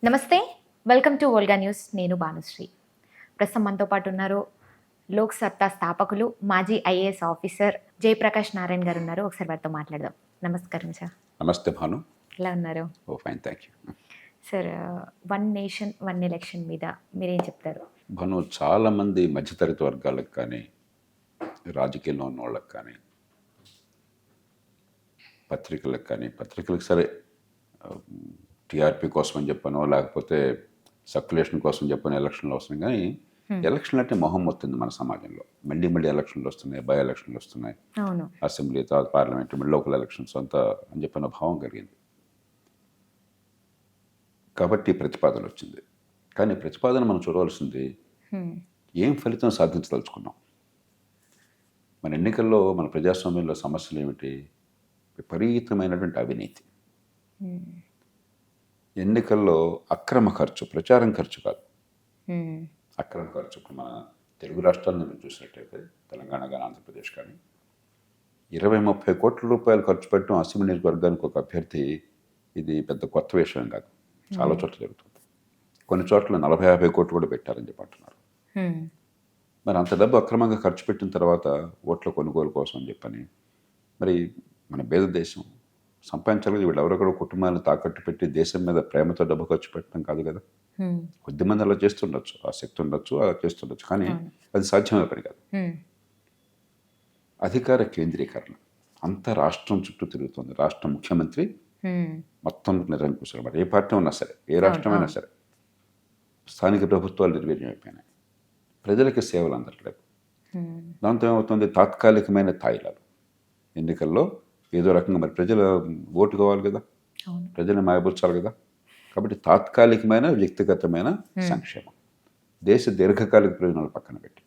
నమస్తే. Welcome to Volga news. నేను భానుశ్రీ. ప్రస్తుతం మనతో పాటు ఉన్నారు లోక్ సత్తా స్థాపకులు, మాజీ ఐఏఎస్ ఆఫీసర్ జయప్రకాష్ నారాయణ గారు ఉన్నారు. ఒకసారి వారితో మాట్లాడదాం. నమస్కారం సార్. నమస్తే భాను. ఎలా ఉన్నారు? Oh fine, thank you. Sir, one nation one election మీద మీరేం చెప్తారు? భాను, చాలామంది మధ్యతరగతి వర్గాలకు కానీ, రాజకీయంలో ఉన్న వాళ్ళకి కానీ, పత్రికలకు సరే టీఆర్పీ కోసం అని చెప్పానో లేకపోతే సర్క్యులేషన్ కోసం చెప్పాను ఎలక్షన్లు వస్తున్నాయి. కానీ ఎలక్షన్లు అంటే మొహం వస్తుంది మన సమాజంలో. మళ్ళీ ఎలక్షన్లు వస్తున్నాయి, బై ఎలక్షన్లు వస్తున్నాయి, అవును. అసెంబ్లీ, తర్వాత పార్లమెంట్, మళ్ళీ లోకల్ ఎలక్షన్స్ అంతా అని చెప్పిన భావం కలిగింది. కాబట్టి ప్రతిపాదన వచ్చింది. కానీ ప్రతిపాదన మనం చూడవలసింది ఏం ఫలితం సాధించదలుచుకున్నాం. మన ఎన్నికల్లో, మన ప్రజాస్వామ్యంలో సమస్యలు ఏమిటి? విపరీతమైనటువంటి అవినీతి. ఎన్నికల్లో అక్రమ ఖర్చు, ప్రచారం ఖర్చు కాదు, అక్రమ ఖర్చు. మన తెలుగు రాష్ట్రాలను మీరు చూసినట్టయితే, తెలంగాణ కానీ ఆంధ్రప్రదేశ్ కానీ 20-30 కోట్ల రూపాయలు ఖర్చు పెట్టడం అసెంబ్లీ నియోజకవర్గానికి ఒక అభ్యర్థి, ఇది పెద్ద కొత్త విషయం కాదు. చాలా చోట్ల జరుగుతుంది. కొన్ని చోట్ల 40-50 కోట్లు కూడా పెట్టారని చెప్పి అంటున్నారు. మరి అంత డబ్బు అక్రమంగా ఖర్చు పెట్టిన తర్వాత ఓట్ల కొనుగోలు కోసం అని చెప్పని, మరి మన పేద దేశం సంపాదించాలి. వీళ్ళు ఎవరొకరు కుటుంబాలను తాకట్టు పెట్టి దేశం మీద ప్రేమతో డబ్బు ఖర్చు పెట్టడం కాదు కదా. కొద్దిమంది అలా చేస్తుండొచ్చు, ఆ శక్తి ఉండొచ్చు, అలా చేస్తుండొచ్చు, కానీ అది సాధ్యమే పని కాదు. అధికార కేంద్రీకరణ అంతా రాష్ట్రం చుట్టూ తిరుగుతుంది. రాష్ట్ర ముఖ్యమంత్రి మొత్తం నిర్ణయం కూర్చోరు. మరి ఏ పార్టీ ఉన్నా సరే, ఏ రాష్ట్రమైనా సరే, స్థానిక ప్రభుత్వాలు నిర్వీర్యం అయిపోయినాయి. ప్రజలకి సేవలు అందట్లేదు. దాంతో ఏమవుతుంది? తాత్కాలికమైన తాయిలాలు. ఎన్నికల్లో ఏదో రకంగా మరి ప్రజల ఓటు కావాలి కదా, ప్రజల్ని మాయపరచాలి కదా. కాబట్టి తాత్కాలికమైన వ్యక్తిగతమైన సంక్షేమం, దేశ దీర్ఘకాలిక ప్రయోజనాలు పక్కన పెట్టి,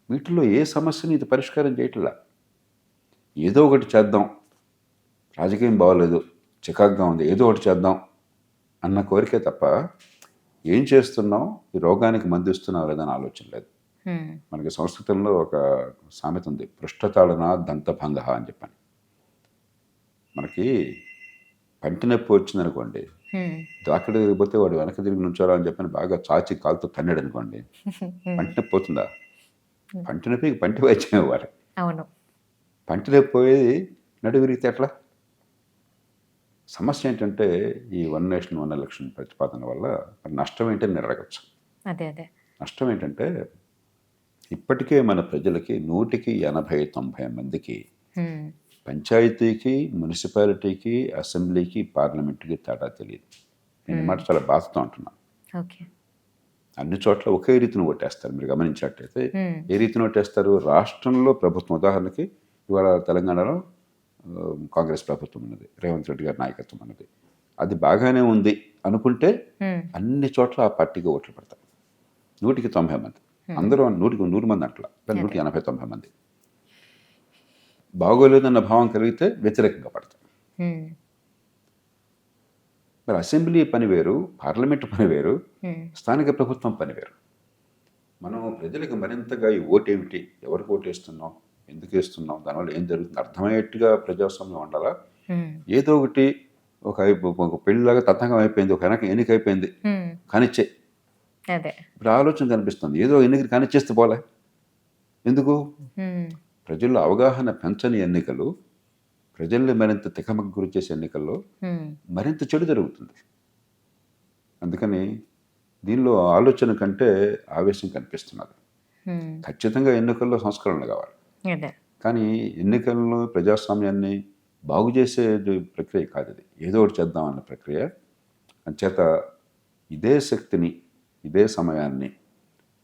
వీటిలో ఏ సమస్యని ఇది పరిష్కారం చేయట్లా. ఏదో ఒకటి చేద్దాం, రాజకీయం బాగోలేదు, చికాకుగా ఉంది, ఏదో ఒకటి చేద్దాం అన్న కోరికే తప్ప ఏం చేస్తున్నాం, ఈ రోగానికి మందు ఇస్తున్నాం లేదని ఆలోచన లేదు. మనకి సంస్కృతంలో ఒక సామెత ఉంది, పృష్ఠతాళన దంతభంగ అని చెప్పని. మనకి పంటి నొప్పి వచ్చిందనుకోండి, డాక్టర్ దగ్గరికి పోతే వాడు వెనక తిరిగి నుంచోరా అని చెప్పని బాగా చాచి కాలుతో తన్నాడు అనుకోండి, పంటి నొప్పి పోతుందా? పంటి నొప్పికి పంటి వైద్యం ఇవ్వాలి. అవును. పంటి నొప్పి పోయేది నడు విరిగితే ఎట్లా? సమస్య ఏంటంటే, ఈ వన్ నేషన్ వన్ ఎలక్షన్ ప్రతిపాదన వల్ల నష్టం ఏంటని మీరు అడగచ్చు. నష్టం ఏంటంటే, ఇప్పటికే మన ప్రజలకి 180-90 మందికి పంచాయతీకి, మున్సిపాలిటీకి, అసెంబ్లీకి, పార్లమెంట్కి తేడా తెలియదు. నేను మాట చాలా బాధతో అంటున్నాను. అన్ని చోట్ల ఒకే రీతిని ఓటేస్తారు. మీరు గమనించినట్టయితే ఏ రీతిని ఓటేస్తారు? రాష్ట్రంలో ప్రభుత్వం, ఉదాహరణకి ఇవాళ తెలంగాణలో కాంగ్రెస్ ప్రభుత్వం ఉన్నది, రేవంత్ రెడ్డి గారి నాయకత్వం ఉన్నది. అది బాగానే ఉంది అనుకుంటే అన్ని చోట్ల ఆ పార్టీకి ఓట్లు పడతారు. 190 మంది, అందరూ 100 మంది అట్లా, 180-90 మంది. బాగోలేదన్న భావం కలిగితే వ్యతిరేకంగా పడతారు. మరి అసెంబ్లీ పని వేరు, పార్లమెంటు పని వేరు, స్థానిక ప్రభుత్వం పని వేరు. మనం ప్రజలకు మరింతగా ఈ ఓటేమిటి, ఎవరికి ఓటేస్తున్నాం, ఎందుకు వేస్తున్నాం, దానివల్ల ఏం జరుగుతుంది అర్థమయ్యేట్టుగా ప్రజాస్వామ్యం ఉండాలా. ఏదో ఒకటి ఒక పెళ్ళిలాగా తతంగం అయిపోయింది, ఒక ఎన్నిక అయిపోయింది, కానిచ్చే ఇప్పుడు ఆలోచన కనిపిస్తుంది. ఏదో ఎన్నిక కానిచ్చేస్తే పోలే, ఎందుకు? ప్రజల్లో అవగాహన పెంచని ఎన్నికలు, ప్రజల్ని మరింత తికమకు గురి చేసే ఎన్నికల్లో మరింత చెడు జరుగుతుంది. అందుకని దీనిలో ఆలోచన కంటే ఆవేశం కనిపిస్తున్నది. ఖచ్చితంగా ఎన్నికల్లో సంస్కరణలు కావాలి, కానీ ఎన్నికల్లో ప్రజాస్వామ్యాన్ని బాగు చేసే ప్రక్రియ కాదు ఇది. ఏదో ఒకటి చేద్దామన్న ప్రక్రియ. అంచేత ఇదే శక్తిని, ఇదే సమయాన్ని,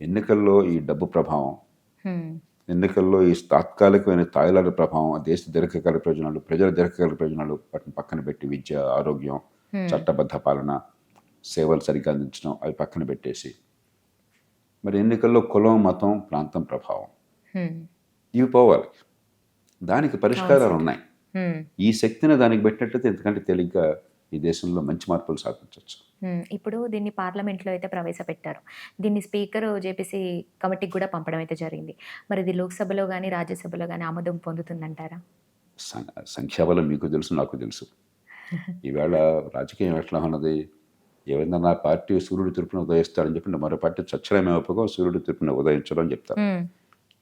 ఎన్నికల్లో ఈ డబ్బు ప్రభావం, ఎన్నికల్లో ఈ తాత్కాలికమైన తాయిలాల ప్రభావం, దేశ దీర్ఘకాలిక ప్రయోజనాలు, ప్రజల దీర్ఘకాలిక ప్రయోజనాలు వాటిని పక్కన పెట్టి విద్య, ఆరోగ్యం, చట్టబద్ధ పాలన, సేవలు సరిగ్గా అందించడం అవి పక్కన పెట్టేసి, మరి ఎన్నికల్లో కులం, మతం, ప్రాంతం ప్రభావం ఇవి పోవాలి. దానికి పరిష్కారాలు ఉన్నాయి. ఈ శక్తిని దానికి పెట్టినట్లయితే ఎందుకంటే తేలిగ్గా ఈ దేశంలో మంచి మార్పులు సాధించవచ్చు. ఇప్పుడు దీన్ని పార్లమెంట్లో అయితే ప్రవేశపెట్టారు. దీన్ని స్పీకర్ జేపీసీ కమిటీకి కూడా పంపడం అయితే జరిగింది. మరి ఇది లోక్సభలో కానీ, రాజ్యసభలో కానీ ఆమోదం పొందుతుందంటారా? సంఖ్యాబలం మీకు తెలుసు, నాకు తెలుసు. ఈవేళ రాజకీయం ఎట్లా ఉన్నది? ఏమైనా నా పార్టీ సూర్యుడు తూర్పున ఉదయిస్తాడని చెప్పి మరో పార్టీ చచ్చడమేమో సూర్యుడు తూర్పున ఉదయించడం అని చెప్తారు.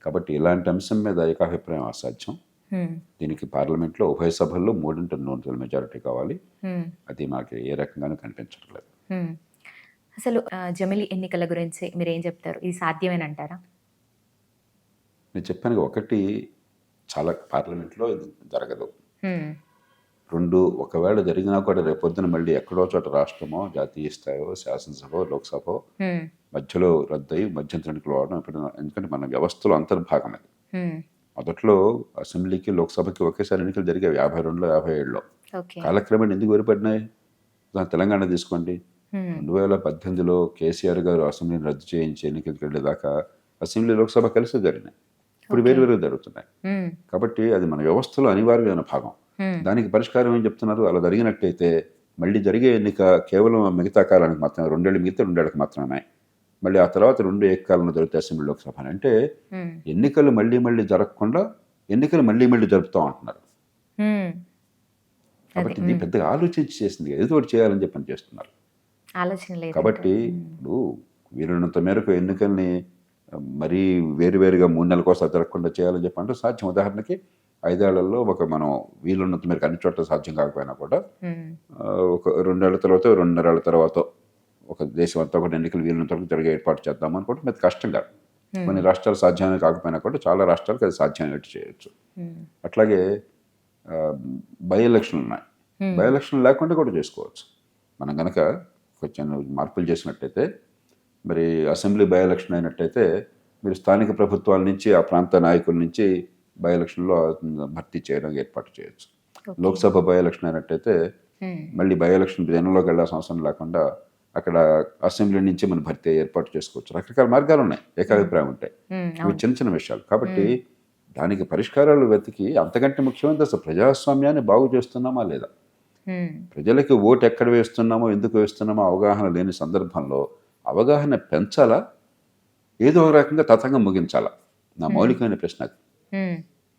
కాబట్టి ఇలాంటి అంశం మీద ఏకాభిప్రాయం అసాధ్యం. దీనికి పార్లమెంట్లో ఉభయ సభల్లో 3/4 మెజారిటీ కావాలి. అది మాకు ఏ రకంగానూ కనిపించట్లేదు. అసలు జమిలీ ఎన్నికల గురించి మీరు ఏం చెప్తారు? ఇది సాధ్యమేనంటారా? నేను చెప్పాను, ఒకటి చాలా పార్లమెంట్లో ఇది జరగదు. 2 ఒకవేళ జరిగినా కూడా రేపొద్దున మళ్ళీ ఎక్కడో చోట రాష్ట్రమో, జాతీయ స్థాయో, శాసనసభ, లోక్సభ మధ్యలో రద్దయి మధ్యంతర ఎన్నికలు అవడం ఎప్పుడైనా, ఎందుకంటే మన వ్యవస్థలో అంతర్భాగం అది. మొదట్లో అసెంబ్లీకి లోక్సభకి ఒకేసారి ఎన్నికలు జరిగేవి 52లో 57లో. కాలక్రమేణా ఎందుకు వేరుపడినాయి? తెలంగాణ తీసుకోండి, 2018లో కేసీఆర్ గారు అసెంబ్లీని రద్దు చేయించి ఎన్నికలకు వెళ్ళేదాకా అసెంబ్లీ లోక్సభ కలిసి జరిగినాయి. ఇప్పుడు వేరువేరుగా జరుగుతున్నాయి. కాబట్టి అది మన వ్యవస్థలో అనివార్యమైన భాగం. దానికి పరిష్కారం ఏం చెప్తున్నారు? అలా జరిగినట్టయితే మళ్ళీ జరిగే ఎన్నిక కేవలం మిగతా కాలానికి మాత్రమే, 2 ఏళ్ళు మిగతా 2 ఏళ్ళకి మాత్రమే. మళ్ళీ ఆ తర్వాత 2 ఏకకాలంలో జరుగుతాయి అసెంబ్లీ లోక్సభ. అంటే ఎన్నికలు మళ్ళీ జరగకుండా ఎన్నికలు మళ్ళీ జరుపుతాం అంటున్నారు. కాబట్టి ఇది పెద్దగా ఆలోచించి చేసింది, ఏదో ఒకటి చేయాలని చెప్పని చేస్తున్నారు. కాబట్టి ఇప్పుడు వీలున్నంత మేరకు ఎన్నికల్ని మరీ వేరువేరుగా 3 నెలల కోసం జరగకుండా చేయాలని చెప్పంటే సాధ్యం. ఉదాహరణకి 5 ఏళ్లలో మనం వీలున్నంత మేరకు అన్ని చోట్ల సాధ్యం కాకపోయినా కూడా ఒక 2 ఏళ్ల తర్వాత 2.5 ఏళ్ల తర్వాత ఒక దేశం అంతా కూడా ఎన్నికలు వీలున్నంత వరకు జరిగే ఏర్పాటు చేద్దాం అనుకుంటే పెద్ద కష్టం కాదు. కొన్ని రాష్ట్రాలు సాధ్యమే కాకపోయినా కూడా చాలా రాష్ట్రాలకు అది సాధ్యమైనట్టు చేయొచ్చు. అట్లాగే బై ఎలక్షన్లు ఉన్నాయి, బై ఎలక్షన్లు లేకుండా కూడా చేసుకోవచ్చు. మనం కనుక కొంచెం మార్పులు చేసినట్టయితే, మరి అసెంబ్లీ బై ఎలక్షన్ అయినట్టయితే మీరు స్థానిక ప్రభుత్వాల నుంచి, ఆ ప్రాంత నాయకుల నుంచి బై ఎలక్షన్లో భర్తీ చేయడానికి ఏర్పాటు చేయొచ్చు. లోక్సభ బై ఎలక్షన్ అయినట్టయితే మళ్ళీ బై ఎలక్షన్ జనంలోకి వెళ్ళాల్సిన అవసరం లేకుండా అక్కడ అసెంబ్లీ నుంచి మనం భర్తీ ఏర్పాటు చేసుకోవచ్చు. రకరకాల మార్గాలు ఉన్నాయి, ఏకాభిప్రాయం ఉంటాయి. ఇవి చిన్న విషయాలు. కాబట్టి దానికి పరిష్కారాలు వెతికి, అంతకంటే ముఖ్యమైనది అసలు ప్రజాస్వామ్యాన్ని బాగు చేస్తున్నామా లేదా, ప్రజలకి ఓటు ఎక్కడ వేస్తున్నామో, ఎందుకు వేస్తున్నామో అవగాహన లేని సందర్భంలో అవగాహన పెంచాలా, ఏదో ఒక రకంగా తతంగం ముగించాలా? నా మౌలికమైన ప్రశ్న అది.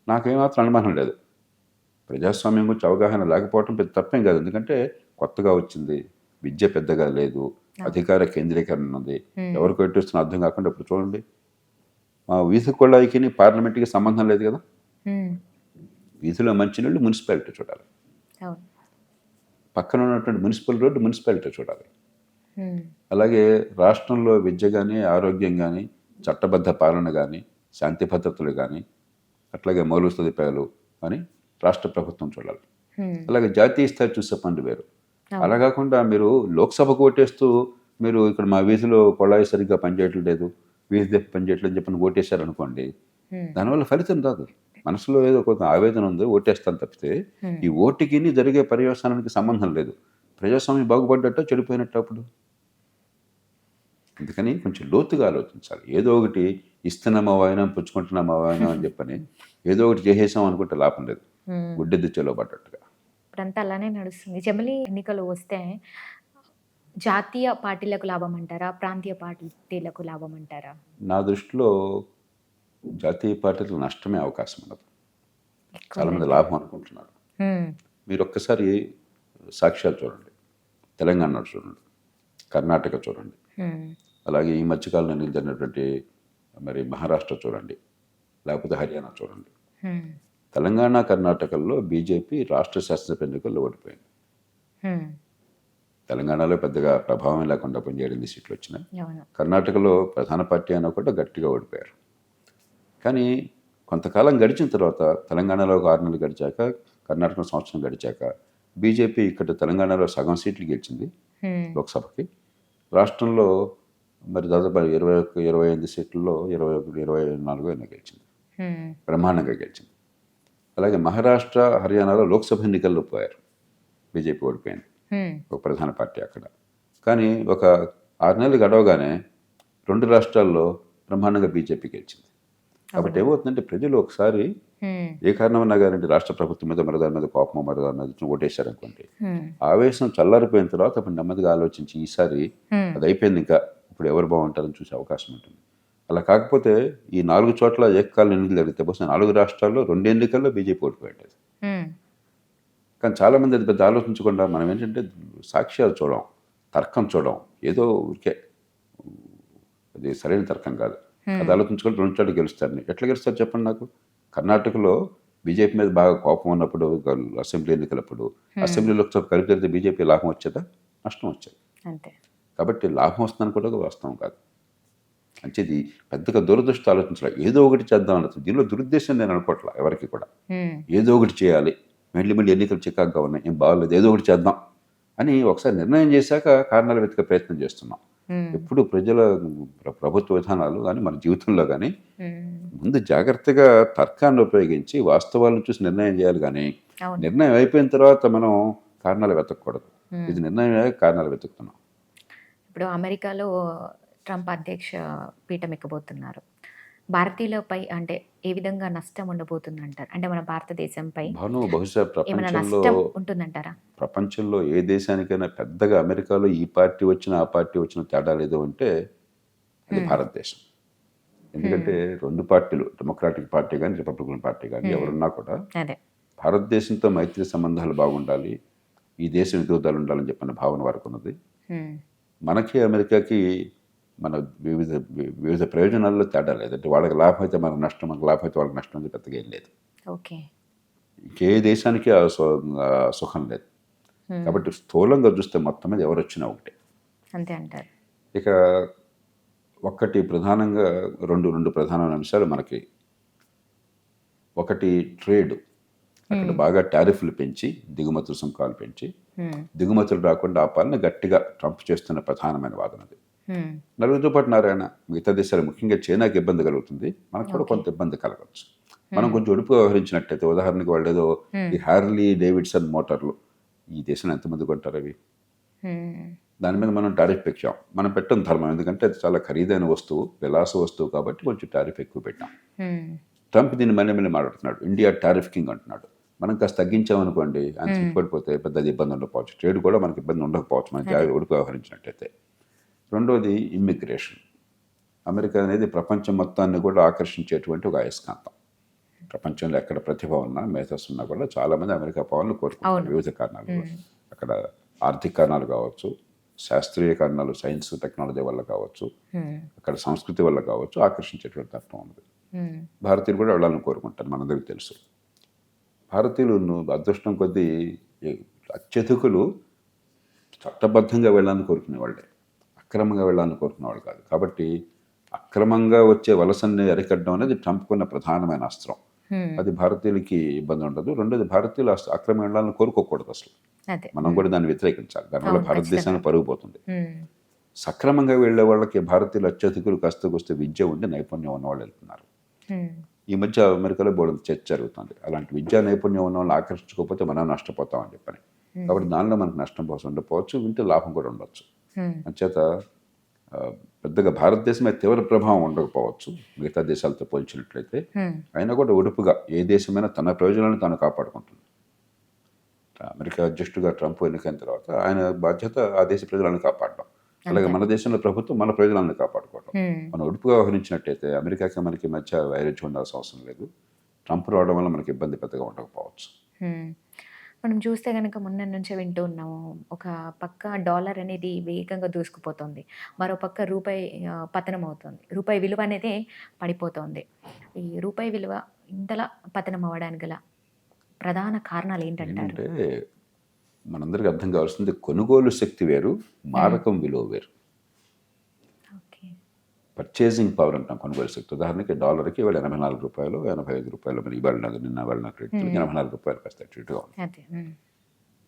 నాకేమాత్రం అనుమానం లేదు. ప్రజాస్వామ్యం గురించి అవగాహన లేకపోవటం పెద్ద తప్పేం కాదు. ఎందుకంటే కొత్తగా వచ్చింది, విద్య పెద్దగా లేదు, అధికార కేంద్రీకరణ ఉంది, ఎవరికి ఎట్టుస్తున్నా అర్థం కాకుండా. ఇప్పుడు చూడండి, మా వీధి కొళాయికి పార్లమెంట్కి సంబంధం లేదు కదా. వీధిలో మంచినీళ్ళు మున్సిపాలిటీ చూడాలి, పక్కన ఉన్నటువంటి మున్సిపల్ రోడ్డు మున్సిపాలిటీ చూడాలి. అలాగే రాష్ట్రంలో విద్య కానీ, ఆరోగ్యం కానీ, చట్టబద్ధ పాలన కానీ, శాంతి భద్రతలు కానీ, అట్లాగే మౌలిక సదుపాయాలు అని రాష్ట్ర ప్రభుత్వం చూడాలి. అలాగే జాతీయ స్థాయి చూసే పనులు వేరు. అలా కాకుండా మీరు లోక్సభకు ఓటేస్తూ మీరు ఇక్కడ మా వీధిలో కొళాయి సరిగ్గా పనిచేయట్లేదు, వీధి పనిచేయట్లేదు అని చెప్పి ఓటేశారనుకోండి, దానివల్ల ఫలితం రాదు. మనసులో ఏదో కొంత ఆవేదన ఉంది, ఓటేస్తాను తప్పితే ఈ ఓటుకి జరిగే పర్యవసానానికి సంబంధం లేదు. ప్రజాస్వామ్యం బాగుపడ్డట్టు చెడిపోయినట్టు అప్పుడు. అందుకని కొంచెం లోతుగా ఆలోచించాలి. ఏదో ఒకటి ఇస్తున్నామా వాయినా, పుచ్చుకుంటున్నామా వాయినా అని చెప్పని ఏదో ఒకటి చేసేసాం అనుకుంటే లాభం లేదు, గుడ్డెద్దు చెలో పడ్డట్టుగా. ఇప్పుడంతా అలానే నడుస్తుంది. జమిలీ ఎన్నికలు వస్తే జాతీయ పార్టీలకు లాభం అంటారా, ప్రాంతీయ పార్టీలకు లాభం అంటారా? నా దృష్టిలో జాతీయ పార్టీలకు నష్టమే అవకాశం ఉన్నది. చాలామంది లాభం అనుకుంటున్నారు. మీరు ఒక్కసారి సాక్ష్యాలు చూడండి, తెలంగాణ చూడండి, కర్ణాటక చూడండి, అలాగే ఈ మధ్యకాలంలో ఎన్నికలు జరిగినటువంటి మరి మహారాష్ట్ర చూడండి, లేకపోతే హర్యానా చూడండి. తెలంగాణ, కర్ణాటకల్లో బీజేపీ రాష్ట్ర శాసనసభ ఎన్నికల్లో ఓడిపోయింది. తెలంగాణలో పెద్దగా ప్రభావం లేకుండా పోయి 7 సీట్లు వచ్చినాయి. కర్ణాటకలో ప్రధాన పార్టీ అయినా కూడా గట్టిగా ఓడిపోయారు. కానీ కొంతకాలం గడిచిన తర్వాత, తెలంగాణలో ఒక 6 నెలలు గడిచాక, కర్ణాటకలో సంవత్సరం గడిచాక బీజేపీ ఇక్కడ తెలంగాణలో సగం సీట్లు గెలిచింది లోక్సభకి. రాష్ట్రంలో మరి దాదాపు 21-25 సీట్లలో 21-24 ఎన్నో గెలిచింది, బ్రహ్మాండంగా గెలిచింది. అలాగే మహారాష్ట్ర, హర్యానాలో లోక్సభ ఎన్నికల్లో పోయారు, బీజేపీ ఓడిపోయింది, ఒక ప్రధాన పార్టీ అక్కడ. కానీ ఒక 6 నెలలు గడవగానే 2 రాష్ట్రాల్లో బ్రహ్మాండంగా బీజేపీ గెలిచింది. కాబట్టి ఏమవుతుందంటే ప్రజలు ఒకసారి ఏ కారణమన్నా కానీ రాష్ట్ర ప్రభుత్వం మీద, మరదాని మీద కోపం, మరదాని మీద ఓటేశారనుకోండి, ఆవేశం చల్లారిపోయిన తర్వాత అప్పుడు నెమ్మదిగా ఆలోచించి ఈసారి అది అయిపోయింది, ఇంకా ఇప్పుడు ఎవరు బాగుంటారని చూసే అవకాశం ఉంటుంది. అలా కాకపోతే ఈ 4 చోట్ల ఏకకాల ఎన్నికలు జరిగితే బహుశా 4 రాష్ట్రాల్లో 2 ఎన్నికల్లో బీజేపీ ఓడిపోయింది. కానీ చాలామంది అది పెద్ద ఆలోచించకుండా మనం ఏంటంటే సాక్ష్యాలు చూడం, తర్కం చూడడం ఏదో ఊరికే అది సరైన తర్కం కాదు. అది ఆలోచించుకొని 2 చోట్ల గెలుస్తారని. ఎట్లా గెలుస్తారు చెప్పండి నాకు? కర్ణాటకలో బీజేపీ మీద బాగా కోపం ఉన్నప్పుడు అసెంబ్లీ ఎన్నికలప్పుడు అసెంబ్లీలో కలిపి జరిగితే బీజేపీ లాభం వచ్చేదా? నష్టం వచ్చేది. అంతే. కాబట్టి లాభం వస్తుందని కూడా వాస్తవం కాదు. మంచిది పెద్దగా దురదృష్టి ఆలోచించాలి. ఏదో ఒకటి చేద్దాం అన్నది. దీనిలో దురుద్దేశం నేను అనుకోవట్లా ఎవరికి కూడా. ఏదో ఒకటి చేయాలి. మళ్ళీ ఎన్నికలు చికాకుగా ఉన్నాయి. ఏం బాగోలేదు. ఏదో ఒకటి చేద్దాం అని ఒకసారి నిర్ణయం చేశాక కారణాలు వెతికే ప్రయత్నం చేస్తున్నాం. ఎప్పుడు ప్రజల ప్రభుత్వ విధానాలు కానీ మన జీవితంలో కానీ ముందు జాగ్రత్తగా తర్కాన్ని ఉపయోగించి వాస్తవాలను చూసి నిర్ణయం చేయాలి కానీ నిర్ణయం అయిపోయిన తర్వాత మనం కారణాలు వెతకూడదు. ఇది నిర్ణయం అయ్యాక కారణాలు వెతుకుతున్నాం. ఇప్పుడు అమెరికాలో ట్రంప్ అధ్యక్ష పీఠం ఎక్కబోతున్నారు. భారతీయులపై అంటే ఏ విధంగా నష్టం ఉండబోతుంది అంటారు? అంటే మన భారతదేశంపై బహుశా ఏమైనా నష్టం ఉంటుందంటారా? ప్రపంచంలో ఏ దేశానికైనా పెద్దగా అమెరికాలో ఈ పార్టీ వచ్చినా ఆ పార్టీ వచ్చినా తేడా లేదు అంటే అది భారతదేశం. ఎందుకంటే 2 పార్టీలు డెమోక్రాటిక్ పార్టీ కానీ రిపబ్లికన్ పార్టీ కానీ ఎవరున్నా కూడా భారతదేశంతో మైత్రి సంబంధాలు బాగుండాలి, ఈ దేశం ఎదుగుదల ఉండాలని చెప్పిన భావన వరకు ఉన్నది. మనకి అమెరికాకి మన వివిధ ప్రయోజనాల్లో తేడా లేదు. అంటే వాళ్ళకి లాభం అయితే మనకు నష్టం, మనకు లాభం అయితే వాళ్ళకి నష్టం అయితే పెద్దగా ఏం లేదు. ఓకే. ఇంకే దేశానికి ఆ సుఖం లేదు. కాబట్టి స్థూలంగా చూస్తే మొత్తం మీద ఎవరు వచ్చినా ఒకటే అంతే అంటారు. ఇక ఒకటి ప్రధానంగా రెండు ప్రధానమైన అంశాలు మనకి. ఒకటి ట్రేడ్. అక్కడ బాగా టారిఫ్లు పెంచి దిగుమతుల సుంకాలు పెంచి దిగుమతులు రాకుండా ఆపాలని గట్టిగా ట్రంప్ చేస్తున్న ప్రధానమైన వాదన అది. నలుగురితో పాటు నారాయణ మిగతా దేశాలు ముఖ్యంగా చైనాకి ఇబ్బంది కలుగుతుంది, మనకు కూడా కొంత ఇబ్బంది కలగవచ్చు. మనం కొంచెం ఒడుపుగా వ్యవహరించినట్టయితే ఉదాహరణకి వాళ్ళు ఏదో ఈ హార్లీ డేవిడ్సన్ మోటార్లు ఈ దేశంలో ఎంతమంది కొంటారు అవి? దాని మీద మనం టారిఫ్ పెట్టాం. మనం పెట్టం ధర్మం, ఎందుకంటే అది చాలా ఖరీదైన వస్తువు, విలాస వస్తువు కాబట్టి కొంచెం టారిఫ్ ఎక్కువ పెట్టాం. ట్రంప్ దీన్ని మళ్ళీ మాట్లాడుతున్నాడు, ఇండియా టారిఫ్ కింగ్ అంటున్నాడు. మనం కాస్త తగ్గించామనుకోండి ఆయన సిగ్గుపడిపోతే పెద్ద ఇబ్బంది ఉండకపోవచ్చు, ట్రేడ్ కూడా మనకి ఇబ్బంది ఉండకపోవచ్చు మనం ఒడుపు వ్యవహరించినట్టయితే. రెండోది ఇమ్మిగ్రేషన్. అమెరికా అనేది ప్రపంచం మొత్తాన్ని కూడా ఆకర్షించేటువంటి ఒక అయస్కాంతం. ప్రపంచంలో ఎక్కడ ప్రతిభ ఉన్నా మేధస్సు ఉన్నా కూడా చాలామంది అమెరికా పోవాలని కోరుకుంటారు వివిధ కారణాలు. అక్కడ ఆర్థిక కారణాలు కావచ్చు, శాస్త్రీయ కారణాలు సైన్స్ టెక్నాలజీ వల్ల కావచ్చు, అక్కడ సంస్కృతి వల్ల కావచ్చు, ఆకర్షించేటువంటి తత్వం ఉంది. భారతీయులు కూడా వెళ్ళాలని కోరుకుంటారు, మనందరికీ తెలుసు. భారతీయులు అదృష్టం కొద్దీ అత్యధికులు చట్టబద్ధంగా వెళ్ళాలని కోరుకునే వాళ్ళే, అక్రమంగా వెళ్ళాలని కోరుకునేవాళ్ళు కాదు. కాబట్టి అక్రమంగా వచ్చే వలసల్ని అరికట్టడం అనేది ట్రంప్కున్న ప్రధానమైన అస్త్రం. అది భారతీయులకి ఇబ్బంది ఉండదు. రెండోది భారతీయులు అక్రమంగా వెళ్ళాలని కోరుకోకూడదు అసలు. మనం కూడా దాన్ని వ్యతిరేకించాలి. దానివల్ల భారతదేశానికి పరుగు పోతుంది. సక్రమంగా వెళ్ళే వాళ్ళకి భారతీయులు అత్యధికులు కాస్త విద్య ఉండి నైపుణ్యం ఉన్నవాళ్ళు వెళ్తున్నారు. ఈ మధ్య అమెరికాలో బోల్డంత చర్చ జరుగుతుంది. అలాంటి విద్యా నైపుణ్యం ఉన్న వాళ్ళని ఆకర్షించుకోకపోతే మనం నష్టపోతామని చెప్పని. కాబట్టి దానిలో మనకు నష్టం కోసం ఉండకపోవచ్చు, వింటే లాభం కూడా ఉండొచ్చు. అంచేత పెద్దగా భారతదేశం మీద తీవ్ర ప్రభావం ఉండకపోవచ్చు మిగతా దేశాలతో పోల్చినట్లయితే. అయినా కూడా ఒడుపుగా ఏ దేశమైనా తన ప్రయోజనాలను తాను కాపాడుకుంటుంది. అమెరికా అధ్యక్షుడిగా ట్రంప్ ఎన్నికైన తర్వాత ఆయన బాధ్యత ఆ దేశ ప్రజలను కాపాడడం, అలాగే మన దేశంలో ప్రభుత్వం మన ప్రయోజనాలను కాపాడుకోవడం. మనం ఒడుపుగా వ్యవహరించినట్టయితే అమెరికాకి మనకి మధ్య వైరుధ్యం ఉండాల్సిన అవసరం లేదు. ట్రంప్ రావడం వల్ల మనకి ఇబ్బంది పెద్దగా ఉండకపోవచ్చు. మనం చూస్తే కనుక మొన్న నుంచే వింటూ ఉన్నాము, ఒక పక్క డాలర్ అనేది వేగంగా దూసుకుపోతుంది, మరో పక్క రూపాయి పతనం అవుతుంది, రూపాయి విలువ అనేది పడిపోతుంది. ఈ రూపాయి విలువ ఇంతలా పతనం అవ్వడానికి గల ప్రధాన కారణాలు ఏంటంటారు? అంటే మనందరికీ అర్థం కావాల్సింది కొనుగోలు శక్తి వేరు, మారకం విలువ వేరు. పర్చేసింగ్ పవర్ అంటాం కొనుగోలు శక్తి. ఉదాహరణకి డాలర్కి ఇవాళ 84 రూపాయలు 85 రూపాయలు, మరి ఇవాళ నిన్న వాళ్ళ రేట్లు 84 రూపాయలు కాస్త అటుగా ఉంది.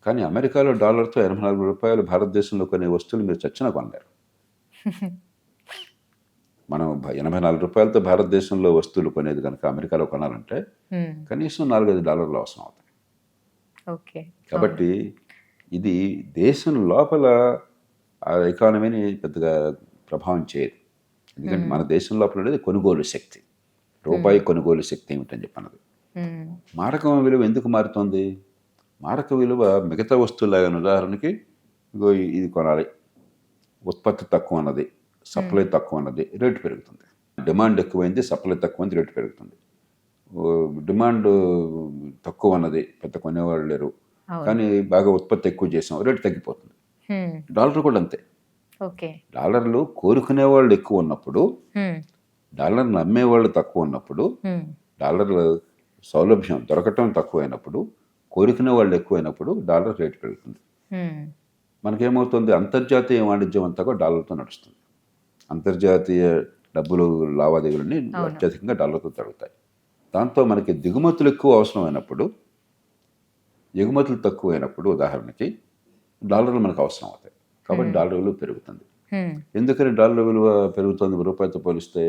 కానీ అమెరికాలో డాలర్తో 84 రూపాయలు భారతదేశంలో కొనే వస్తువులు మీరు చచ్చినా కొనలేరు. మనం 84 రూపాయలతో భారతదేశంలో వస్తువులు కొనేది కనుక అమెరికాలో కొనాలంటే కనీసం $4-5 అవసరం అవుతాయి. కాబట్టి ఇది దేశం లోపల ఆ ఎకానమీని పెద్దగా ప్రభావం చేయదు. ఎందుకంటే మన దేశం లోపల అనేది కొనుగోలు శక్తి, రూపాయి కొనుగోలు శక్తి ఏమిటని చెప్పన్నది. మారకం విలువ ఎందుకు మారుతుంది? మారక విలువ మిగతా వస్తువులాగా, ఉదాహరణకి ఇగో ఇది కొనాలి, ఉత్పత్తి తక్కువ అన్నది, సప్లై తక్కువ అన్నది, రేటు పెరుగుతుంది. డిమాండ్ ఎక్కువైంది, సప్లై తక్కువైంది, రేటు పెరుగుతుంది. డిమాండ్ తక్కువ అన్నది, పెద్ద కొనేవాళ్ళు లేరు, కానీ బాగా ఉత్పత్తి ఎక్కువ చేసాం, రేటు తగ్గిపోతుంది. డాలర్ కూడా అంతే. ఓకే. డాలర్లు కోరుకునే వాళ్ళు ఎక్కువ ఉన్నప్పుడు, డాలర్ని అమ్మేవాళ్ళు తక్కువ ఉన్నప్పుడు, డాలర్ల సౌలభ్యం దొరకటం తక్కువైనప్పుడు, కోరుకునే వాళ్ళు ఎక్కువైనప్పుడు డాలర్ రేటు పెరుగుతుంది. మనకేమవుతుంది, అంతర్జాతీయ వాణిజ్యం అంతా కూడా డాలర్తో నడుస్తుంది. అంతర్జాతీయ డబ్బులు లావాదేవీలని అత్యధికంగా డాలర్తో జరుగుతాయి. దాంతో మనకి దిగుమతులు ఎక్కువ అవసరమైనప్పుడు, ఎగుమతులు తక్కువైనప్పుడు ఉదాహరణకి డాలర్లు మనకు అవసరం అవుతాయి. కాబట్టి డాలర్ విలువ పెరుగుతుంది. ఎందుకని డాలర్ విలువ పెరుగుతుంది రూపాయితో పోలిస్తే?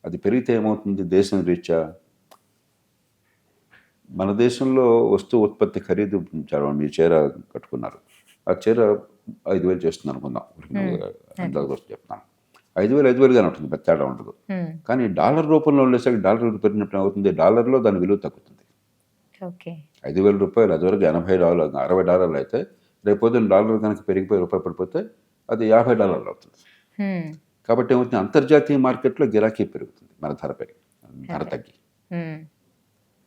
అది పెరిగితే ఏమవుతుంది, దేశం రీత్యా మన దేశంలో వస్తువు ఉత్పత్తి ఖరీదు మీరు చీర కట్టుకున్నారు, ఆ చీర 5,000 చేస్తుంది అనుకుందాం, అందాజు కోసం చెప్తాను. 5,000 ఉంటుంది, పెద్ద తేడా ఉండదు. కానీ డాలర్ రూపంలో ఉండేసరికి డాలర్ విలువ పెరిగినప్పుడు అవుతుంది, డాలర్లో దాని విలువ తగ్గుతుంది. 5,000 రూపాయలు అదివరకు $80, $60 అయితే రేపొద్దున డాలర్ కనుక పెరిగిపోయి రూపాయి పడిపోతే అది $50 అవుతుంది. కాబట్టి ఏమవుతుంది, అంతర్జాతీయ మార్కెట్లో గిరాకీ పెరుగుతుంది, మన ధర తగ్గి.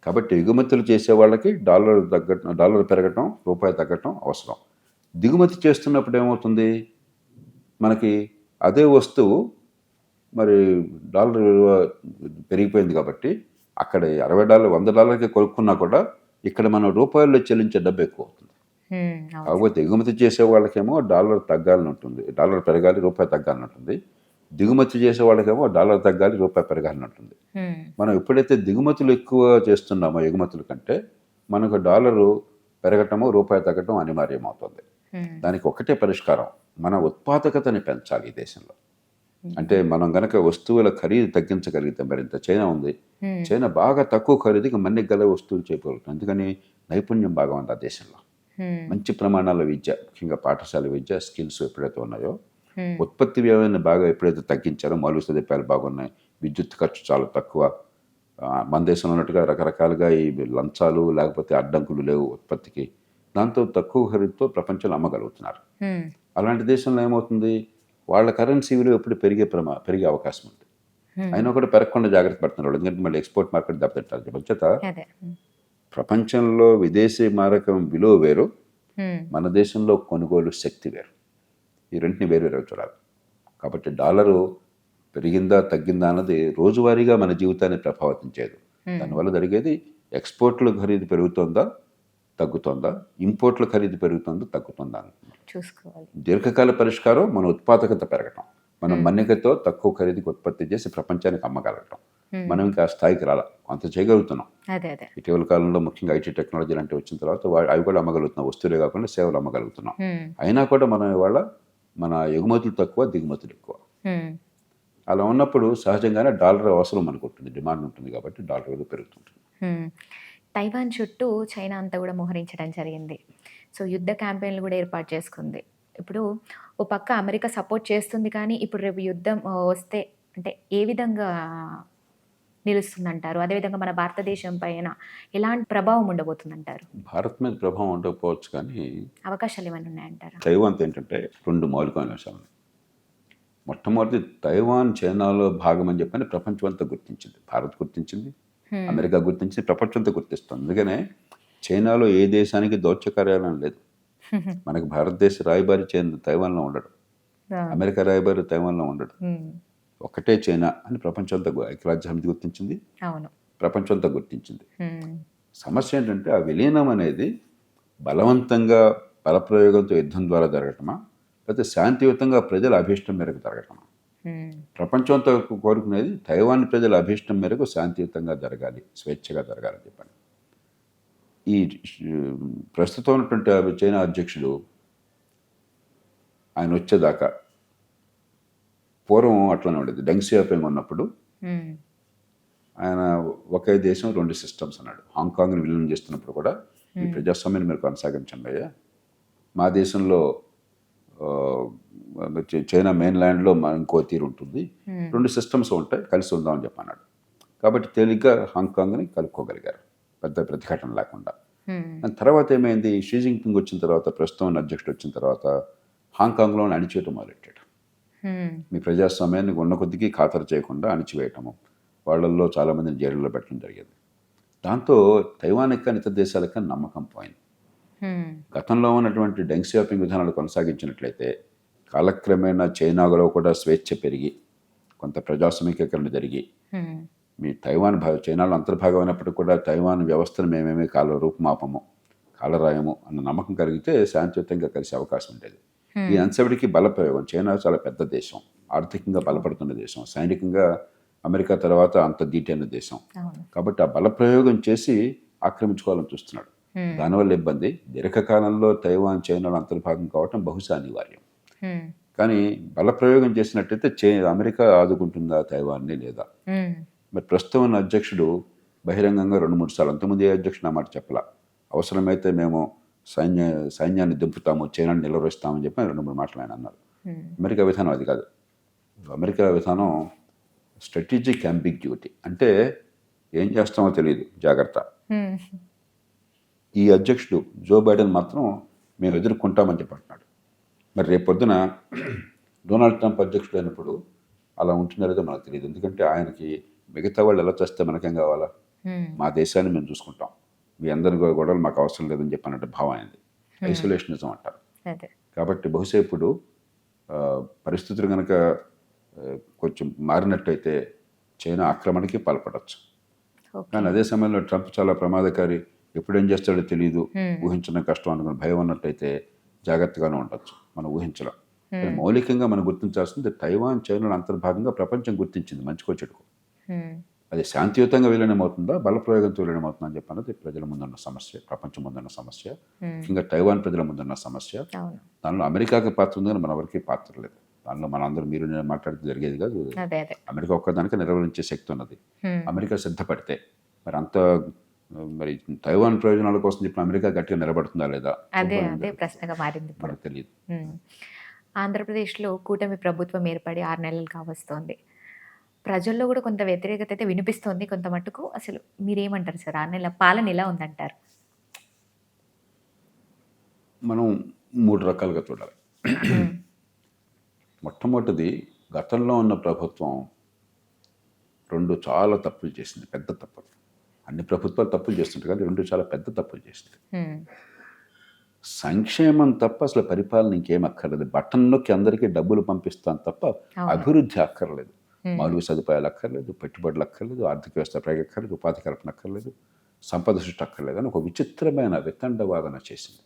కాబట్టి ఎగుమతులు చేసే వాళ్ళకి డాలర్ పెరగటం, రూపాయి తగ్గటం అవసరం. దిగుమతి చేస్తున్నప్పుడు ఏమవుతుంది, మనకి అదే వస్తువు మరి డాలర్ విలువ పెరిగిపోయింది కాబట్టి అక్కడ $60, $100కి కొనుక్కున్నా కూడా ఇక్కడ మనం రూపాయల్లో చెల్లించే డబ్బు ఎక్కువ అవుతుంది. కాకపోతే ఎగుమతి చేసే వాళ్ళకేమో డాలర్ తగ్గాలని ఉంటుంది, డాలర్ పెరగాలి, రూపాయి తగ్గాలని ఉంటుంది. దిగుమతి చేసే వాళ్ళకేమో డాలర్ తగ్గాలి, రూపాయి పెరగాలని ఉంటుంది. మనం ఎప్పుడైతే దిగుమతులు ఎక్కువ చేస్తున్నామో ఎగుమతుల కంటే, మనకు డాలరు పెరగటమో రూపాయి తగ్గటం అనివార్యం అవుతుంది. దానికి ఒకటే పరిష్కారం, మన ఉత్పాదకతని పెంచాలి ఈ దేశంలో. అంటే మనం గనక వస్తువుల ఖరీదు తగ్గించగలిగితే, మరింత చైనా ఉంది, చైనా బాగా తక్కువ ఖరీదుకి మన్నిక గల వస్తువులు చేయగలుగుతుంది. అందుకని నైపుణ్యం బాగా ఉంది ఆ దేశంలో. మంచి ప్రమాణాల విద్య, ముఖ్యంగా పాఠశాల విద్య, స్కిల్స్ ఎప్పుడైతే ఉన్నాయో, ఉత్పత్తి వ్యయాన్ని బాగా ఎప్పుడైతే తగ్గించారో, మౌలిక సదుపాయాలు బాగున్నాయి, విద్యుత్ ఖర్చు చాలా తక్కువ, మన దేశంలో ఉన్నట్టుగా రకరకాలుగా ఈ లంచాలు లేకపోతే అడ్డంకులు లేవు ఉత్పత్తికి, దాంతో తక్కువ ఖరీదుతో ప్రపంచంలో అమ్మగలుగుతున్నారు. అలాంటి దేశంలో ఏమవుతుంది, వాళ్ళ కరెన్సీ విలువ ఎప్పుడు పెరిగే అవకాశం ఉంది. అయినా కూడా పెరగకుండా జాగ్రత్త పడుతున్నారు, ఎందుకంటే మళ్ళీ ఎక్స్పోర్ట్ మార్కెట్ దెబ్బతింటారు. వచ్చేత ప్రపంచంలో విదేశీ మారకం విలువ వేరు, మన దేశంలో కొనుగోలు శక్తి వేరు. ఈ రెంటిని వేరు చూడాలి. కాబట్టి డాలరు పెరిగిందా తగ్గిందా అన్నది రోజువారీగా మన జీవితాన్ని ప్రభావితం చేయదు. దానివల్ల జరిగేది ఎక్స్పోర్ట్ల ఖరీదు పెరుగుతుందా తగ్గుతుందా, ఇంపోర్ట్ల ఖరీదు పెరుగుతుందా తగ్గుతుందా చూసుకోవాలి. దీర్ఘకాల పరిష్కారం మన ఉత్పాదకత పెరగటం, మనం మన్నికతో తక్కువ ఖరీదుకి ఉత్పత్తి చేసి ప్రపంచానికి అమ్మగలగటం. మనం ఇంకా ఆ స్థాయికి రాలా, అంత చేయగలుగుతున్నాం. ఇటీవల కాలంలో ముఖ్యంగా ఐటీ టెక్నాలజీ లాంటివి వచ్చిన తర్వాత అవి కూడా అమ్మగలుగుతున్నాం, వస్తువులే కాకుండా సేవలు అమ్మగలుగుతున్నాం. అయినా కూడా మనం ఇవాళ మన ఎగుమతులు తక్కువ, దిగుమతులు ఎక్కువ. అలా ఉన్నప్పుడు సహజంగానే డాలర్ అవసరం మనకు ఉంటుంది, డిమాండ్ ఉంటుంది, కాబట్టి డాలర్ విలువ పెరుగుతుంటుంది. తైవాన్ చుట్టూ చైనా అంతా కూడా మోహరించడం జరిగింది. సో యుద్ధ క్యాంపెయిన్లు కూడా ఏర్పాటు చేసుకుంది. ఇప్పుడు ఓ పక్క అమెరికా సపోర్ట్ చేస్తుంది, కానీ ఇప్పుడు రేపు యుద్ధం వస్తే అంటే ఏ విధంగా నిలుస్తుందంటారు? అదేవిధంగా మన భారతదేశం పైన ఎలాంటి ప్రభావం ఉండబోతుందంటారు? భారత్ మీద ప్రభావం ఉండకపోవచ్చు, కానీ అవకాశాలు ఏమైనా ఉన్నాయంటారా? తైవాన్ ఏంటంటే 2 మౌలికమైన అంశాలు. మొట్టమొదటి, తైవాన్ చైనాలో భాగం అని చెప్పని ప్రపంచం అంతా గుర్తించింది. భారత్ గుర్తించింది, అమెరికా గుర్తించింది, ప్రపంచంతో గుర్తిస్తుంది. అందుకనే చైనాలో ఏ దేశానికి దౌత్య కార్యాలయం లేదు. మనకి భారతదేశ రాయబారి తైవాన్లో ఉండడు, అమెరికా రాయబారి తైవాన్లో ఉండడు. ఒకటే చైనా అని ప్రపంచంతో ఐక్యరాజ్య సమితి గుర్తించింది, ప్రపంచంతో గుర్తించింది. సమస్య ఏంటంటే ఆ విలీనం అనేది బలవంతంగా బలప్రయోగంతో యుద్ధం ద్వారా జరగటమా, లేకపోతే శాంతియుతంగా ప్రజల అభీష్టం మేరకు జరగటమా? ప్రపంచంతో కోరుకునేది తైవాన్ ప్రజల అభీష్టం మేరకు శాంతియుతంగా జరగాలి, స్వేచ్ఛగా జరగాలని చెప్పండి. ఈ ప్రస్తుతం ఉన్నటువంటి చైనా అధ్యక్షుడు ఆయన వచ్చేదాకా, పూర్వం అట్లనే ఉండేది, డెంగ్ సియాపింగ్ ఉన్నప్పుడు ఆయన ఒకే దేశం 2 సిస్టమ్స్ అన్నాడు. హాంకాంగ్ని విలీనం చేస్తున్నప్పుడు కూడా ఈ ప్రజాస్వామ్యాన్ని మీరు కొనసాగించండి అయ్యా, మా దేశంలో చైనా మెయిన్ ల్యాండ్లో ఇంకో తీరు ఉంటుంది, 2 సిస్టమ్స్ ఉంటాయి, కలిసి ఉందామని చెప్పన్నాడు. కాబట్టి తేలిగ్గా హాంకాంగ్ని కలుపుకోగలిగారు, పెద్ద ప్రతిఘటన లేకుండా. తర్వాత ఏమైంది, షీ జిన్పింగ్ వచ్చిన తర్వాత, ప్రస్తుతం అధ్యక్షుడు వచ్చిన తర్వాత హాంకాంగ్లో అణిచేయటం మొదలెట్టాడు. మీ ప్రజాస్వామ్యాన్ని ఉన్న కొద్దికి ఖాతరు చేయకుండా అణిచివేయటము, వాళ్ళల్లో చాలామందిని జైలులో పెట్టడం జరిగింది. దాంతో తైవాన్ ఎక్క ఇతర దేశాలకి నమ్మకం పోయింది. గతంలో ఉన్నటువంటి డెంగ్ షాపింగ్ విధానాలు కొనసాగించినట్లయితే కాలక్రమేణా చైనాలో కూడా స్వేచ్ఛ పెరిగి కొంత ప్రజాస్వామికీకరణ జరిగి మీ తైవాన్ చైనాలో అంతర్భాగం అయినప్పటికీ కూడా తైవాన్ వ్యవస్థను మేమేమీ రూపుమాపము కాలరాయము అన్న నమ్మకం కలిగితే శాంతియుతంగా కలిసే అవకాశం ఉండేది. ఈ అంశడికి బలప్రయోగం. చైనా చాలా పెద్ద దేశం, ఆర్థికంగా బలపడుతున్న దేశం, సైనికంగా అమెరికా తర్వాత అంత దీటైన దేశం. కాబట్టి ఆ బలప్రయోగం చేసి ఆక్రమించుకోవాలని చూస్తున్నాడు. దానివల్ల ఇబ్బంది. దీర్ఘకాలంలో తైవాన్ చైనాలో అంతర్భాగం కావటం బహుశా అనివార్యం. కానీ బలప్రయోగం చేసినట్టయితే అమెరికా ఆదుకుంటుందా తైవాన్ని లేదా? మరి ప్రస్తుతం ఉన్న అధ్యక్షుడు బహిరంగంగా 2-3 సార్లు, అంతకుముందు ఏ అధ్యక్షుడు ఆ మాట చెప్పలా, అవసరమైతే మేము సైన్యాన్ని దింపుతాము, చైనాని నిలవరిస్తామని చెప్పి 2-3 మాటలు ఆయన అన్నారు. అమెరికా విధానం అది కాదు. అమెరికా విధానం స్ట్రాటజిక్ అంబిగ్యూటీ, అంటే ఏం చేస్తామో తెలియదు, జాగ్రత్త. ఈ అధ్యక్షుడు జో బైడెన్ మాత్రం మేము ఎదుర్కొంటామని చెప్పంటున్నాడు. మరి రేపు పొద్దున డొనాల్డ్ ట్రంప్ అధ్యక్షుడు అయినప్పుడు అలా ఉంటుందో లేదో మనకు తెలియదు. ఎందుకంటే ఆయనకి మిగతా వాళ్ళు ఎలా చేస్తే మనకేం కావాలా, మా దేశాన్ని మేము చూసుకుంటాం, మీ అందరి గొడవలు మాకు అవసరం లేదని చెప్పినట్టు భావం అయింది. ఐసోలేషనిజం అంటారు. కాబట్టి బహుశా ఇప్పుడు పరిస్థితులు కనుక కొంచెం మారినట్టయితే చైనా ఆక్రమణకి పాల్పడవచ్చు. కానీ అదే సమయంలో ట్రంప్ చాలా ప్రమాదకారి, ఎప్పుడేం చేస్తాడో తెలియదు, ఊహించడం కష్టం అనుకున్న భయం ఉన్నట్టయితే జాగ్రత్తగానే ఉండొచ్చు. మనం ఊహించలేం. కానీ మౌలికంగా మనం గుర్తించాల్సింది తైవాన్ చైనాల అంతర్భాగంగా ప్రపంచం గుర్తించింది, మంచికో చెడుకో. అది శాంతియుతంగా విలీనమవుతుందా, బలప్రయోగంతో విలీనమవుతుందా అని చెప్పన్నది ప్రజల ముందున్న సమస్య, ప్రపంచం ముందున్న సమస్య, ముఖ్యంగా తైవాన్ ప్రజల ముందున్న సమస్య. దానిలో అమెరికాకి పాత్ర ఉంది, కానీ మన వరకు పాత్ర లేదు. దానిలో మనందరూ మీరు నేను మాట్లాడితే జరిగేది కాదు. అమెరికా ఒక్కదానికి నిర్వహించే శక్తి ఉన్నది. అమెరికా సిద్ధపడితే మరి తైవాన్ ప్రయోజనాల కోసం చెప్పిన అమెరికా గట్టిగా నిలబడుతుందా లేదా అదే ప్రశ్నగా మారింది. మనకు తెలియదు. ఆంధ్రప్రదేశ్లో కూటమి ప్రభుత్వం ఏర్పడి 6 నెలలు కావస్తోంది. ప్రజల్లో కూడా కొంత వ్యతిరేకత అయితే వినిపిస్తోంది కొంత మట్టుకు. అసలు మీరేమంటారు సార్, 6 నెలల పాలన ఎలా ఉందంటారు? మనం 3 రకాలుగా చూడాలి. మొట్టమొదటిది, గతంలో ఉన్న ప్రభుత్వం 2 చాలా తప్పులు చేసింది, పెద్ద తప్పులు. అన్ని ప్రభుత్వాలు తప్పులు చేస్తుంటాయి, కానీ 2 చాలా పెద్ద తప్పులు చేసింది. సంక్షేమం తప్ప అసలు పరిపాలన ఇంకేం అక్కర్లేదు. బటన్ నొక్కి అందరికీ డబ్బులు పంపిస్తాను తప్ప అభివృద్ధి అక్కర్లేదు, మౌలిక సదుపాయాలు అక్కర్లేదు, పెట్టుబడులు అక్కర్లేదు, ఆర్థిక వ్యవస్థ అక్కర్లేదు, ఉపాధి కల్పన అక్కర్లేదు, సంపద సృష్టి అక్కర్లేదు అని ఒక విచిత్రమైన వితండవాదన చేసింది.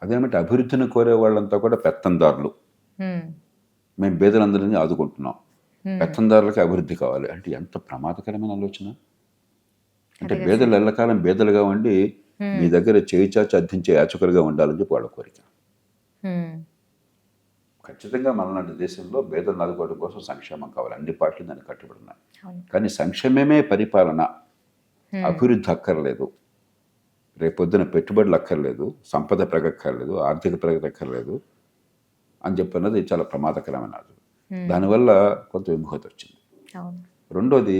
అదేమంటే అభివృద్ధిని కోరే వాళ్ళంతా కూడా పెత్తందారులు, మేము పేదలందరినీ ఆదుకుంటున్నాం, పెత్తందారులకి అభివృద్ధి కావాలి అంటే ఎంత ప్రమాదకరమైన ఆలోచన. అంటే పేదలు ఎల్లకాలం పేదలుగా ఉండి మీ దగ్గర చేయి చాచి అర్థించే యాచకులుగా ఉండాలని చెప్పి వాళ్ళ కోరిక. ఖచ్చితంగా మనలాంటి దేశంలో పేదలను ఆదుకోవడం కోసం సంక్షేమం కావాలి, అన్ని పార్టీలు దాన్ని కట్టుబడి ఉన్నాయి. కానీ సంక్షేమమే పరిపాలన, అభివృద్ధి అక్కర్లేదు, రేపొద్దున పెట్టుబడులు అక్కర్లేదు, సంపద ప్రగక్కర్లేదు, ఆర్థిక ప్రగతి అక్కర్లేదు అని చెప్పినది చాలా ప్రమాదకరమైనది. దానివల్ల కొంత విముఖత వచ్చింది. రెండోది,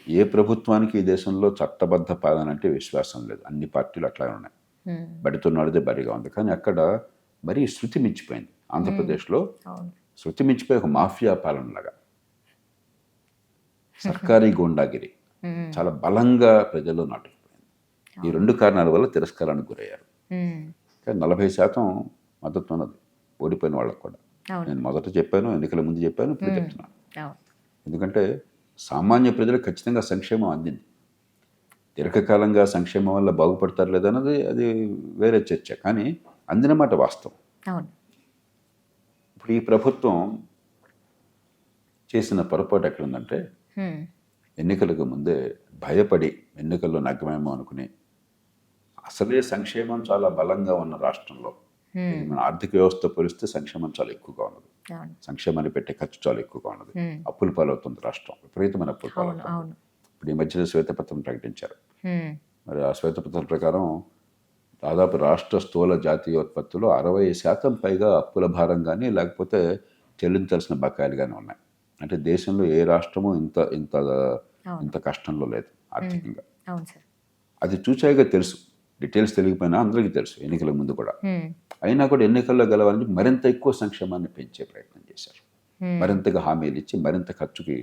ఏ ప్రభుత్వానికి ఈ దేశంలో చట్టబద్ధ పాలన అంటే విశ్వాసం లేదు. అన్ని పార్టీలు అట్లాగే ఉన్నాయి, బడితో నడిదే బడిగా ఉంది. కానీ అక్కడ మరీ శృతి మించిపోయింది. ఆంధ్రప్రదేశ్లో శృతి మించిపోయి ఒక మాఫియా పాలనలాగా సర్కారీ గూండాగిరి చాలా బలంగా ప్రజల్లో నాటుకుపోయింది. ఈ 2 కారణాల వల్ల తిరస్కారానికి గురయ్యారు. కానీ 40% మద్దతు ఉన్నది ఓడిపోయిన వాళ్ళకు కూడా. నేను మొదట చెప్పాను, ఎన్నికల ముందు చెప్పాను, ఇప్పుడు చెప్తున్నాను. ఎందుకంటే సామాన్య ప్రజలకు ఖచ్చితంగా సంక్షేమం అందింది. దీర్ఘకాలంగా సంక్షేమం వల్ల బాగుపడతారు లేదన్నది అది వేరే చర్చ, కానీ అందిన మాట వాస్తవం. ఇప్పుడు ఈ ప్రభుత్వం చేసిన పొరపాటు ఎక్కడుందంటే, ఎన్నికలకు ముందే భయపడి ఎన్నికల్లో నగ్గమేమో అనుకుని, అసలే సంక్షేమం చాలా బలంగా ఉన్న రాష్ట్రంలో మన ఆర్థిక వ్యవస్థ పోలిస్తే సంక్షేమం చాలా ఎక్కువగా ఉన్నది, సంక్షేమాన్ని పెట్టే ఖర్చు చాలా ఎక్కువగా ఉన్నది, అప్పుల పాలవుతుంది రాష్ట్రం, విపరీతమైన అప్పుల పాలవుతుంది. ఇప్పుడు ఈ మధ్యలో శ్వేతపత్రం ప్రకటించారు. మరి ఆ శ్వేతపత్రం ప్రకారం దాదాపు రాష్ట్ర స్థూల జాతీయోత్పత్తిలో 60% పైగా అప్పుల భారం కానీ లేకపోతే చెల్లించాల్సిన బకాయిలు కానీ ఉన్నాయి. అంటే దేశంలో ఏ రాష్ట్రము ఇంత కష్టంలో లేదు ఆర్థికంగా. అది చూచాయిగా తెలుసు, డీటెయిల్స్ తెలియకపోయినా అందరికీ తెలుసు ఎన్నికల ముందు కూడా. అయినా కూడా ఎన్నికల్లో గెలవాలని మరింత ఎక్కువ సంక్షేమాన్ని పెంచే ప్రయత్నం చేశారు. మరింతగా హామీలు ఇచ్చి మరింత ఖర్చుకి,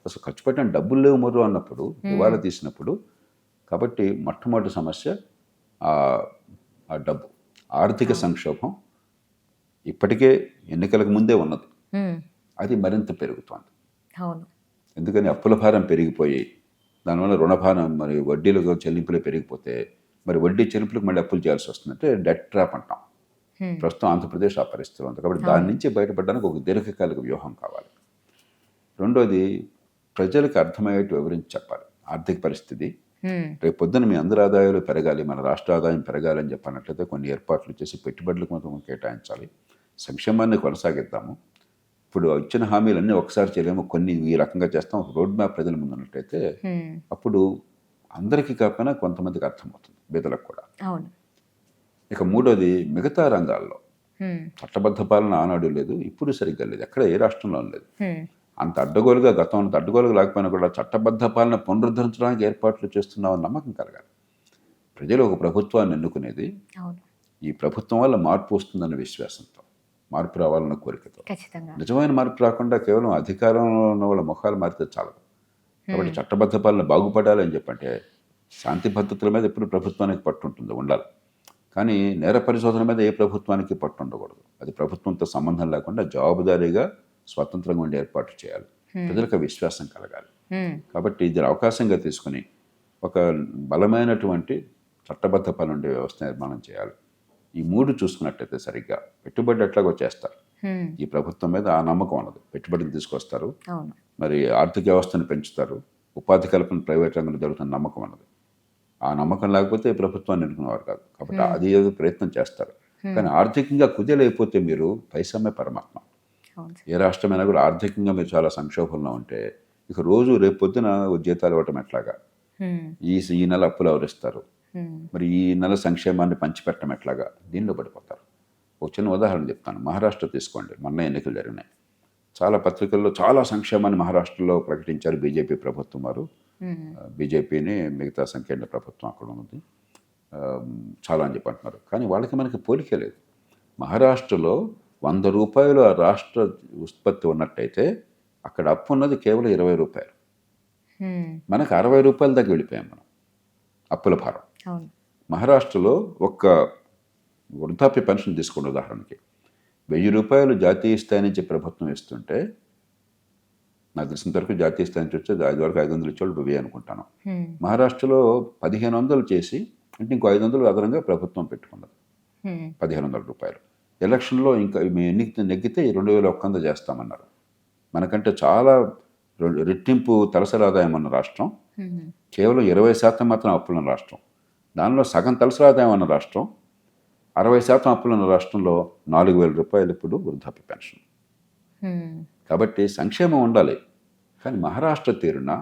అసలు ఖర్చు పెట్టిన డబ్బులు లేవు మరో అన్నప్పుడు, దివాళా తీసినప్పుడు. కాబట్టి మొట్టమొదటి సమస్య ఆ డబ్బు. ఆర్థిక సంక్షోభం ఇప్పటికే ఎన్నికలకు ముందే ఉన్నది. అది మరింత పెరుగుతోంది. అవును. ఎందుకని అప్పుల భారం పెరిగిపోయి దానివల్ల రుణభారం మరి వడ్డీలకు చెల్లింపులు పెరిగిపోతే మరి వడ్డీ చెల్లింపులకు మళ్ళీ అప్పులు చేయాల్సి వస్తుంది. అంటే డెట్ ట్రాప్ అంటాం. ప్రస్తుతం ఆంధ్రప్రదేశ్ ఆ పరిస్థితిలో ఉంది. కాబట్టి దాని నుంచి బయటపడడానికి ఒక దీర్ఘకాలిక వ్యూహం కావాలి. రెండోది ప్రజలకు అర్థమయ్యేట్టు వివరించి చెప్పాలి. ఆర్థిక పరిస్థితి రేపు పొద్దున మీ అందరి ఆదాయాలు పెరగాలి, మన రాష్ట్ర ఆదాయం పెరగాలి అని చెప్పినట్లయితే కొన్ని ఏర్పాట్లు చేసి పెట్టుబడులకు మాత్రం కేటాయించాలి. సంక్షేమాన్ని కొనసాగిద్దాము. ఇప్పుడు ఇచ్చిన హామీలన్నీ ఒకసారి చేయలేము, కొన్ని ఈ రకంగా చేస్తాం. ఒక రోడ్ మ్యాప్ ప్రజల ముందు ఉన్నట్టయితే అప్పుడు అందరికీ కాకపోయినా కొంతమందికి అర్థమవుతుంది, బీదలకు కూడా. అవును. ఇక మూడోది మిగతా రంగాల్లో చట్టబద్ధ పాలన ఆనాడు లేదు, ఇప్పుడు సరిగ్గా లేదు, ఎక్కడ ఏ రాష్ట్రంలో లేదు. అంత అడ్డగోలుగా గతంలో అంత అడ్డగోలుగా లేకపోయినా కూడా చట్టబద్ధ పాలన పునరుద్ధరించడానికి ఏర్పాట్లు చేస్తున్నామని నమ్మకం కలగాలి. ప్రజలు ఒక ప్రభుత్వాన్ని ఎన్నుకునేది ఈ ప్రభుత్వం వల్ల మార్పు వస్తుందన్న విశ్వాసంతో, మార్పు రావాలన్న కోరికతో. నిజమైన మార్పు రాకుండా కేవలం అధికారంలో ఉన్న వాళ్ళ ముఖాలు మారితే చాలదు. కాబట్టి చట్టబద్ధ పాలన బాగుపడాలి అని చెప్పంటే శాంతి భద్రతల మీద ఎప్పుడు ప్రభుత్వానికి పట్టు ఉంటుంది, ఉండాలి. కానీ నేర పరిశోధన మీద ఏ ప్రభుత్వానికి పట్టు ఉండకూడదు. అది ప్రభుత్వంతో సంబంధం లేకుండా జవాబుదారీగా స్వతంత్రంగా ఉండే ఏర్పాటు చేయాలి. ప్రజలకు విశ్వాసం కలగాలి. కాబట్టి దీని అవకాశంగా తీసుకుని ఒక బలమైనటువంటి చట్టబద్ధ పాలన ఉండే వ్యవస్థ నిర్మాణం చేయాలి. ఈ మూడు చూసుకున్నట్టయితే సరిగ్గా పెట్టుబడి ఎట్లాగో చేస్తారు. ఈ ప్రభుత్వం మీద ఆ నమ్మకం ఉన్నది. పెట్టుబడిని తీసుకొస్తారు, మరి ఆర్థిక వ్యవస్థను పెంచుతారు, ఉపాధి కల్పన ప్రైవేట్ రంగంలో జరుగుతున్న నమ్మకం ఉన్నది. ఆ నమ్మకం లేకపోతే ప్రభుత్వాన్ని ఎన్నుకునేవారు కాదు. కాబట్టి అది ఏదో ప్రయత్నం చేస్తారు. కానీ ఆర్థికంగా కుదేలైపోతే మీరు పైసమే పరమాత్మ. ఏ రాష్ట్రమైనా కూడా ఆర్థికంగా మీరు చాలా సంక్షోభంలో ఉంటే ఇక రోజు రేపు పొద్దున జీతాలు ఇవ్వటం ఎట్లాగా, ఈ నెల అప్పులు ఎవరిస్తారు, మరి ఈ నెల సంక్షేమాన్ని పంచిపెట్టడం ఎట్లాగా, దీనిలో పడిపోతారు. ఒక చిన్న ఉదాహరణ చెప్తాను. మహారాష్ట్ర తీసుకోండి, మొన్న ఎన్నికలు జరిగినాయి. చాలా పత్రికల్లో చాలా సంక్షేమాన్ని మహారాష్ట్రలో ప్రకటించారు బీజేపీ ప్రభుత్వం వారు. బీజేపీని మిగతా సంకీర్ణ ప్రభుత్వం అక్కడ ఉంది చాలా అని చెప్పి అంటున్నారు. కానీ వాళ్ళకి మనకి పోలికే లేదు. మహారాష్ట్రలో 100 రూపాయలు ఆ రాష్ట్ర ఉత్పత్తి ఉన్నట్టయితే అక్కడ అప్పు ఉన్నది కేవలం 20 రూపాయలు. మనకు 60 రూపాయల దాకా వెళ్ళిపోయాం మనం అప్పుల భారం. మహారాష్ట్రలో ఒక్క వృద్ధాప్య పెన్షన్ తీసుకోండి ఉదాహరణకి, 1000 రూపాయలు జాతీయ స్థాయి నుంచి ప్రభుత్వం ఇస్తుంటే, నాకు తెలిసినంత వరకు జాతీయ స్థాయి నుంచి వచ్చేది 5 వరకు 500 ఇచ్చేవాళ్ళు 1000 అనుకుంటాను. మహారాష్ట్రలో 1500 చేసి అంటే ఇంకో 500 అదనంగా ప్రభుత్వం పెట్టుకున్నది, 1500 రూపాయలు. ఎలక్షన్లో ఇంకా నెగ్గితే 2100 చేస్తామన్నారు. మనకంటే చాలా రెట్టింపు తలసరి ఆదాయం ఉన్న రాష్ట్రం, కేవలం 20% మాత్రం అప్పులున్న రాష్ట్రం. దానిలో సగం తలసరి ఆదాయం ఉన్న రాష్ట్రం, 60% అప్పులున్న రాష్ట్రంలో 4000 రూపాయలు ఇప్పుడు వృద్ధాప్య పెన్షన్. కాబట్టి సంక్షేమం ఉండాలి, కానీ మహారాష్ట్ర తీరున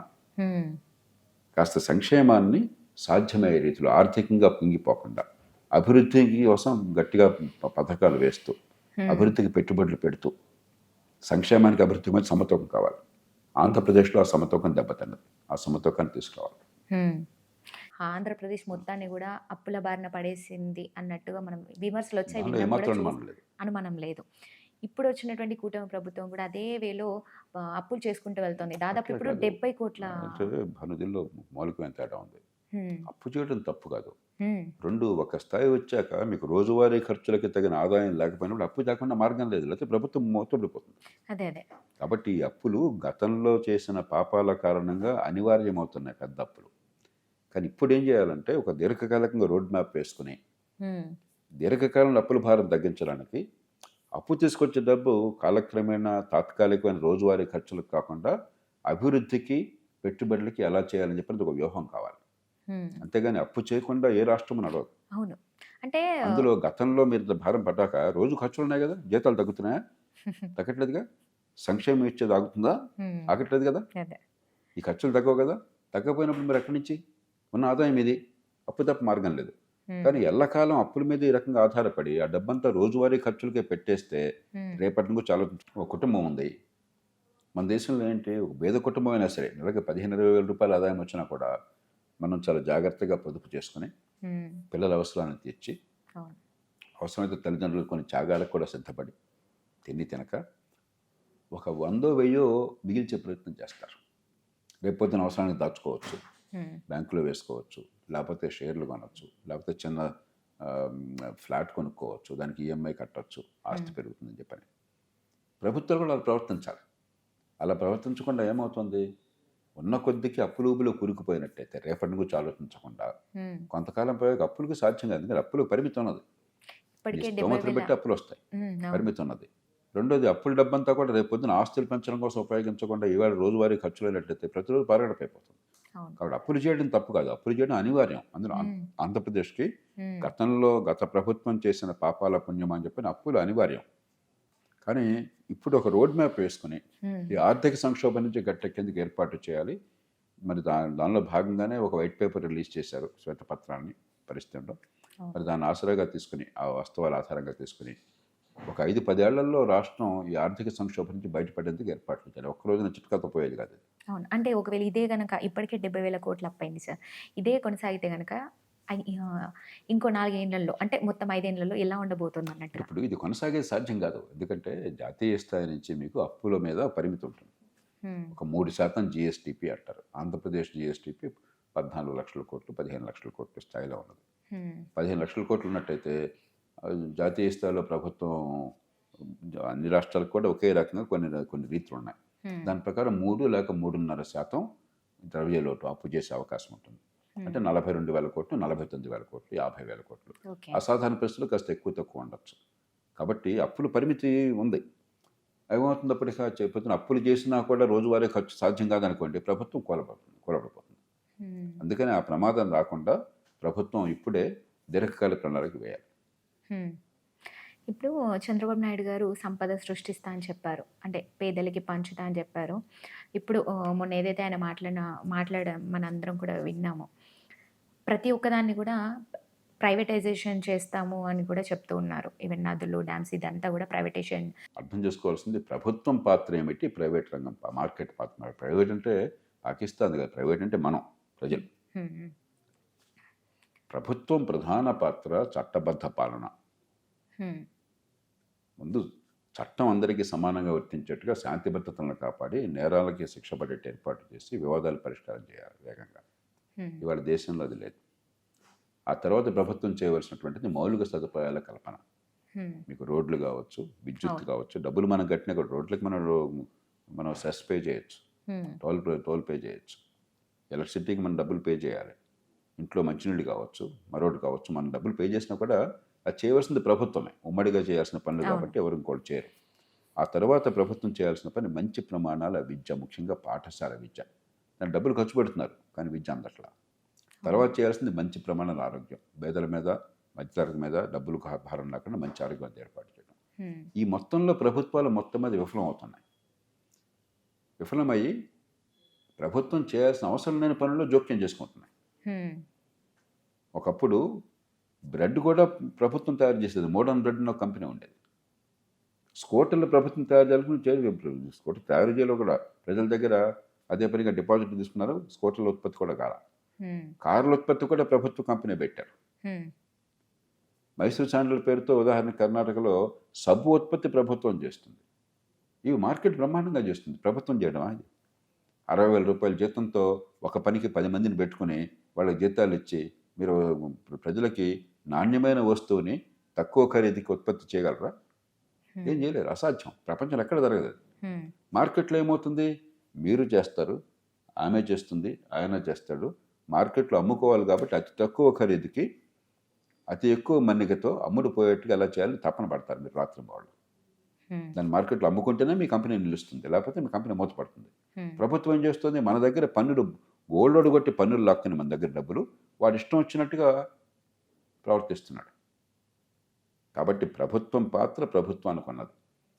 కాస్త సంక్షేమాన్ని సాధ్యమయ్యే రీతిలో ఆర్థికంగా కుంగిపోకుండా అభివృద్ధి కోసం గట్టిగా పథకాలు వేస్తూ, అభివృద్ధికి పెట్టుబడులు పెడుతూ, సంక్షేమానికి అభివృద్ధి మధ్య సమతూకం కావాలి. ఆంధ్రప్రదేశ్లో ఆ సమతూకం దెబ్బతిన్నది. ఆ సమతూకాన్ని తీసుకురావాలి. ఆంధ్రప్రదేశ్ మొత్తాన్ని కూడా అప్పుల బారిన పడేసింది అన్నట్టుగా మనం విమర్శలు వచ్చాయి, అనుమానం లేదు. ఇప్పుడు వచ్చినటువంటి కూటమి ప్రభుత్వం కూడా అదే వేలో అప్పులు చేసుకుంటూ వెళ్తుంది. దాదాపు ఇప్పుడు 70 కోట్ల భానుదిల్లో మౌలికమైన తేడా ఉంది. అప్పు చేయడం తప్పు కాదు. రెండు ఒక స్థాయి వచ్చాక మీకు రోజువారీ ఖర్చులకి తగిన ఆదాయం లేకపోయినప్పుడు అప్పు లేకుండా మార్గం లేదు, లేకపోతే ప్రభుత్వం మూతపడిపోతుంది. అదే కాబట్టి ఈ అప్పులు గతంలో చేసిన పాపాల కారణంగా అనివార్యమవుతున్నాయి పెద్ద అప్పులు. కానీ ఇప్పుడు ఏం చేయాలంటే ఒక దీర్ఘకాలికంగా రోడ్ మ్యాప్ వేసుకుని దీర్ఘకాలంలో అప్పుల భారం తగ్గించడానికి అప్పు తీసుకొచ్చే డబ్బు కాలక్రమేణా తాత్కాలికమైన రోజువారీ ఖర్చులకు కాకుండా అభివృద్ధికి పెట్టుబడులకి ఎలా చేయాలని చెప్పి ఒక వ్యూహం కావాలి. అంతేగాని అప్పు చేయకుండా ఏ రాష్ట్రం నడవదు. అవును, అంటే అందులో గతంలో మీరు భారం పడ్డాక రోజు ఖర్చులు ఉన్నాయి కదా, జీతాలు తగ్గుతున్నాయా? తగ్గట్లేదుగా. సంక్షేమం ఇచ్చేది ఆగుతుందా? ఆగట్లేదు కదా. ఈ ఖర్చులు తగ్గవు కదా. తగ్గపోయినప్పుడు మీరు ఎక్కడి నుంచి ఉన్న ఆదాయం ఇది, అప్పు తప్ప మార్గం లేదు. కానీ ఎల్లకాలం అప్పుల మీద ఈ రకంగా ఆధారపడి ఆ డబ్బంతా రోజువారీ ఖర్చులకే పెట్టేస్తే రేపటి నుంచి చాలా కుటుంబం ఉంది మన దేశంలో. ఏంటి, ఒక పేద కుటుంబం అయినా సరే నెలకి 15-20 రూపాయల ఆదాయం వచ్చినా కూడా మనం చాలా జాగ్రత్తగా పొదుపు చేసుకుని పిల్లల అవసరాలను తీర్చి, అవసరమైతే తల్లిదండ్రులు కొన్ని త్యాగాలకు కూడా సిద్ధపడి తినక ఒక 100-1000 మిగిల్చే ప్రయత్నం చేస్తారు. రేపొద్దున అవసరానికి దాచుకోవచ్చు, బ్యాంకులో వేసుకోవచ్చు, లేకపోతే షేర్లు కొనవచ్చు, లేకపోతే చిన్న ఫ్లాట్ కొనుక్కోవచ్చు, దానికి ఈఎంఐ కట్టవచ్చు, ఆస్తి పెరుగుతుందని చెప్పని. ప్రభుత్వాలు కూడా అలా ప్రవర్తించాలి. అలా ప్రవర్తించకుండా ఏమవుతుంది, ఉన్న కొద్దికి అప్పులు ఊబిలో కూరుకుపోయినట్టయితే రేపటి గురించి ఆలోచించకుండా కొంతకాలం పోయాక అప్పులకు సాధ్యం కాదు. ఎందుకంటే అప్పులకు పరిమితి ఉన్నది. ఇప్పటికే స్తోమతలు బట్టి అప్పులు వస్తాయి, పరిమితి ఉన్నది. రెండోది, అప్పుల డబ్బంతా కూడా రేపు పొద్దున ఆస్తులు పెంచడం కోసం ఉపయోగించకుండా ఇవాళ రోజువారీ ఖర్చులైనట్లయితే ప్రతిరోజు పరగడపైపోతుంది. కాబట్టి అప్పులు చేయడం తప్పు కాదు, అప్పులు చేయడం అనివార్యం. అందులో ఆంధ్రప్రదేశ్కి గత ప్రభుత్వం చేసిన పాపాల పుణ్యం అని చెప్పిన అప్పులు అనివార్యం. కానీ ఇప్పుడు ఒక రోడ్ మ్యాప్ వేసుకుని ఈ ఆర్థిక సంక్షోభం నుంచి గట్టెక్కేందుకు ఏర్పాటు చేయాలి. మరి దానిలో భాగంగానే ఒక వైట్ పేపర్ రిలీజ్ చేశారు, శ్వేతపత్రాన్ని పరిస్థితుల్లో. మరి దాన్ని ఆసరాగా తీసుకుని, ఆ వాస్తవాల ఆధారంగా తీసుకుని ఒక 5-10 ఏళ్లలో రాష్ట్రం ఈ ఆర్థిక సంక్షోభం నుంచి బయటపడేందుకు ఏర్పాట్లు చేయాలి. ఒక్క రోజున చిట్కాతో పోయేది కాదు. అవును. అంటే ఒకవేళ ఇదే గనక ఇప్పటికే 70,000 కోట్లు అప్పయింది సార్. ఇదే కొనసాగితే గనక ఇంకో 4 ఏళ్లలో అంటే మొత్తం 5 ఏళ్లలో ఎలా ఉండబోతుంది అన్నట్టు? ఇప్పుడు ఇది కొనసాగేది సాధ్యం కాదు. ఎందుకంటే జాతీయ స్థాయి నుంచి మీకు అప్పుల మీద పరిమితి ఉంటుంది. ఒక 3% జిఎస్టిపి అంటారు. ఆంధ్రప్రదేశ్ జిఎస్టిపి 14 లక్షల కోట్లు, 15 లక్షల కోట్ల స్థాయిలో ఉన్నది. 15 లక్షల కోట్లు ఉన్నట్టయితే జాతీయ స్థాయిలో ప్రభుత్వం అన్ని రాష్ట్రాలకు కూడా ఒకే రకంగా కొన్ని రీతులు ఉన్నాయి. దాని ప్రకారం 3 లేక 3.5% ద్రవ్య లోటు అప్పు చేసే అవకాశం ఉంటుంది. అంటే 42,000 కోట్లు, 49,000 కోట్లు, 50,000 కోట్లు. అసాధారణ పరిస్థితులు కాస్త ఎక్కువ తక్కువ ఉండొచ్చు. కాబట్టి అప్పుల పరిమితి ఉంది. ఏమవుతున్నప్పటికీ చెప్పిన అప్పులు చేసినా కూడా రోజువారీ ఖర్చు సాధ్యం కాదనుకోండి, ప్రభుత్వం కూలబడిపోతుంది. అందుకని ఆ ప్రమాదం రాకుండా ప్రభుత్వం ఇప్పుడే దీర్ఘకాల ప్రణాళిక వేయాలి. ఇప్పుడు చంద్రబాబు నాయుడు గారు సంపద సృష్టిస్తా అని చెప్పారు, అంటే పేదలకి పంచుతా అని చెప్పారు. ఇప్పుడు మొన్న ఏదైతే ఆయన మనందరం కూడా విన్నాము, ప్రతి ఒక్కదాన్ని కూడా ప్రైవేటైజేషన్ చేస్తాము అని కూడా చెప్తూ ఉన్నారు. ఈవెన్ నదులు, డ్యామ్స్ ఇదంతా కూడా ప్రైవేటైజేషన్. అర్థం చేసుకోవాల్సింది ప్రభుత్వం పాత్ర ఏమిటి, ప్రైవేట్ రంగం మార్కెట్ పాత్ర. ప్రైవేట్ అంటే పాకిస్తాన్ కదా, ప్రైవేట్ అంటే మనం ప్రజలు. ప్రభుత్వం ప్రధాన పాత్ర చట్టబద్ధ పాలన. ముందు చట్టం అందరికీ సమానంగా వర్తించేట్టుగా శాంతి భద్రతలను కాపాడి నేరాలకి శిక్ష పడేట్టు ఏర్పాటు చేసి వివాదాలు పరిష్కారం చేయాలి వేగంగా. ఇవాళ దేశంలో అది లేదు. ఆ తర్వాత ప్రభుత్వం చేయవలసినటువంటిది మౌలిక సదుపాయాల కల్పన. మీకు రోడ్లు కావచ్చు, విద్యుత్ కావచ్చు, డబ్బులు మనం కట్టిన కూడా రోడ్లకి మనం సెస్ పే చేయొచ్చు, టోల్ పే చేయొచ్చు, ఎలక్ట్రిసిటీకి మనం డబ్బులు పే చేయాలి, ఇంట్లో మంచినీళ్ళు కావచ్చు, మరొకటి కావచ్చు, మనం డబ్బులు పే చేసినా కూడా అది చేయవలసింది ప్రభుత్వమే. ఉమ్మడిగా చేయాల్సిన పనులు కాబట్టి ఎవరు ఇంకోటి చేయరు. ఆ తర్వాత ప్రభుత్వం చేయాల్సిన పని మంచి ప్రమాణాల విద్య, ముఖ్యంగా పాఠశాల విద్య. దాని డబ్బులు ఖర్చు పెడుతున్నారు కానీ విద్య అందట్లా. తర్వాత చేయాల్సింది మంచి ప్రమాణాల ఆరోగ్యం, పేదల మీద మధ్యతరగతి మీద డబ్బులు భారం లేకుండా మంచి ఆరోగ్యం ఏర్పాటు చేయడం. ఈ మొత్తంలో ప్రభుత్వాలు మొత్తం మీద విఫలమవుతున్నాయి. విఫలమయ్యి ప్రభుత్వం చేయాల్సిన అవసరం లేని పనుల్లో జోక్యం చేసుకుంటున్నాయి. ఒకప్పుడు బ్రెడ్ కూడా ప్రభుత్వం తయారు చేసేది. మోడర్న్ బ్రెడ్ అని ఒక కంపెనీ ఉండేది. స్కూటర్లు ప్రభుత్వం తయారు చేయాలని స్కూటర్ తయారు చేయలో కూడా ప్రజల దగ్గర అదే పనిగా డిపాజిట్ తీసుకున్నారు. స్కూటర్ల ఉత్పత్తి కూడా కాల. కార్ల ఉత్పత్తి కూడా ప్రభుత్వ కంపెనీ పెట్టారు. మైసూర్ శాండల్ పేరుతో ఉదాహరణ కర్ణాటకలో సబ్బు ఉత్పత్తి ప్రభుత్వం చేస్తుంది. ఇవి మార్కెట్ బ్రహ్మాండంగా చేస్తుంది. ప్రభుత్వం చేయడం అది 60,000 రూపాయల జీతంతో ఒక పనికి 10 మందిని పెట్టుకుని వాళ్ళకి జీతాలు ఇచ్చి మీరు ప్రజలకి నాణ్యమైన వస్తువుని తక్కువ ఖరీదుకి ఉత్పత్తి చేయగలరా? ఏం చేయలేరు, అసాధ్యం. ప్రపంచంలో ఎక్కడ జరగదు. మార్కెట్లో ఏమవుతుంది, మీరు చేస్తారు, ఆమె చేస్తుంది, ఆయన చేస్తాడు. మార్కెట్లో అమ్ముకోవాలి కాబట్టి అతి తక్కువ ఖరీదుకి అతి ఎక్కువ మన్నికతో అమ్ముడు పోయేట్టుగా ఎలా చేయాలని తపన పడతారు మీరు రాత్రి వాళ్ళు. దాన్ని మార్కెట్లో అమ్ముకుంటేనే మీ కంపెనీ నిలుస్తుంది, లేకపోతే మీ కంపెనీ మూతపడుతుంది. ప్రభుత్వం ఏం చేస్తుంది, మన దగ్గర పన్నులు గోల్డోడు కొట్టి పన్నులు లాక్కుని మన దగ్గర డబ్బులు వాడు ఇష్టం వచ్చినట్టుగా ప్రవర్తిస్తున్నాడు. కాబట్టి ప్రభుత్వం పాత్ర ప్రభుత్వానికి ఉన్నది.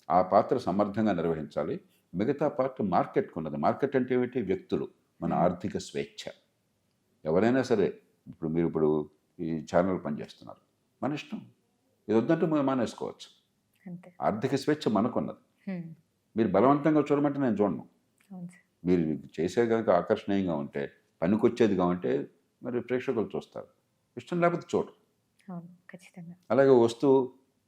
ఆ పాత్ర సమర్థంగా నిర్వహించాలి. మిగతా పాత్ర మార్కెట్కి ఉన్నది. మార్కెట్ అంటే ఏమిటి, వ్యక్తులు, మన ఆర్థిక స్వేచ్ఛ. ఎవరైనా సరే, ఇప్పుడు ఈ ఛానల్ పనిచేస్తున్నారు, మన ఇష్టం. ఇది వద్దంటే మనం మానేసుకోవచ్చు. ఆర్థిక స్వేచ్ఛ మనకున్నది. మీరు బలవంతంగా చూడమంటే నేను చూడను. మీరు చేసే కనుక ఆకర్షణీయంగా ఉంటే, పనికొచ్చేదిగా ఉంటే మరి ప్రేక్షకులు చూస్తారు. ఇష్టం లేకపోతే చూడరు. అలాగే వస్తువు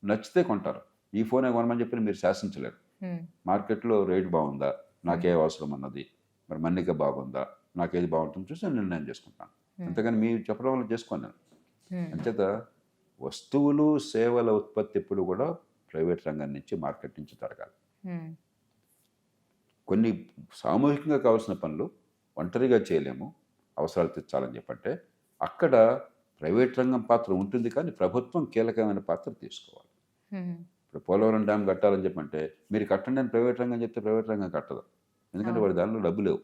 నచ్చితే కొంటారు. ఈ ఫోనే కొనమని చెప్పి మీరు శాసించలేరు. మార్కెట్లో రేటు బాగుందా, నాకే అవసరం అన్నది, మరి మన్నిక బాగుందా, నాకేది బాగుంటుందో చూసి నేను నిర్ణయం చేసుకుంటాను. అంతేగాని మీరు చెప్పడం వల్ల చేసుకోను నేను. అంచేత వస్తువులు సేవల ఉత్పత్తి ఎప్పుడు కూడా ప్రైవేట్ రంగం నుంచి మార్కెట్ నుంచి జరగాలి. కొన్ని సామూహికంగా కావాల్సిన పనులు ఒంటరిగా చేయలేము, అవసరాలు తీర్చాలని చెప్పంటే అక్కడ ప్రైవేట్ రంగం పాత్ర ఉంటుంది, కానీ ప్రభుత్వం కీలకమైన పాత్ర తీసుకోవాలి. ఇప్పుడు పోలవరం డ్యామ్ కట్టాలని చెప్పంటే మీరు కట్టండి అని ప్రైవేట్ రంగం చెప్తే ప్రైవేట్ రంగం కట్టదు, ఎందుకంటే వాడి దానిలో డబ్బు లేవు.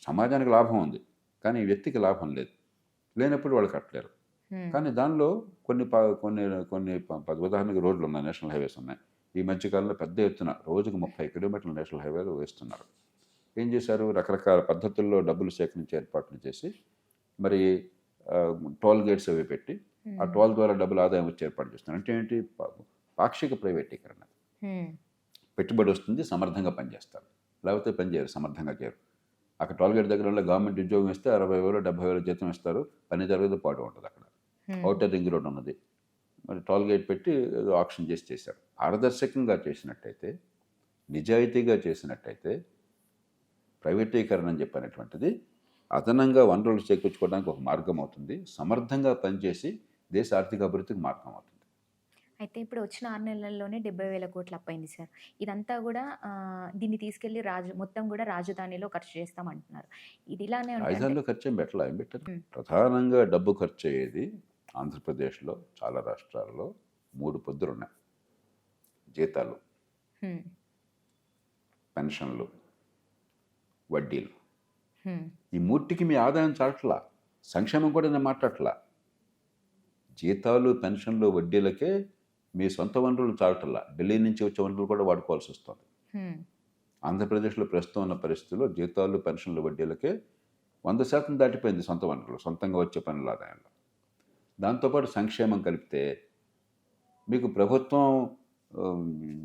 సమాజానికి లాభం ఉంది కానీ ఈ వ్యక్తికి లాభం లేదు, లేనప్పుడు వాళ్ళు కట్టలేరు. కానీ దానిలో కొన్ని కొన్ని కొన్ని ఉదాహరణకి రోడ్లు ఉన్నాయి, నేషనల్ హైవేస్ ఉన్నాయి. ఈ మధ్యకాలంలో పెద్ద ఎత్తున రోజుకు 30 కిలోమీటర్ల నేషనల్ హైవేలు వేస్తున్నారు. ఏం చేశారు, రకరకాల పద్ధతుల్లో డబ్బులు సేకరించే ఏర్పాట్లు చేసి మరి టోల్ గేట్స్ అవి పెట్టి ఆ టోల్ ద్వారా డబ్బులు ఆదాయం వచ్చే ఏర్పాటు చేస్తున్నారు. అంటే ఏంటి, పాక్షిక ప్రైవేటీకరణ. పెట్టుబడి వస్తుంది, సమర్థంగా పనిచేస్తారు, లేకపోతే పని చేయరు, సమర్థంగా చేయరు. అక్కడ టోల్ గేట్ దగ్గర గవర్నమెంట్ ఉద్యోగం ఇస్తే 60,000 70,000 జీతం ఇస్తారు, పని జరగదు, పాటు ఉంటుంది. అక్కడ ఔటర్ రింగ్ రోడ్ ఉన్నది, మరి టోల్ గేట్ పెట్టి ఏదో ఆప్షన్ చేశారు. పారదర్శకంగా చేసినట్టయితే, నిజాయితీగా చేసినట్టయితే ప్రైవేటీకరణ అని చెప్పినటువంటిది అదనంగా వనరులు చేకూర్చుకోవడానికి ఒక మార్గం అవుతుంది, సమర్థంగా పనిచేసి దేశ ఆర్థిక అభివృద్ధికి మార్గం అవుతుంది. అయితే ఇప్పుడు వచ్చిన 6 నెలల్లోనే 70,000 కోట్లు అప్పయింది సార్. ఇదంతా కూడా దీన్ని తీసుకెళ్ళి మొత్తం కూడా రాజధానిలో ఖర్చు చేస్తామంటున్నారు. ఇది ఇలానే రాజధానిలో ఖర్చు ఏం పెట్టరు. ప్రధానంగా డబ్బు ఖర్చు అయ్యేది ఆంధ్రప్రదేశ్లో చాలా రాష్ట్రాల్లో 3 పొద్దులు ఉన్నాయి: జీతాలు, పెన్షన్లు, వడ్డీలు. ఈ మూటికి మీ ఆదాయం చాటట్లా, సంక్షేమం కూడా నేను మాట్లాడట్లా. జీతాలు, పెన్షన్లు, వడ్డీలకే మీ సొంత వనరులు చాటట్లా, ఢిల్లీ నుంచి వచ్చే వనరులు కూడా వాడుకోవాల్సి వస్తుంది. ఆంధ్రప్రదేశ్లో ప్రస్తుతం ఉన్న పరిస్థితుల్లో జీతాలు, పెన్షన్లు, వడ్డీలకే 100% దాటిపోయింది సొంత వనరులు, సొంతంగా వచ్చే పనుల ఆదాయంలో. దాంతోపాటు సంక్షేమం కలిపితే మీకు ప్రభుత్వం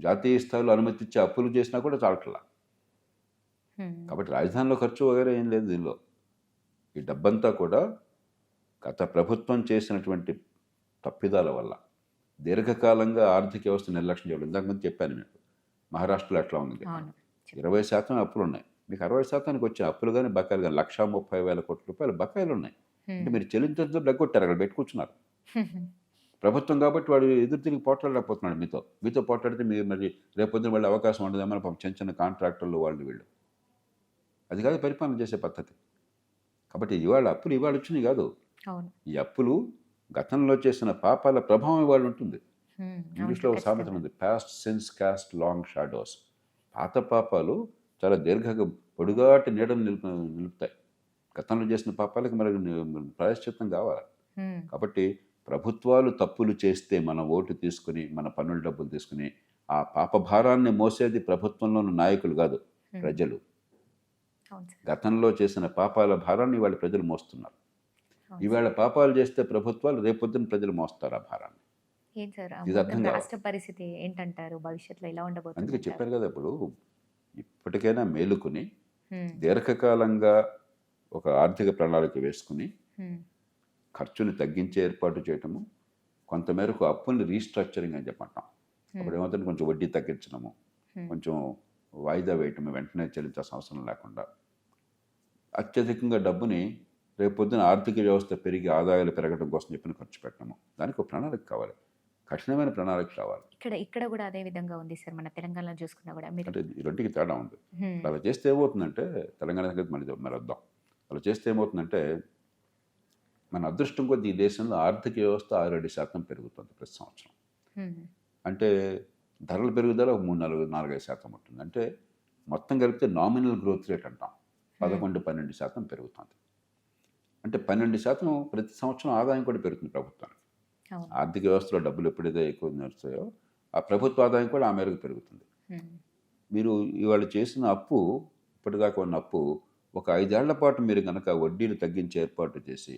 జాతీయ స్థాయిలో అనుమతి ఇచ్చే అప్పులు చేసినా కూడా చాలట్లా. కాబట్టి రాజధానిలో ఖర్చు వగేరే ఏం లేదు దీనిలో. ఈ డబ్బంతా కూడా గత ప్రభుత్వం చేసినటువంటి తప్పిదాల వల్ల దీర్ఘకాలంగా ఆర్థిక వ్యవస్థ నిర్లక్ష్యం చేయడం. ఇందాక ముందు చెప్పాను మీకు, మహారాష్ట్రలో ఎట్లా ఉంది, 20% అప్పులు ఉన్నాయి, మీకు 60%కి వచ్చే అప్పులు కానీ బకాయిలు కానీ 1,30,000 కోట్ల రూపాయలు బకాయిలు ఉన్నాయి. అంటే మీరు చెల్లించడంతో డగ్గొట్టారు, అక్కడ పెట్టుకూర్చున్నారు. ప్రభుత్వం కాబట్టి వాడు ఎదురు తిరిగి పోట్లాడలేకపోతున్నాడు మీతో పోట్లాడితే మీరు మరి రేపొద్దున వాళ్ళు అవకాశం ఉండదేమని పాపం చిన్న కాంట్రాక్టర్లు వీళ్ళు. అది కాదు పరిపాలన చేసే పద్ధతి. కాబట్టి అప్పులు ఇవాళ వచ్చినాయి కాదు, ఈ అప్పులు గతంలో చేసిన పాపాల ప్రభావం ఇవాళ ఉంటుంది. ఇంగ్లీష్లో ఒక సామెత ఉంది, past since cost long shadows. పాత పాపాలు చాలా పొడుగాటి నీడను నిలుపుతాయి. గతంలో చేసిన పాపాలకు మరి ప్రాయశ్చిత్తం కావాలి. కాబట్టి ప్రభుత్వాలు తప్పులు చేస్తే మన ఓటు తీసుకుని, మన పన్నుల డబ్బులు తీసుకుని ఆ పాప భారాన్ని మోసేది ప్రభుత్వంలోని నాయకులు కాదు, ప్రజలు. గతంలో చేసిన పాపాల భారాన్ని ఇవాళ ప్రజలు మోస్తున్నారు. ఇవాళ పాపాలు చేస్తే ప్రభుత్వాలు, రేపొద్దున ప్రజలు మోస్తారు ఆ భారాన్ని. ఇది అర్థం కాదు. పరిస్థితి ఏంటంటారు భవిష్యత్తులో ఎలా ఉండబోతుంది? అందుకే చెప్పారు కదా, ఇప్పుడు ఇప్పటికైనా మేలుకుని దీర్ఘకాలంగా ఒక ఆర్థిక ప్రణాళిక వేసుకుని ఖర్చుని తగ్గించే ఏర్పాటు చేయటము, కొంతమేరకు అప్పుల్ని రీస్ట్రక్చరింగ్ అని చెప్పంటాం. అప్పుడు ఏమవుతుంది, కొంచెం వడ్డీ తగ్గించడము, కొంచెం వాయిదా వేయటము, వెంటనే చెల్లించాల్సిన అవసరం లేకుండా అత్యధికంగా డబ్బుని రేపొద్దున ఆర్థిక వ్యవస్థ పెరిగి ఆదాయాలు పెరగడం కోసం చెప్పిన ఖర్చు పెట్టడము. దానికి ఒక ప్రణాళిక కావాలి, కఠినమైన ప్రణాళిక కావాలి. ఇక్కడ కూడా అదే విధంగా ఉంది సార్, మన తెలంగాణలో చూసుకున్నా కూడా. అంటే ఈ రెండుకి తేడా ఉంది. అలా చేస్తే ఏమవుతుందంటే, తెలంగాణ దగ్గర మరి వద్దాం, అలా చేస్తే ఏమవుతుందంటే మన అదృష్టం కొద్ది ఈ దేశంలో ఆర్థిక వ్యవస్థ 6-7% పెరుగుతుంది ప్రతి సంవత్సరం. అంటే ధరల పెరుగుదల 3-4-5% ఉంటుంది. అంటే మొత్తం కలిపితే నామినల్ గ్రోత్ రేట్ అంటాం, 11-12% పెరుగుతుంది. అంటే 12% ప్రతి సంవత్సరం ఆదాయం కూడా పెరుగుతుంది ప్రభుత్వానికి. ఆర్థిక వ్యవస్థలో డబ్బులు ఎప్పుడైతే ఎక్కువ నడుస్తాయో ఆ ప్రభుత్వ ఆదాయం కూడా ఆ మేరకు పెరుగుతుంది. మీరు ఇవాళ చేసిన అప్పు, ఇప్పటిదాకా ఉన్న అప్పు, ఒక 5 ఏళ్ల పాటు మీరు కనుక వడ్డీలు తగ్గించే ఏర్పాటు చేసి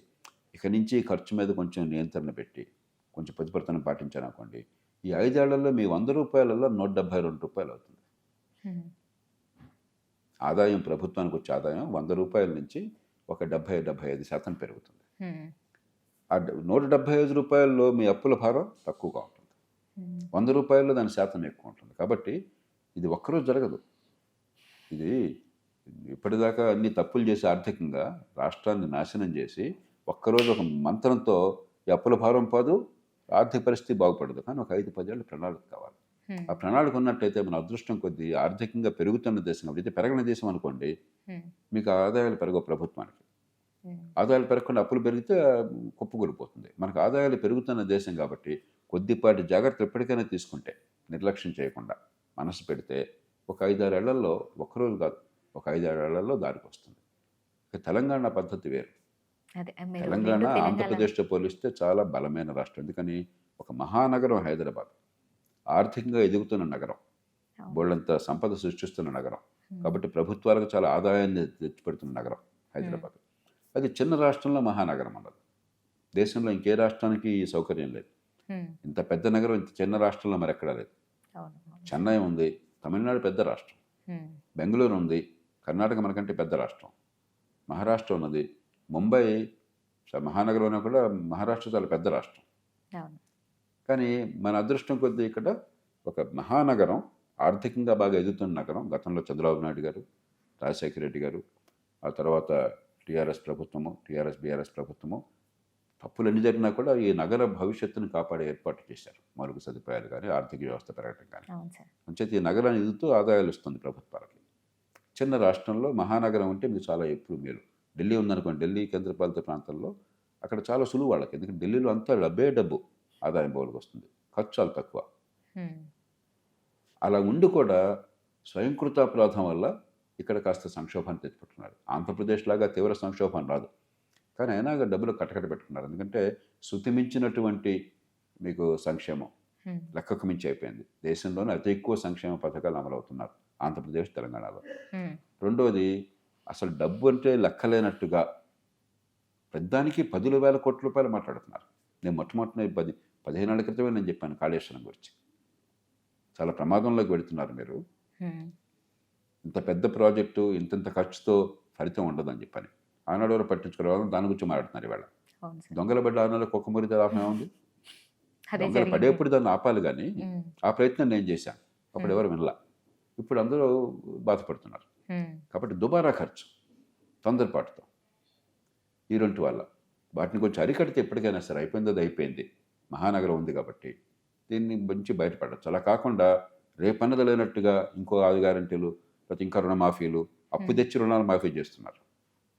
ఇక నుంచి ఖర్చు మీద కొంచెం నియంత్రణ పెట్టి కొంచెం పొదుపుతనం పాటించారనుకోండి, ఈ 5 ఏళ్లలో మీ 100 రూపాయలలో 172 రూపాయలు అవుతుంది. ఆదాయం, ప్రభుత్వానికి వచ్చే ఆదాయం 100 రూపాయల నుంచి ఒక 70-75% పెరుగుతుంది. ఆ 175 రూపాయల్లో మీ అప్పుల భారం తక్కువగా ఉంటుంది, 100 రూపాయల్లో దాని శాతం ఎక్కువ ఉంటుంది. కాబట్టి ఇది ఒక్కరోజు జరగదు. ఇది ఇప్పటిదాకా అన్ని తప్పులు చేసి ఆర్థికంగా రాష్ట్రాన్ని నాశనం చేసి ఒక్కరోజు ఒక మంత్రంతో ఈ అప్పుల భారం పోదు, ఆర్థిక పరిస్థితి బాగుపడదు. కానీ ఒక 5-10 ఏళ్ళ ప్రణాళిక కావాలి. ఆ ప్రణాళిక ఉన్నట్టయితే మన అదృష్టం కొద్దీ ఆర్థికంగా పెరుగుతున్న దేశం కాబట్టి, అయితే పెరగని దేశం అనుకోండి, మీకు ఆదాయాలు పెరగవు ప్రభుత్వానికి. ఆదాయాలు పెరగకుండా అప్పులు పెరిగితే కుప్పకూలిపోతుంది. మనకు ఆదాయాలు పెరుగుతున్న దేశం కాబట్టి కొద్దిపాటి జాగ్రత్తలు ఎప్పటికైనా తీసుకుంటే, నిర్లక్ష్యం చేయకుండా మనసు పెడితే ఒక 5-6 ఏళ్లలో, ఒక్కరోజు కాదు, ఒక 5-6 ఏళ్లలో దారికి వస్తుంది. ఇక తెలంగాణ పద్ధతి వేరు. అదే మీరు తెలంగాణ రెండు తెలంగాణ ఆంధ్రప్రదేశ్తో పోలిస్తే చాలా బలమైన రాష్ట్రం. ఎందుకని ఒక మహానగరం హైదరాబాద్, ఆర్థికంగా ఎదుగుతున్న నగరం, అవును. బోళ్ళంత సంపద సృష్టిస్తున్న నగరం, కాబట్టి ప్రభుత్వాలకు చాలా ఆదాయాన్ని తెచ్చిపెడుతున్న నగరం హైదరాబాద్. అది చిన్న రాష్ట్రంలో మహానగరం అన్నది. దేశంలో ఇంకే రాష్ట్రానికి ఈ సౌకర్యం లేదు. ఇంత పెద్ద నగరం ఇంత చిన్న రాష్ట్రంలో మరి ఎక్కడా లేదు. అవును, అవును. చెన్నై ఉంది, తమిళనాడు పెద్ద రాష్ట్రం. బెంగళూరు ఉంది, కర్ణాటక మనకంటే పెద్ద రాష్ట్రం. మహారాష్ట్ర ఉన్నది, ముంబై మహానగరంలో కూడా మహారాష్ట్ర చాలా పెద్ద రాష్ట్రం. అవును. కానీ మన అదృష్టం కొద్దీ ఇక్కడ ఒక మహానగరం, ఆర్థికంగా బాగా ఎదుగుతున్న నగరం. గతంలో చంద్రబాబు నాయుడు గారు, రాజశేఖర రెడ్డి గారు, ఆ తర్వాత టీఆర్ఎస్ ప్రభుత్వము, బీఆర్ఎస్ ప్రభుత్వము, తప్పులు ఎన్ని జరిగినా కూడా ఈ నగర భవిష్యత్తును కాపాడే ఏర్పాటు చేశారు. మౌలిక సదుపాయాలు కానీ, ఆర్థిక వ్యవస్థ పెరగటం కానీ. అవును సార్. అంచేత ఈ నగరాన్ని ఎదుగుతూ ఆదాయాలు ఇస్తుంది ప్రభుత్వాలకి. చిన్న రాష్ట్రంలో మహానగరం ఉంటే మీకు చాలా ఎప్పుడు మేలు. ఢిల్లీ ఉందనుకోండి, ఢిల్లీ కేంద్రపాలిత ప్రాంతాల్లో అక్కడ చాలా సులువు వాళ్ళకి. ఎందుకంటే ఢిల్లీలో అంతా డబ్బు ఆదాయం బోలుకు వస్తుంది, ఖర్చు చాలా తక్కువ. అలా ఉండి కూడా స్వయంకృతాపరాధం వల్ల ఇక్కడ కాస్త సంక్షోభాన్ని తెచ్చిపెట్టుకున్నారు. ఆంధ్రప్రదేశ్ లాగా తీవ్ర సంక్షోభం రాదు, కానీ అయినా డబ్బులు కట్టకట్ట పెట్టుకున్నారు. ఎందుకంటే శృతిమించినటువంటి మీకు సంక్షేమం లెక్కకు మించి అయిపోయింది. దేశంలోనే అతి ఎక్కువ సంక్షేమ పథకాలు అమలవుతున్నారు ఆంధ్రప్రదేశ్, తెలంగాణలో. రెండోది, అసలు డబ్బు అంటే లెక్కలేనట్టుగా పెద్దానికి 10,000 కోట్ల రూపాయలు మాట్లాడుతున్నారు. నేను మొట్టమొదటి 15 ఏళ్ల క్రితమే నేను చెప్పాను కాళేశ్వరం గురించి. చాలా ప్రమాదంలోకి వెళుతున్నారు మీరు. ఇంత పెద్ద ప్రాజెక్టు ఇంత ఖర్చుతో ఫలితం ఉండదని చెప్పని ఆనాడు ఎవరు పట్టించుకోవాలి, దాని గురించి మాట్లాడుతున్నారు ఇవాళ. దొంగల బడ్డ ఆనాడు కుక్క మురితే లాభం ఏముంది? దొంగలు పడేప్పుడు దాన్ని ఆపాలి, కానీ ఆ ప్రయత్నం నేను చేశాను, అప్పుడు ఎవరు వినలా. ఇప్పుడు అందరూ బాధపడుతున్నారు. కాబట్టి దుబారా ఖర్చు, తొందరపాటుతో, ఈ రెండు వల్ల వాటిని కొంచెం అరికడితే ఎప్పటికైనా సరే అయిపోయింది, అది అయిపోయింది. మహానగరం ఉంది కాబట్టి దీన్ని మంచి బయటపడచ్చు. అలా కాకుండా రేపన్నది లేనట్టుగా ఇంకో 5 గ్యారెంటీలు, లేకపోతే ఇంకా రుణమాఫీలు, అప్పు తెచ్చి రుణాలు మాఫీ చేస్తున్నారు.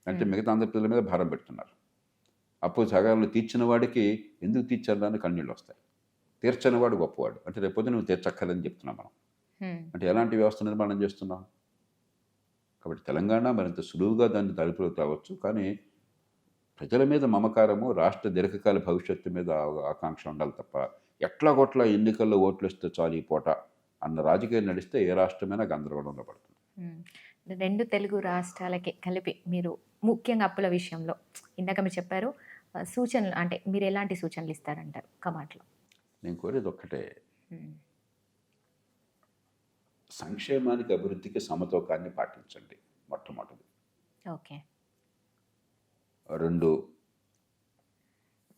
అంటే మిగతా ఆంధ్రప్రదేశ్ మీద భారం పెడుతున్నారు. అప్పు సగాలు తీర్చిన వాడికి ఎందుకు తీర్చాలని కన్నీళ్ళు వస్తాయి. తీర్చని వాడు గొప్పవాడు. అంటే రేపొద్దు నువ్వు తీర్చక్కర్లేదని చెప్తున్నాం మనం. అంటే ఎలాంటి వ్యవస్థ నిర్మాణం చేస్తున్నాం? కాబట్టి తెలంగాణ మరింత సులువుగా దాన్ని తలుపులో తేవచ్చు. కానీ ప్రజల మీద మమకారము, రాష్ట్ర దీర్ఘకాల భవిష్యత్తు మీద ఆకాంక్ష ఉండాలి తప్ప ఎట్లా కొట్లా ఎన్నికల్లో ఓట్లు ఇస్తే చాలు ఈ పూట అన్న రాజకీయం నడిస్తే ఏ రాష్ట్రమైనా గందరగోళంలో పడుతుంది. రెండు తెలుగు రాష్ట్రాలకి కలిపి మీరు ముఖ్యంగా అప్పుల విషయంలో ఇందాక మీరు చెప్పారు, సూచనలు అంటే మీరు ఎలాంటి సూచనలు ఇస్తారంటారు కమాట్లో? నేను కోరేది ఒక్కటే, సంక్షేమానికి అభివృద్ధికి సమతూకాన్ని పాటించండి మొట్టమొదటిది. ఓకే. 2,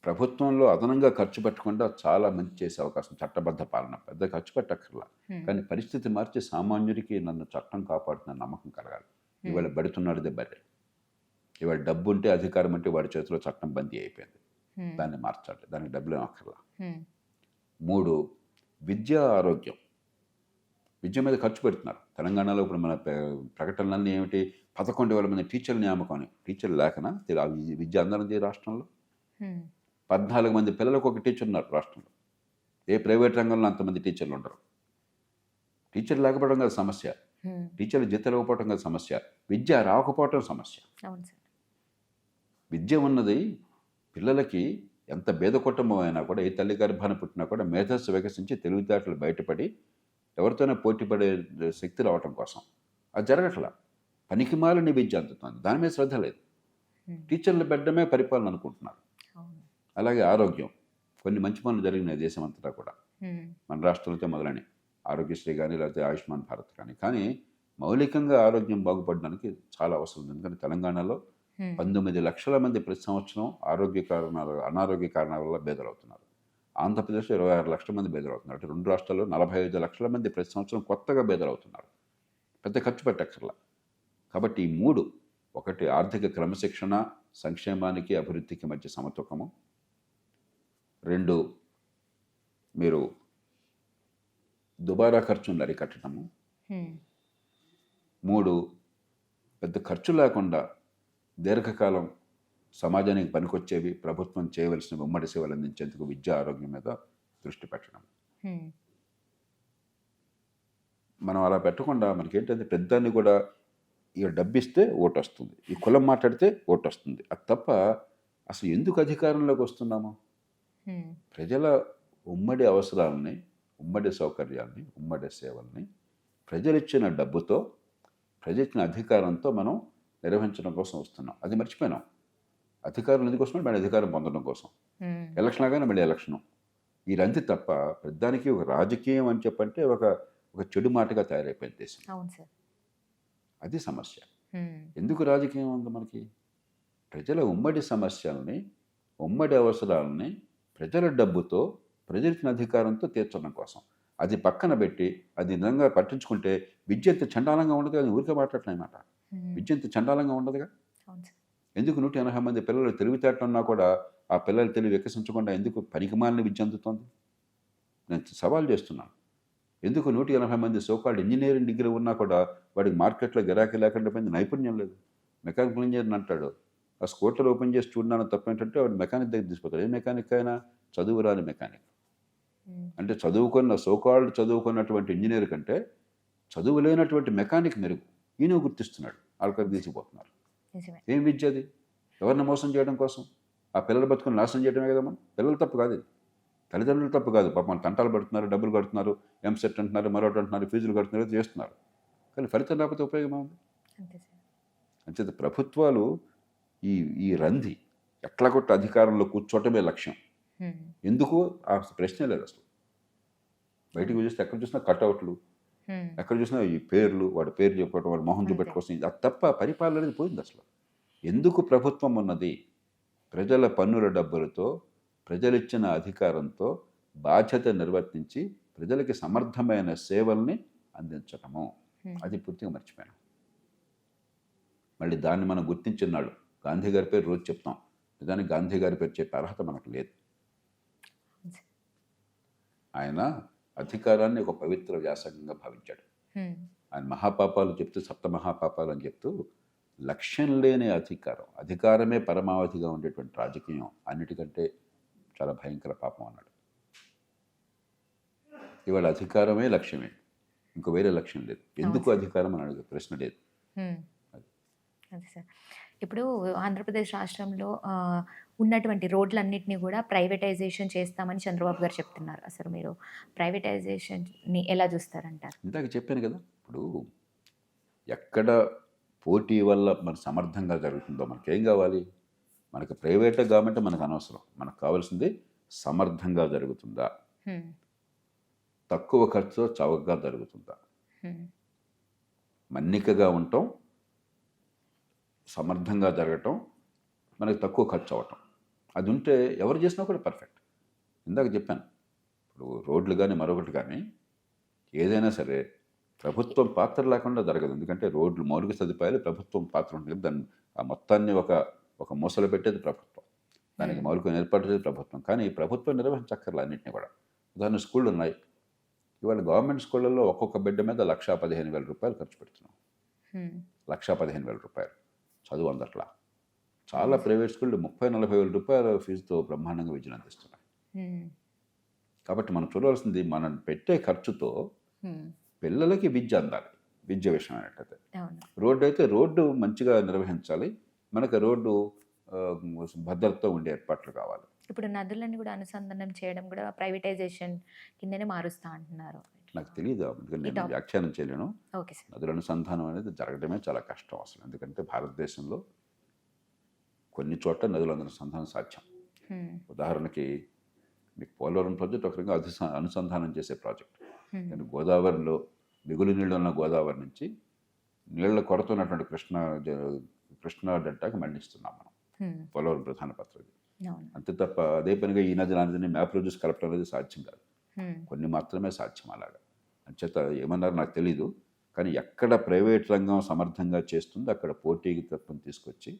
ప్రభుత్వంలో అదనంగా ఖర్చు పెట్టకుండా చాలా మంచి చేసే అవకాశం, చట్టబద్ధ పాలన, పెద్ద ఖర్చు పెట్టక్కర్లా, కానీ పరిస్థితి మార్చి సామాన్యుడికి నన్ను చట్టం కాపాడుతున్న నమ్మకం కలగాలి. ఇవాళ బడుతున్నాడిదే బర్రె. ఇవాళ డబ్బు ఉంటే, అధికారం అంటే వాడి చేతిలో చట్టం బందీ అయిపోయింది. దాన్ని మార్చాలి, దానికి డబ్బులు ఏమక్కర్లా. 3, విద్య, ఆరోగ్యం. విద్య మీద ఖర్చు పెడుతున్నారు. తెలంగాణలో ఇప్పుడు మన ప్రకటనలన్నీ ఏమిటి? 11,000 మంది టీచర్ల నియామకం అని. టీచర్లు లేకనా విద్య అందరిది రాష్ట్రంలో? 14 మంది పిల్లలకు ఒక టీచర్ ఉన్నారు రాష్ట్రంలో. ఏ ప్రైవేట్ రంగంలో అంతమంది టీచర్లు ఉండరు. టీచర్లు లేకపోవడం కదా సమస్య, టీచర్లు జీతాలు ఇవ్వకపోవడం కదా సమస్య, విద్య రాకపోవటం సమస్య. విద్య ఉన్నది పిల్లలకి ఎంత భేద కుటుంబం అయినా కూడా, ఏ తల్లి గర్భాన్ని పుట్టినా కూడా మేధస్సు వికసించి తెలివితేటలు బయటపడి ఎవరితోనే పోటీ పడే శక్తి రావటం కోసం. అది జరగట్లా. పనికిమాలని విద్య అందుతుంది, దాని మీద శ్రద్ధ లేదు. టీచర్లు పెట్టడమే పరిపాలన అనుకుంటున్నారు. అలాగే ఆరోగ్యం, కొన్ని మంచి పనులు జరిగినాయి దేశం అంతటా కూడా, మన రాష్ట్రంతో మొదలని ఆరోగ్యశ్రీ కానీ, లేకపోతే ఆయుష్మాన్ భారత్ కానీ మౌలికంగా ఆరోగ్యం బాగుపడడానికి చాలా అవసరం ఉంది. ఎందుకంటే తెలంగాణలో 19 లక్షల మంది ప్రతి సంవత్సరం అనారోగ్య కారణాల వల్ల బేదలవుతున్నారు. ఆంధ్రప్రదేశ్లో 26 లక్షల మంది బేదలవుతున్నారు. అంటే 2 రాష్ట్రాల్లో 45 లక్షల మంది ప్రతి సంవత్సరం కొత్తగా బేదలవుతున్నారు. పెద్ద ఖర్చు పెట్టక్కర్లా. కాబట్టి ఈ 3, 1 ఆర్థిక క్రమశిక్షణ, సంక్షేమానికి అభివృద్ధికి మధ్య సమతూకము. 2 మీరు దుబారా ఖర్చును అరికట్టడము, 3 పెద్ద ఖర్చు లేకుండా దీర్ఘకాలం సమాజానికి పనికొచ్చేవి ప్రభుత్వం చేయవలసిన ఉమ్మడి సేవలు అందించేందుకు విద్య ఆరోగ్యం మీద దృష్టి పెట్టడం. మనం అలా పెట్టకుండా మనకేంటంటే పెద్దాన్ని కూడా ఇక డబ్బిస్తే ఓటు వస్తుంది, ఈ కులం మాట్లాడితే ఓటు వస్తుంది. అది తప్ప అసలు ఎందుకు అధికారంలోకి వస్తున్నాము? ప్రజల ఉమ్మడి అవసరాలని, ఉమ్మడి సౌకర్యాల్ని, ఉమ్మడి సేవల్ని ప్రజలిచ్చిన డబ్బుతో, ప్రజలిచ్చిన అధికారంతో మనం నిర్వహించడం కోసం వస్తున్నాం. అది మర్చిపోయినాం. అధికారం ఎందుకు వస్తున్నాం? మళ్ళీ అధికారం పొందడం కోసం. ఎలక్షన్ లాగానే మళ్ళీ ఎలక్షను. ఈ రంతి తప్ప పెద్దానికి ఒక రాజకీయం అని చెప్పంటే ఒక చెడు మాటగా తయారైపోయింది దేశం. అవును సార్. అది సమస్య. ఎందుకు రాజకీయం ఉంది మనకి? ప్రజల ఉమ్మడి సమస్యల్ని, ఉమ్మడి అవసరాలని ప్రజల డబ్బుతో, ప్రజలిచ్చిన అధికారంతో తీర్చడం కోసం. అది పక్కన పెట్టి అది నిజంగా పట్టించుకుంటే విద్య ఎంత చండాలంగా ఉండదు. అది ఊరికే మాట్లాడటం. విద్య ఎంత చండాలంగా ఉండదుగా. ఎందుకు 180 మంది పిల్లలు తెలివితేటలు ఉన్నా కూడా ఆ పిల్లలు తెలివి వికసించకుండా ఎందుకు పనికిమాలిన విద్య అందుతోంది? నేను సవాల్ చేస్తున్నాను. ఎందుకు 180 మంది సోకాల్డ్ ఇంజనీరింగ్ డిగ్రీ ఉన్నా కూడా వాడికి మార్కెట్లో గిరాకీ లేకుండా పోయింది? నైపుణ్యం లేదు. మెకానికల్ ఇంజనీర్ అంటాడు, ఆ స్కూటర్ ఓపెన్ చేసి చూడడానికి తప్ప ఏంటంటే వాడు మెకానిక్ దగ్గర తీసుకుపోతాడు. ఏ మెకానిక్ అయినా చదువు రాని మెకానిక్. అంటే సోకాల్డ్ చదువుకున్నటువంటి ఇంజనీర్ కంటే చదువు లేనటువంటి మెకానిక్ మెరుగు. ఈయన గుర్తిస్తున్నాడు, వాళ్ళకి తీసుకుపోతున్నారు. ఏం విద్య అది? ఎవరిని మోసం చేయడం కోసం? ఆ పిల్లల బతుకుని నాశనం చేయడమే కదా. మనం పిల్లలు తప్పు కాదు, ఇది తల్లిదండ్రులు తప్పు కాదు. పాపం తంటాలు పడుతున్నారు, డబ్బులు కడుతున్నారు, ఎంసెట్ అంటున్నారు, మరొకటి అంటున్నారు, ఫీజులు కడుతున్నారు, చేస్తున్నారు. కానీ ఫలితం లేకపోతే ఉపయోగం ఉంది. అంచేత ప్రభుత్వాలు ఈ రంది ఎట్లా కొట్టి అధికారంలో కూర్చోవటమే లక్ష్యం. ఎందుకు ఆ ప్రశ్నే లేదు అసలు. బయటకు చూస్తే ఎక్కడ చూసినా కటౌట్లు, ఎక్కడ చూసినా ఈ పేర్లు, వాడి పేరు చెప్పుకోవటం, వాడి మొహం చూపెట్టుకోసం. అది తప్ప పరిపాలన అనేది పోయింది అసలు. ఎందుకు ప్రభుత్వం ఉన్నది? ప్రజల పన్నుల డబ్బులతో, ప్రజలిచ్చిన అధికారంతో బాధ్యత నిర్వర్తించి ప్రజలకి సమర్థమైన సేవల్ని అందించటము. అది పూర్తిగా మర్చిపోయాను. మళ్ళీ దాన్ని మనం గుర్తించినాడు గాంధీ గారి పేరు రోజు చెప్తాం, నిజానికి గాంధీ గారి పేరు చెప్పే అర్హత మనకు లేదు. ఆయన అధికారాన్ని ఒక పవిత్ర వ్యాసంగంగా భావించాడు. ఆయన మహాపాపాలు చెప్తూ, సప్త మహాపాపాలు అని చెప్తూ, లక్ష్యం లేని అధికారమే పరమావధిగా ఉండేటువంటి రాజకీయం అన్నిటికంటే చాలా భయంకర పాపం అన్నాడు. ఇవాళ అధికారమే లక్ష్యమే, ఇంకో వేరే లక్ష్యం లేదు. ఎందుకు అధికారం అని అడిగే ప్రశ్న లేదు. అదే సార్. ఇప్పుడు ఆంధ్రప్రదేశ్ రాష్ట్రంలో ఉన్నటువంటి రోడ్లన్నింటినీ కూడా ప్రైవేటైజేషన్ చేస్తామని చంద్రబాబు గారు చెప్తున్నారు. అసలు మీరు ప్రైవేటైజేషన్ని ఎలా చూస్తారంటారు? ఇందాక చెప్పాను కదా, ఇప్పుడు ఎక్కడ పోటీ వల్ల మన సమర్థంగా జరుగుతుందో మనకేం కావాలి? మనకు ప్రైవేట్ గవర్నమెంట్ మనకు అనవసరం. మనకు కావాల్సింది సమర్థంగా జరుగుతుందా, తక్కువ ఖర్చుతో చౌకగా జరుగుతుందా, మన్నికగా ఉండటం, సమర్థంగా జరగటం, మనకి తక్కువ ఖర్చు అవ్వటం. అది ఉంటే ఎవరు చేసినా కూడా పర్ఫెక్ట్. ఇందాక చెప్పాను, ఇప్పుడు రోడ్లు కానీ మరొకటి కానీ ఏదైనా సరే ప్రభుత్వం పాత్ర లేకుండా జరగదు. ఎందుకంటే రోడ్లు మౌలిక సదుపాయాలు ప్రభుత్వం పాత్ర ఉంటుంది. దాన్ని ఆ మొత్తాన్ని ఒక మూసలు పెట్టేది ప్రభుత్వం, దానికి మౌలిక ఏర్పాటు చేసేది ప్రభుత్వం. కానీ ప్రభుత్వం నిర్వహించక్కర్లే అన్నింటినీ కూడా. ఉదాహరణ స్కూళ్ళు ఉన్నాయి. ఇవాళ గవర్నమెంట్ స్కూళ్ళల్లో ఒక్కొక్క బిడ్డ మీద 1,15,000 రూపాయలు ఖర్చు పెడుతున్నాం. 1,15,000 రూపాయలు చదువు అందట్లా. చాలా ప్రైవేట్ స్కూళ్ళు 30,000-40,000 రూపాయల ఫీజుతో బ్రహ్మాండంగా విద్యను అందిస్తున్నాయి. కాబట్టి మనం చూడాల్సింది, మనం పెట్టే ఖర్చుతో పిల్లలకి విద్య అందాలి. విద్య విషయం అనేటైతే రోడ్డు అయితే రోడ్డు మంచిగా నిర్వహించాలి. మనకు రోడ్డు భద్రతతో ఉండే ఏర్పాట్లు కావాలి. ఇప్పుడు నదులన్నీ కూడా అనుసంధానం చేయడం కూడా ప్రైవేటైజేషన్ కిందనే మారుస్తా అంటున్నారు. నాకు తెలియదు, అందుకని నేను వ్యాఖ్యానం చేయలేను. Okay sir. నదుల అనుసంధానం అనేది జరగడమే చాలా కష్టం అసలు. ఎందుకంటే భారతదేశంలో కొన్ని చోట్ల నదుల అనుసంధానం సాధ్యం. ఉదాహరణకి మీకు పోలవరం ప్రాజెక్ట్ ఒక రకంగా అనుసంధానం చేసే ప్రాజెక్ట్. కానీ గోదావరిలో మిగులు నీళ్ళు ఉన్న గోదావరి నుంచి నీళ్ళ కొరత ఉన్నటువంటి కృష్ణా డెల్టాకి మళ్లిస్తున్నాం మనం. పోలవరం ప్రధాన పత్రిక. అంతే తప్ప అదే పనిగా ఈ నదిని మ్యాప్లో చూసి కలపడం అనేది సాధ్యం కాదు. కొన్ని మాత్రమే సాధ్యం. అలాగా అంచేత ఏమన్నారు నాకు తెలీదు. కానీ ఎక్కడ ప్రైవేట్ రంగం సమర్థంగా చేస్తుందో అక్కడ పోటీకి తత్వం తీసుకొచ్చి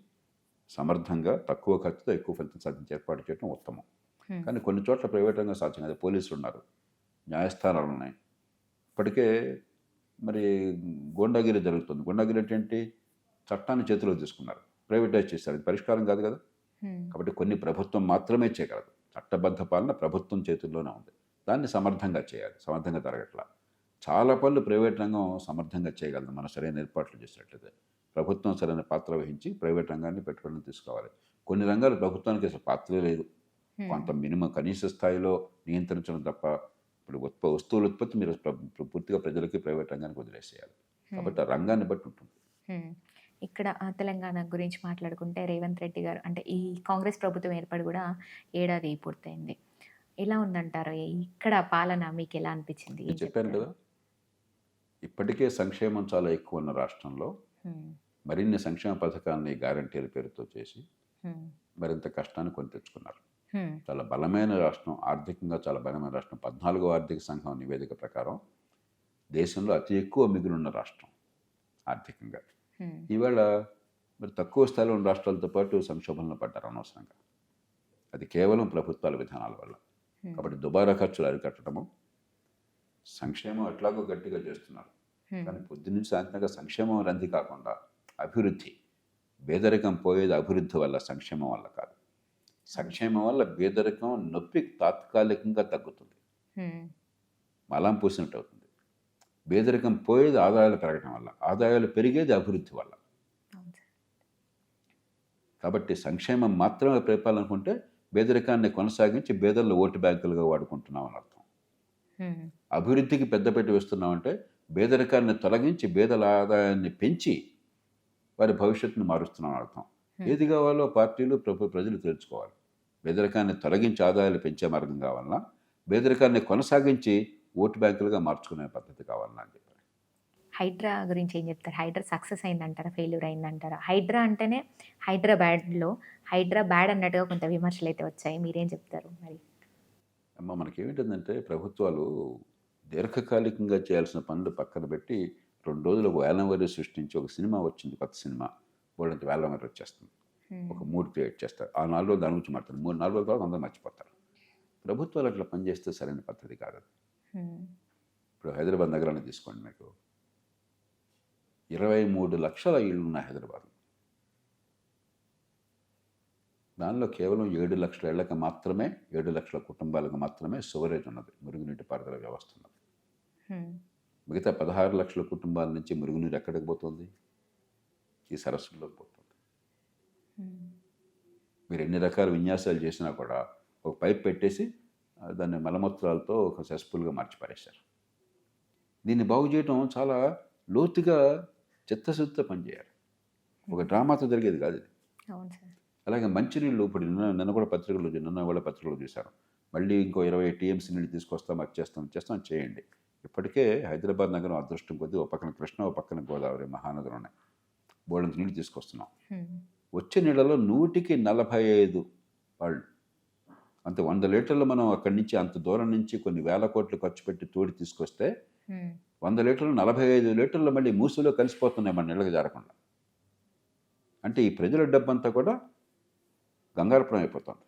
సమర్థంగా తక్కువ ఖర్చుతో ఎక్కువ ఫలితం సాధించి ఏర్పాటు చేయడం ఉత్తమం. కానీ కొన్ని చోట్ల ప్రైవేట్ రంగం సాధ్యం కాదు. పోలీసులు ఉన్నారు, న్యాయస్థానాలు ఉన్నాయి. ఇప్పటికే మరి గూండాగిరి జరుగుతుంది. గూండాగిరి అంటే ఏంటి? చట్టాన్ని చేతిలో తీసుకున్నారు, ప్రైవేటైజ్ చేశారు. అది పరిష్కారం కాదు కదా. కాబట్టి కొన్ని ప్రభుత్వం మాత్రమే చేయగలదు. చట్టబద్ధ పాలన ప్రభుత్వం చేతుల్లోనే ఉంది. దాన్ని సమర్థంగా చేయాలి. సమర్థంగా జరగట్లా. చాలా పనులు ప్రైవేట్ రంగం సమర్థంగా చేయగలదు మనం సరైన ఏర్పాట్లు చేసినట్లయితే. ప్రభుత్వం సరైన పాత్ర వహించి ప్రైవేట్ రంగాన్ని పెట్టుబడులను తీసుకోవాలి. కొన్ని రంగాలు ప్రభుత్వానికి అసలు పాత్రే లేదు. కొంత మినిమం కనీస స్థాయిలో నియంత్రించడం తప్ప ఇప్పుడు వస్తువుల ఉత్పత్తి మీరు పూర్తిగా ప్రజలకి ప్రైవేట్ రంగానికి వదిలేసేయాలి. కాబట్టి ఆ రంగాన్ని బట్టి ఉంటుంది. ఇక్కడ తెలంగాణ గురించి మాట్లాడుకుంటే రేవంత్ రెడ్డి గారు అంటే ఈ కాంగ్రెస్ ప్రభుత్వం ఏర్పడి కూడా ఏడాది పూర్తయింది. ఎలా ఉందంటారు? ఇక్కడ పాలన మీకు ఎలా అనిపించింది? నేను చెప్పాను కదా, ఇప్పటికే సంక్షేమం చాలా ఎక్కువ ఉన్న రాష్ట్రంలో మరిన్ని సంక్షేమ పథకాన్ని గ్యారంటీల పేరుతో చేసి మరింత కష్టాన్ని కొని తెచ్చుకున్నారు. చాలా బలమైన రాష్ట్రం, ఆర్థికంగా చాలా బలమైన రాష్ట్రం. 14వ ఆర్థిక సంఘం నివేదిక ప్రకారం దేశంలో అతి ఎక్కువ మిగులున్న రాష్ట్రం ఆర్థికంగా. ఈవేళ మరి తక్కువ స్థాయిలో ఉన్న రాష్ట్రాలతో పాటు సంక్షోభంలో పడ్డారు అనవసరంగా. అది కేవలం ప్రభుత్వాల విధానాల వల్ల. కాబట్టి దుబారా ఖర్చులు అరికట్టడము, సంక్షేమం ఎట్లాగో గట్టిగా చేస్తున్నారు. కానీ పొద్దున్నుంచి సాయంత్రంగా సంక్షేమం రంది కాకుండా అభివృద్ధి, పేదరికం పోయేది అభివృద్ధి వల్ల, సంక్షేమం వల్ల కాదు. సంక్షేమం వల్ల పేదరికం నొప్పి తాత్కాలికంగా తగ్గుతుంది, మలం పూసినట్టు అవుతుంది. పేదరికం పోయేది ఆదాయాలు పెరగడం వల్ల, ఆదాయాలు పెరిగేది అభివృద్ధి వల్ల. కాబట్టి సంక్షేమం మాత్రమే పరిపాలనుకుంటే పేదరికాన్ని కొనసాగించి పేదలను ఓటు బ్యాంకులుగా వాడుకుంటున్నాం అని అర్థం. అభివృద్ధికి పెద్దపీట వేస్తున్నామంటే పేదరికాన్ని తొలగించి పేదల ఆదాయాన్ని పెంచి వారి భవిష్యత్తును మారుస్తున్నాం అర్థం. ఏది కావాలో పార్టీలు ప్రజలు తెలుసుకోవాలి. పేదరికాన్ని తొలగించి ఆదాయాలు పెంచే మార్గం కావాలన్నా, పేదరికాన్ని కొనసాగించి ఓటు బ్యాంకులుగా మార్చుకునే పద్ధతి కావాలన్నా అని చెప్పారు. హైడ్రా గురించి ఏం చెప్తారు? హైడ్రా సక్సెస్ అయిందంటారా, ఫెయిల్యూర్ అయిందంటారా? హైడ్రా అంటేనే హైదరాబాద్లో హైడ్రా బ్యాడ్ అన్నట్టుగా కొంత విమర్శలు అయితే వచ్చాయి. మీరేం చెప్తారు మరి? అమ్మ, మనకేమిటంటే ప్రభుత్వాలు దీర్ఘకాలికంగా చేయాల్సిన పనులు పక్కన పెట్టి 2 రోజులకు వేలం వరి సృష్టించి ఒక సినిమా వచ్చింది, కొత్త సినిమా, వాళ్ళంత వేలం వరి వచ్చేస్తుంది, ఒక మూడ్ క్రియేట్ చేస్తారు. ఆ 4 రోజులు దాని గురించి మాట్లాడతారు. 3-4 రోజుల తర్వాత అందరూ మర్చిపోతారు. ప్రభుత్వాలు అట్లా పనిచేస్తే సరైన పద్ధతి కాదు. ఇప్పుడు హైదరాబాద్ నగరాన్ని తీసుకోండి. మీకు 23 లక్షల ఇళ్ళు ఉన్నాయి హైదరాబాద్లో. దానిలో కేవలం 7 లక్షల ఇళ్లకు మాత్రమే, 7 లక్షల కుటుంబాలకు మాత్రమే సివరేజ్ ఉన్నది, మురుగునీటి పారుదల వ్యవస్థ ఉన్నది. మిగతా 16 లక్షల కుటుంబాల నుంచి మురుగునీరు ఎక్కడికి పోతుంది? ఈ సరస్సుల్లోకి పోతుంది. మీరు ఎన్ని రకాల విన్యాసాలు చేసినా కూడా ఒక పైప్ పెట్టేసి దాన్ని మలమూత్రాలతో ఒక సెస్ఫుల్గా మార్చిపారేశారు. దీన్ని బాగు చేయడం చాలా లోతుగా చిత్తశుద్ధితో పనిచేయాలి. ఒక డ్రామాతో జరిగేది కాదు ఇది. అవును సార్. అలాగే మంచినీళ్ళు ఇప్పుడు నిన్న కూడా పత్రికలు చూశారు. మళ్ళీ ఇంకో 20 టీఎంసీ నీళ్ళు తీసుకొస్తాం, అది చేస్తాం చేయండి. ఇప్పటికే హైదరాబాద్ నగరం అదృష్టం కొద్దీ ఒక పక్కన కృష్ణ, ఒక పక్కన గోదావరి మహానదులు ఉన్నాయి. బోళ్ళంత నీళ్ళు తీసుకొస్తున్నాం. వచ్చే నీళ్ళలో 100కి 45 వాళ్ళు, అంతే 100 లీటర్లు మనం అక్కడి నుంచి అంత దూరం నుంచి కొన్ని వేల కోట్లు ఖర్చు పెట్టి తోడి తీసుకొస్తే 100 లీటర్లు 45 లీటర్లు మళ్ళీ మూసులో కలిసిపోతున్నాయి మన నీళ్ళకి జారకుండా. అంటే ఈ ప్రజల డబ్బంతా కూడా గంగారపురం అయిపోతుంది,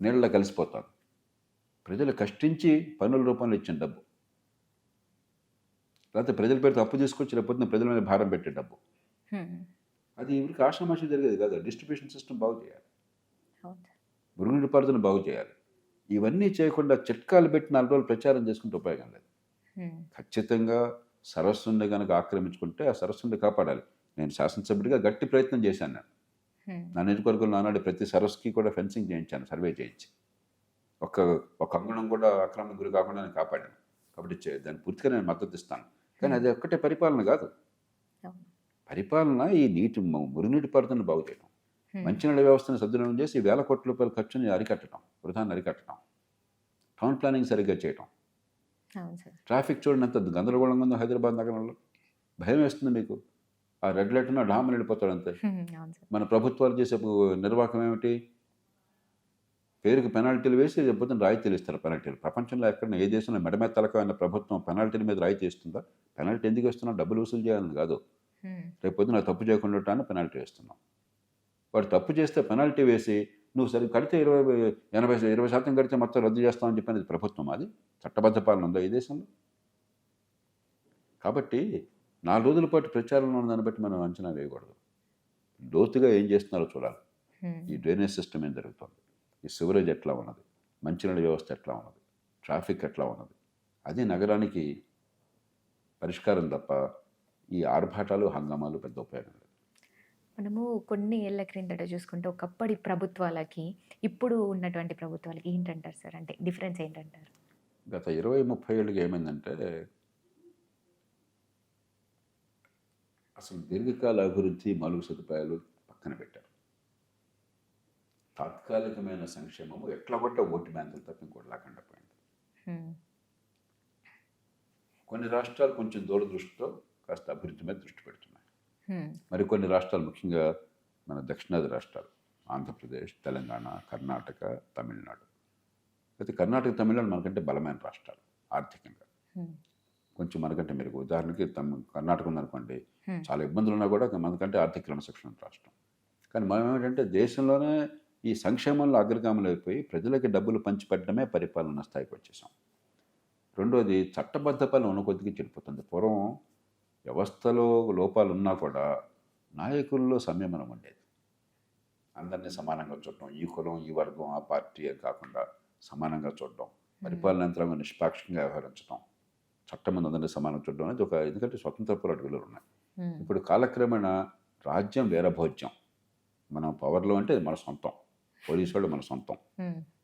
నీళ్ళలో కలిసిపోతుంది. ప్రజలు కష్టించి పన్నుల రూపంలో ఇచ్చిన డబ్బు, లేకపోతే ప్రజల పేరుతో అప్పు తీసుకొచ్చి లేకపోతే ప్రజల మీద భారం పెట్టే డబ్బు. అది ఇవరికి ఆషామాషి జరిగేది కాదు. డిస్ట్రిబ్యూషన్ సిస్టమ్ బాగు చేయాలి, మురుగునీటి పారుదల బాగు చేయాలి. ఇవన్నీ చేయకుండా చిట్కాలు పెట్టి 4 రోజులు ప్రచారం చేసుకుంటే ఉపయోగం లేదు. ఖచ్చితంగా సరస్సుని కనుక ఆక్రమించుకుంటే ఆ సరస్సుని కాపాడాలి. నేను శాసనసభ్యుడిగా గట్టి ప్రయత్నం చేశాను. నా నియోజకవర్గంలో నానాడు ప్రతి సరస్సుకి కూడా ఫెన్సింగ్ చేయించాను, సర్వే చేయించి. ఒక అంగుళం కూడా ఆక్రమణ గురి కాకుండా నేను కాపాడాను. కాబట్టి దాన్ని పూర్తిగా నేను మద్దతు ఇస్తాను. కానీ అది ఒక్కటే పరిపాలన కాదు. పరిపాలన ఈ మురుగునీటి పారుదలను బాగు చేయడం, మంచినీళ్ళ వ్యవస్థను సద్వినియోగం చేసి వేల కోట్ల రూపాయల ఖర్చుని అరికట్టడం, వృధాన్ని అరికట్టడం, టౌన్ ప్లానింగ్ సరిగ్గా చేయటం. ట్రాఫిక్ చూడండి ఎంత గందరగోళంగా ఉందో హైదరాబాద్ నగరంలో. భయం వేస్తుంది మీకు. ఆ రెడ్ లైట్ ఉన్న డామని వెళ్ళిపోతాడు అంతే. మన ప్రభుత్వాలు చేసే నిర్వాహకం ఏమిటి? పేరుకి పెనాల్టీలు వేసి లేకపోతే రాయితీలు ఇస్తారు. పెనాల్టీలు ప్రపంచంలో ఎక్కడ ఏ దేశంలో మెడమే తలకమైన ప్రభుత్వం పెనాల్టీల మీద రాయితీ ఇస్తుందా? పెనాల్టీ ఎందుకు ఇస్తున్నా? డబ్బులు వసూలు చేయాలని కాదు. రేపొద్దు నాకు తప్పు చేయకుండా పెనాల్టీ వేస్తున్నాం. వాడు తప్పు చేస్తే పెనాల్టీ వేసి నువ్వు సరే కడితే 20% కడితే మొత్తం రద్దు చేస్తామని చెప్పినది ప్రభుత్వం. అది చట్టబద్ధ పాలన ఉందా ఈ దేశంలో? కాబట్టి 4 రోజుల పాటు ప్రచారంలో ఉన్న దాన్ని బట్టి మనం అంచనా వేయకూడదు. లోతుగా ఏం చేస్తున్నారో చూడాలి. ఈ డ్రైనేజ్ సిస్టమ్ ఏం జరుగుతుంది, ఈ సివరేజ్ ఎట్లా ఉన్నది, మంచినీళ్ళ వ్యవస్థ ఎట్లా ఉన్నది, ట్రాఫిక్ ఎట్లా ఉన్నది, అది నగరానికి పరిష్కారం తప్ప ఈ ఆర్భాటాలు హంగామాలు పెద్ద ఉపయోగం లేదు. మనము కొన్ని ఏళ్ల క్రిందట చూసుకుంటే ఒకప్పటి ప్రభుత్వాలకి ఇప్పుడు ఉన్నటువంటి ప్రభుత్వాలకి ఏంటంటారు సార్? అంటే డిఫరెన్స్ ఏంటంటారు? గత 20-30 ఏళ్ళుగా ఏమైందంటే అసలు దీర్ఘకాల అభివృద్ధి మౌలిక సదుపాయాలు పక్కన పెట్టారు. తాత్కాలికమైన సంక్షేమము ఎట్లా కొట్ట ఓటు బ్యాంకులు తప్ప ఇంకోటి లేకుండా పోయింది. కొన్ని రాష్ట్రాలు కొంచెం దూరదృష్టితో కాస్త అభివృద్ధి మీద దృష్టి పెడుతున్నాయి. మరికొన్ని రాష్ట్రాలు, ముఖ్యంగా మన దక్షిణాది రాష్ట్రాలు ఆంధ్రప్రదేశ్, తెలంగాణ, కర్ణాటక, తమిళనాడు. అయితే కర్ణాటక, తమిళనాడు మనకంటే బలమైన రాష్ట్రాలు ఆర్థికంగా. కొంచెం మనకంటే మీరు ఉదాహరణకి కర్ణాటక ఉందనుకోండి, చాలా ఇబ్బందులు ఉన్నా కూడా మనకంటే ఆర్థిక క్రమశిక్షణ రాష్ట్రం. కానీ మనం ఏమిటంటే దేశంలోనే ఈ సంక్షేమంలో అగ్రగాములు అయిపోయి ప్రజలకి డబ్బులు పంచిపెట్టడమే పరిపాలన స్థాయికి వచ్చేసాం. రెండోది చట్టబద్ధ పాలన ఉన్న కొద్దిగా చెడిపోతుంది. పూర్వం వ్యవస్థలో లోపాలు ఉన్నా కూడా నాయకుల్లో సంయమనం ఉండేది. అందరినీ సమానంగా చూడటం, ఈ కులం, ఈ వర్గం, ఆ పార్టీ అని కాకుండా సమానంగా చూడడం, పరిపాలన యంత్రాంగం నిష్పాక్షంగా వ్యవహరించడం, చట్టం ముందు అందరినీ సమానంగా చూడడం అనేది ఒక, ఎందుకంటే స్వతంత్ర పోరాట విలువలు ఉన్నాయి. ఇప్పుడు కాలక్రమేణా రాజ్యం వీరభోజ్యం. మనం పవర్లో అంటే మన సొంతం, పోలీసు వాడు మన సొంతం,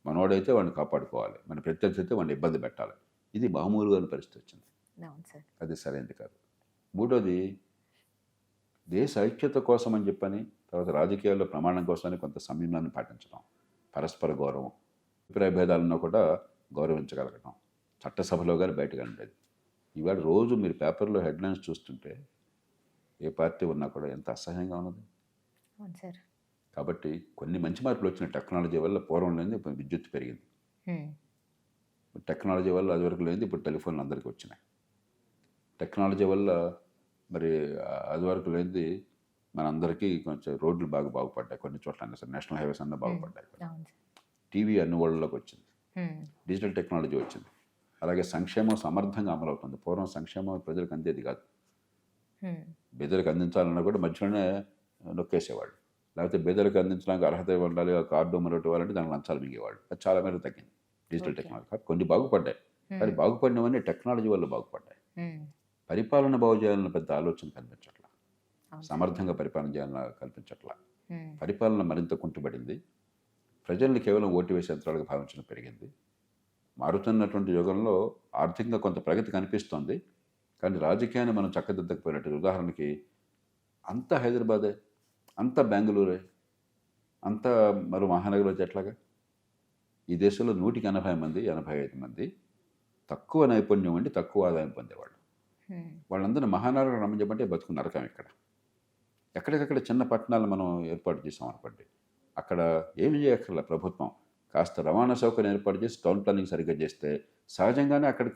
మనోడైతే వాడిని కాపాడుకోవాలి, మన ప్రత్యర్థి అయితే వాడిని ఇబ్బంది పెట్టాలి. ఇది మామూలుగా పరిస్థితి వచ్చింది. అది సరైనది కాదు. మూడోది దేశ ఐక్యత కోసం అని చెప్పని, తర్వాత రాజకీయాల్లో ప్రమాణం కోసమని కొంత సంయమనాన్ని పాటించడం, పరస్పర గౌరవం, అభిప్రాయ భేదాలున్నా కూడా గౌరవించగలగడం, చట్టసభలో కానీ బయటగా ఉండేది. ఇవాళ రోజు మీరు పేపర్లో హెడ్లైన్స్ చూస్తుంటే ఏ పార్టీ ఉన్నా కూడా ఎంత అసహ్యంగా ఉన్నది. కాబట్టి కొన్ని మంచి మార్పులు వచ్చిన టెక్నాలజీ వల్ల. పూర్వం లేనిది ఇప్పుడు విద్యుత్ పెరిగింది, టెక్నాలజీ వల్ల అది వరకు లేనిది ఇప్పుడు టెలిఫోన్లు అందరికీ వచ్చినాయి. టెక్నాలజీ వల్ల మరి అది వరకు లేనిది మనందరికీ కొంచెం రోడ్లు బాగుపడ్డాయి, కొన్ని చోట్ల అన్నా సరే నేషనల్ హైవేస్ అన్నా బాగుపడ్డాయి. టీవీ అన్ని ఊళ్ళలోకి వచ్చింది, డిజిటల్ టెక్నాలజీ వచ్చింది. అలాగే సంక్షేమం సమర్థంగా అమలవుతుంది. పూర్వం సంక్షేమం ప్రజలకు అందేది కాదు. పేదలకు అందించాలన్నా కూడా మధ్యలోనే నొక్కేసేవాళ్ళు, లేకపోతే పేదలకు అందించడానికి అర్హత ఉండాలి, ఆ కార్డు మరొకటి ఇవ్వాలంటే దానికి లంచాలు మిగేవాళ్ళు. అది చాలా మేరకు తగ్గింది డిజిటల్ టెక్నాలజీ. కొన్ని బాగుపడ్డాయి, కానీ బాగుపడినవన్నీ టెక్నాలజీ వల్ల బాగుపడ్డాయి. పరిపాలన బాగు చేయాలన్న పెద్ద ఆలోచన కనిపించట్లా, సమర్థంగా పరిపాలన చేయాలని కల్పించట్లా. పరిపాలన మరింత కుంటుపడింది. ప్రజల్ని కేవలం ఓటు వేసే యంత్రాలుగా భావించడం పెరిగింది. మారుతున్నటువంటి యుగంలో ఆర్థికంగా కొంత ప్రగతి కనిపిస్తోంది, కానీ రాజకీయాన్ని మనం చక్కదిద్దకపోయినట్టు. ఉదాహరణకి అంత హైదరాబాదే, అంత బెంగళూరే, అంత మరో మహానగరం వచ్చి ఎట్లాగా? ఈ దేశంలో 180 మంది 85 మంది తక్కువ నైపుణ్యం ఉండి తక్కువ ఆదాయం పొందేవాళ్ళు. వాళ్ళందరూ మహానగరం రమ్మని చెప్పంటే బతుకు నరకం. ఇక్కడ ఎక్కడికక్కడ చిన్న పట్టణాలు మనం ఏర్పాటు చేసాం అనుకోండి, అక్కడ ఏమి చేయక్కర్లే ప్రభుత్వం, కాస్త రవాణా సౌకర్యం ఏర్పాటు చేసి టౌన్ ప్లానింగ్ సరిగ్గా చేస్తే సహజంగానే అక్కడ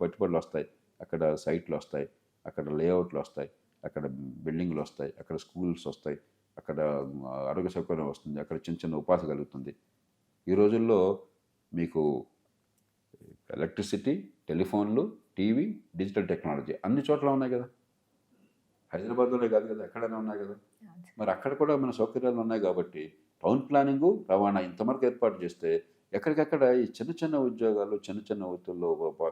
పెట్టుబడులు వస్తాయి, అక్కడ సైట్లు వస్తాయి, అక్కడ లేఅవుట్లు వస్తాయి, అక్కడ బిల్డింగ్లు వస్తాయి, అక్కడ స్కూల్స్ వస్తాయి, అక్కడ ఆరోగ్య సౌకర్యం వస్తుంది, అక్కడ చిన్న చిన్న ఉపాధి కలుగుతుంది. ఈ రోజుల్లో మీకు ఎలక్ట్రిసిటీ, టెలిఫోన్లు, టీవీ, డిజిటల్ టెక్నాలజీ అన్ని చోట్ల ఉన్నాయి కదా. హైదరాబాద్లోనే కాదు కదా, ఎక్కడైనా ఉన్నాయి కదా. మరి అక్కడ కూడా మన సౌకర్యాలు ఉన్నాయి కాబట్టి టౌన్ ప్లానింగు, రవాణా ఇంతవరకు ఏర్పాటు చేస్తే ఎక్కడికక్కడ ఈ చిన్న చిన్న ఉద్యోగాలు, చిన్న చిన్న వృత్తుల్లో,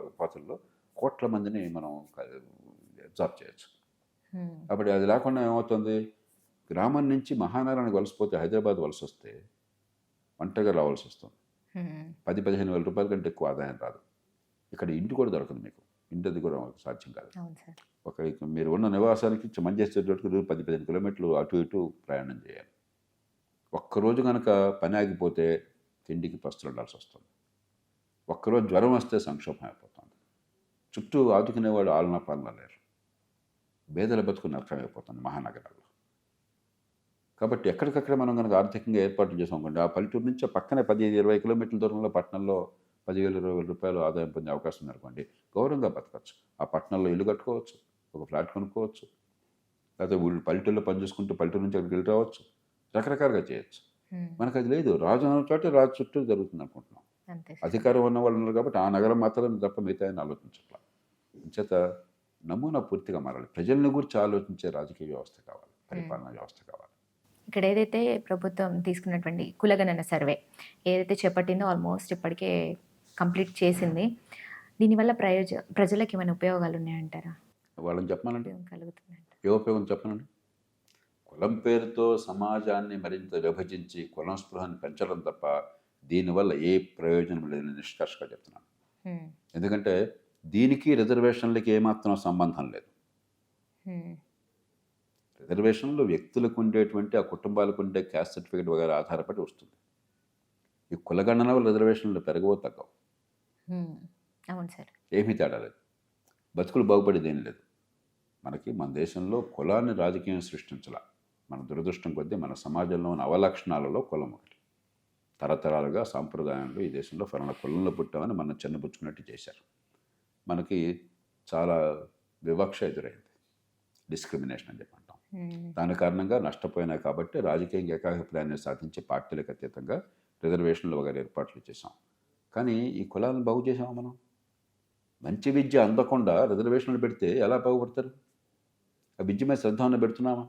ఉపాధుల్లో కోట్ల మందిని మనం అబ్జర్వ్ చేయొచ్చు. కాబట్టి అది లేకుండా ఏమవుతుంది, గ్రామం నుంచి మహానగరానికి వలసపోతే, హైదరాబాద్ వలస వస్తే ఒంటరిగా రావాల్సి వస్తుంది. 10-15 వేల రూపాయల కంటే ఎక్కువ ఆదాయం రాదు. ఇక్కడ ఇంటి కూడా దొరకదు మీకు, ఇంటి కూడా సాధ్యం కాదు. మీరు ఉన్న నివాసానికి మంచేసేటట్టుకు 10-15 కిలోమీటర్లు అటు ఇటు ప్రయాణం చేయాలి. ఒక్కరోజు కనుక పని ఆగిపోతే తిండికి పస్తులు ఉండాల్సి వస్తుంది. ఒక్కరోజు జ్వరం వస్తే సంక్షోభం అయిపోతుంది. చుట్టూ ఆదుకునేవాడు ఆలనా పాలన లేరు. పేదల బతుకు నరకం అయిపోతుంది మహానగరాల్లో. కాబట్టి ఎక్కడికక్కడ మనం కనుక ఆర్థికంగా ఏర్పాట్లు చేసామనుకోండి, ఆ పల్లెటూరు నుంచి పక్కనే 10-20 కిలోమీటర్ల దూరంలో పట్టణంలో 10,000-20,000 రూపాయలు ఆదాయం పొందే అవకాశం ఉందనుకోండి, గౌరవంగా బతకచ్చు. ఆ పట్టణంలో ఇల్లు కట్టుకోవచ్చు, ఒక ఫ్లాట్ కొనుక్కోవచ్చు, లేకపోతే వీళ్ళు పల్లెటూరులో పని చేసుకుంటూ పల్లెటూరు నుంచి అక్కడికి వెళ్ళి రావచ్చు, రకరకాలుగా చేయొచ్చు. మనకు అది లేదు. రాజు ఉన్న చోట రాజు చుట్టూ జరుగుతుంది అనుకుంటున్నాం. అంతే సార్. అధికారం ఉన్న వాళ్ళు ఉన్నారు కాబట్టి ఆ నగరం మాత్రం తప్ప మిగతా ఆయన ఆలోచించట్లా. అంచేత నమూనా పూర్తిగా మారాలి. ప్రజల్ని గురించి ఆలోచించే రాజకీయ వ్యవస్థ కావాలి, పరిపాలనా వ్యవస్థ కావాలి. ఇక్కడ ఏదైతే ప్రభుత్వం తీసుకున్నటువంటి కులగణన సర్వే ఏదైతే చేపట్టిందో ఆల్మోస్ట్ ఇప్పటికే కంప్లీట్ చేసింది. దీనివల్ల ప్రజలకు ఏమైనా ఉపయోగాలు ఉన్నాయంటారా? వాళ్ళని చెప్పమనండి, ఉపయోగం కలుగుతుందంట. ఏ ఉపయోగం చెప్పనండి. కులం పేరుతో సమాజాన్ని మరింత విభజించి కులం స్పృహను పెంచడం తప్ప దీనివల్ల ఏ ప్రయోజనం లేదని నిష్కర్షగా చెప్తున్నాను. ఎందుకంటే దీనికి రిజర్వేషన్లకి ఏమాత్రం సంబంధం లేదు. రిజర్వేషన్లు వ్యక్తులకు ఉండేటువంటి ఆ కుటుంబాలకు ఉండే క్యాస్ట్ సర్టిఫికేట్ వగైరా ఆధారపడి వస్తుంది. ఈ కులగణన వల్ల రిజర్వేషన్లు పెరగవో తగ్గవు. అవును సార్. ఏమీ తేడా లేదు. బతుకులు బాగుపడేది ఏం లేదు. మన దేశంలో కులాన్ని రాజకీయం సృష్టించాల. మన దురదృష్టం కొద్దీ మన సమాజంలో ఉన్న అవలక్షణాలలో కులం ఒకటి. తరతరాలుగా సాంప్రదాయంలో ఈ దేశంలో ఫలానా కులంలో పుట్టామని మనం చిన్నపుచ్చుకున్నట్టు చేశారు. మనకి చాలా వివక్ష ఎదురైంది, డిస్క్రిమినేషన్ అని చెప్పి అంటాం. దాని కారణంగా నష్టపోయినాయి కాబట్టి రాజకీయంగా ఏకాభిప్రాయాన్ని సాధించి పార్టీలకు అతీతంగా రిజర్వేషన్లు వగైరా ఏర్పాట్లు చేశాం. కానీ ఈ కులాలను బాగు చేసామా మనం? మంచి విద్య అందకుండా రిజర్వేషన్లు పెడితే ఎలా బాగుపడతారు? ఆ విద్య మీద శ్రద్ధ ఉన్న పెడుతున్నామా?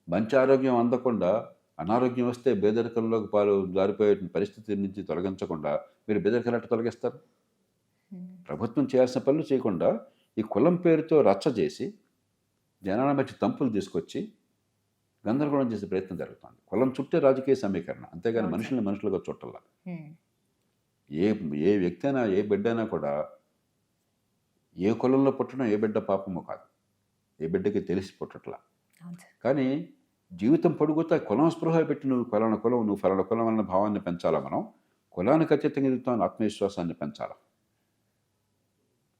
మంచి ఆరోగ్యం అందకుండా అనారోగ్యం వస్తే పేదరికంలోకి జారిపోయే పరిస్థితి నుంచి తొలగించకుండా మీరు పేదరికాలు ఎట్లా తొలగిస్తారు? ప్రభుత్వం చేయాల్సిన పనులు చేయకుండా ఈ కులం పేరుతో రచ్చ చేసి జనాల మధ్య తంపులు తీసుకొచ్చి గందరగోళం చేసే ప్రయత్నం జరుగుతుంది. కులం చుట్టే రాజకీయ సమీకరణ, అంతేగాని మనుషుల్ని మనుషులుగా చుట్టాల. ఏ వ్యక్తి అయినా ఏ బిడ్డ అయినా కూడా ఏ కులంలో పుట్టడం ఏ బిడ్డ పాపమో కాదు, ఏ బిడ్డకి తెలిసి పుట్టట్లా. కానీ జీవితం పొడుగుతా కులం స్పృహ పెట్టి నువ్వు ఫలానా కులం అన్న భావాన్ని పెంచాలా. మనం కులానికి అతీతంగా ఎదుగుతామని ఆత్మవిశ్వాసాన్ని పెంచాలా.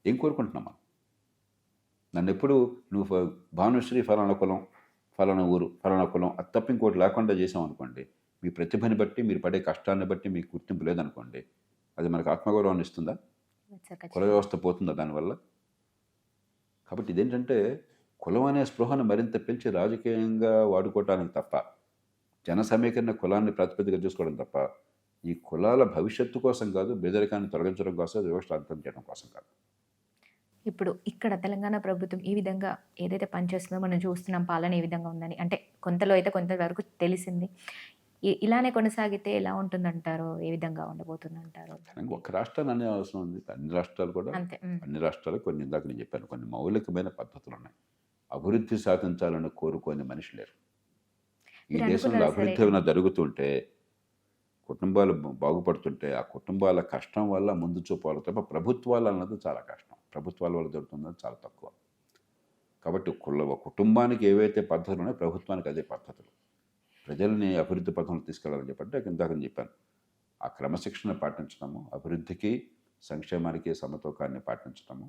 ఏం కోరుకుంటున్నాం మనం? నన్ను ఎప్పుడు నువ్వు భానుశ్రీ ఫలానా కులం, ఫలానా ఊరు, ఫలానా కులం అది తప్ప ఇంకోటి లేకుండా చేసామనుకోండి, మీ ప్రతిభని బట్టి మీరు పడే కష్టాన్ని బట్టి మీకు గుర్తింపు లేదనుకోండి, అది మనకు ఆత్మగౌరవాన్ని ఇస్తుందా? కుల వ్యవస్థ పోతుందా దానివల్ల? కాబట్టి ఇదేంటంటే కులం అనే స్పృహను మరింత పెంచి రాజకీయంగా వాడుకోవటానికి తప్ప, జన సమీకరణ కులాన్ని ప్రాతిపదికగా చూసుకోవడం తప్ప, ఈ కులాల భవిష్యత్తు కోసం కాదు, పేదరికాన్ని తొలగించడం కోసం, వ్యవస్థ అంతం చేయడం కోసం కాదు. ఇప్పుడు ఇక్కడ తెలంగాణ ప్రభుత్వం ఈ విధంగా ఏదైతే పనిచేస్తుందో మనం చూస్తున్నాం, పాలన ఏ విధంగా ఉందని. అంటే కొంతలో అయితే కొంతవరకు తెలిసింది. ఇలానే కొనసాగితే ఎలా ఉంటుందంటారు? ఏ విధంగా ఉండబోతుందంటారు? ఒక్క రాష్ట్రాన్ని అనే అవసరం ఉంది. అన్ని రాష్ట్రాలు కూడా, అన్ని రాష్ట్రాలు కొన్ని, ఇందాక నేను చెప్పాను, కొన్ని మౌలికమైన పద్ధతులు ఉన్నాయి. అభివృద్ధి సాధించాలని కోరుకోని మనిషి లేరు. ఈ దేశంలో అభివృద్ధి ఏమైనా జరుగుతుంటే, కుటుంబాలు బాగుపడుతుంటే ఆ కుటుంబాల కష్టం వల్ల ముందు చూపాలి తప్ప ప్రభుత్వాలు అన్నది చాలా కష్టం. ప్రభుత్వాల వల్ల జరుగుతుందని చాలా తక్కువ. కాబట్టి కుటుంబానికి ఏవైతే పద్ధతులు ఉన్నాయో ప్రభుత్వానికి అదే పద్ధతులు. ప్రజల్ని అభివృద్ధి పథంలో తీసుకెళ్ళాలని చెప్పంటే ఇందాక నేను చెప్పాను, ఆ క్రమశిక్షణ పాటించడము, అభివృద్ధికి సంక్షేమానికి సమతూకాన్ని పాటించడము,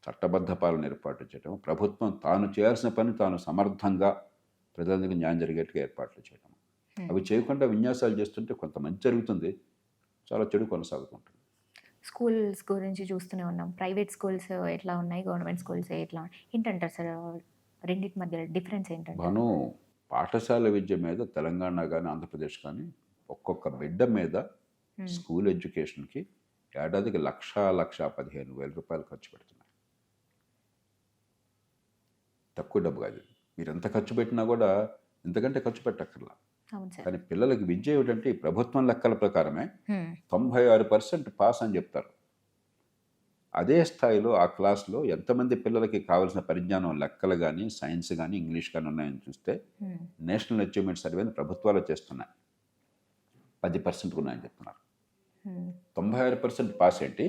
చట్టబద్ధ పాలన ఏర్పాటు చేయడము, ప్రభుత్వం తాను చేయాల్సిన పని తాను సమర్థంగా ప్రజలందరికీ న్యాయం జరిగేట్టుగా ఏర్పాట్లు చేయడం. అవి చేయకుండా విన్యాసాలు చేస్తుంటే కొంత మంచి జరుగుతుంది, చాలా చెడు కొనసాగుతుంటుంది. స్కూల్స్ గురించి చూస్తూనే ఉన్నాం. ప్రైవేట్ స్కూల్స్ ఎట్లా ఉన్నాయి, గవర్నమెంట్ స్కూల్స్ ఎట్లా, ఏంటంటారు సార్ రెండింటి మధ్య డిఫరెన్స్ ఏంటంటే? మనం పాఠశాల విద్య మీద తెలంగాణ కానీ ఆంధ్రప్రదేశ్ కానీ ఒక్కొక్క బిడ్డ మీద స్కూల్ ఎడ్యుకేషన్కి ఏడాదికి 1,15,000 రూపాయలు ఖర్చు పెడుతున్నారు. తక్కువ డబ్బు కాదు. మీరు ఎంత ఖర్చు పెట్టినా కూడా ఇంతకంటే ఖర్చు పెట్టక్కర్లా. కానీ పిల్లలకి విద్య ఏమిటంటే ఈ ప్రభుత్వం లెక్కల ప్రకారమే 96% పాస్ అని చెప్తారు. అదే స్థాయిలో ఆ క్లాస్లో ఎంతమంది పిల్లలకి కావాల్సిన పరిజ్ఞానం, లెక్కలు కానీ, సైన్స్ కానీ, ఇంగ్లీష్ కానీ ఉన్నాయని చూస్తే నేషనల్ అచీవ్మెంట్ సర్వేని ప్రభుత్వాలు చేస్తున్నాయి. 10% ఉన్నాయని చెప్తున్నారు. 96% పాస్ ఏంటి,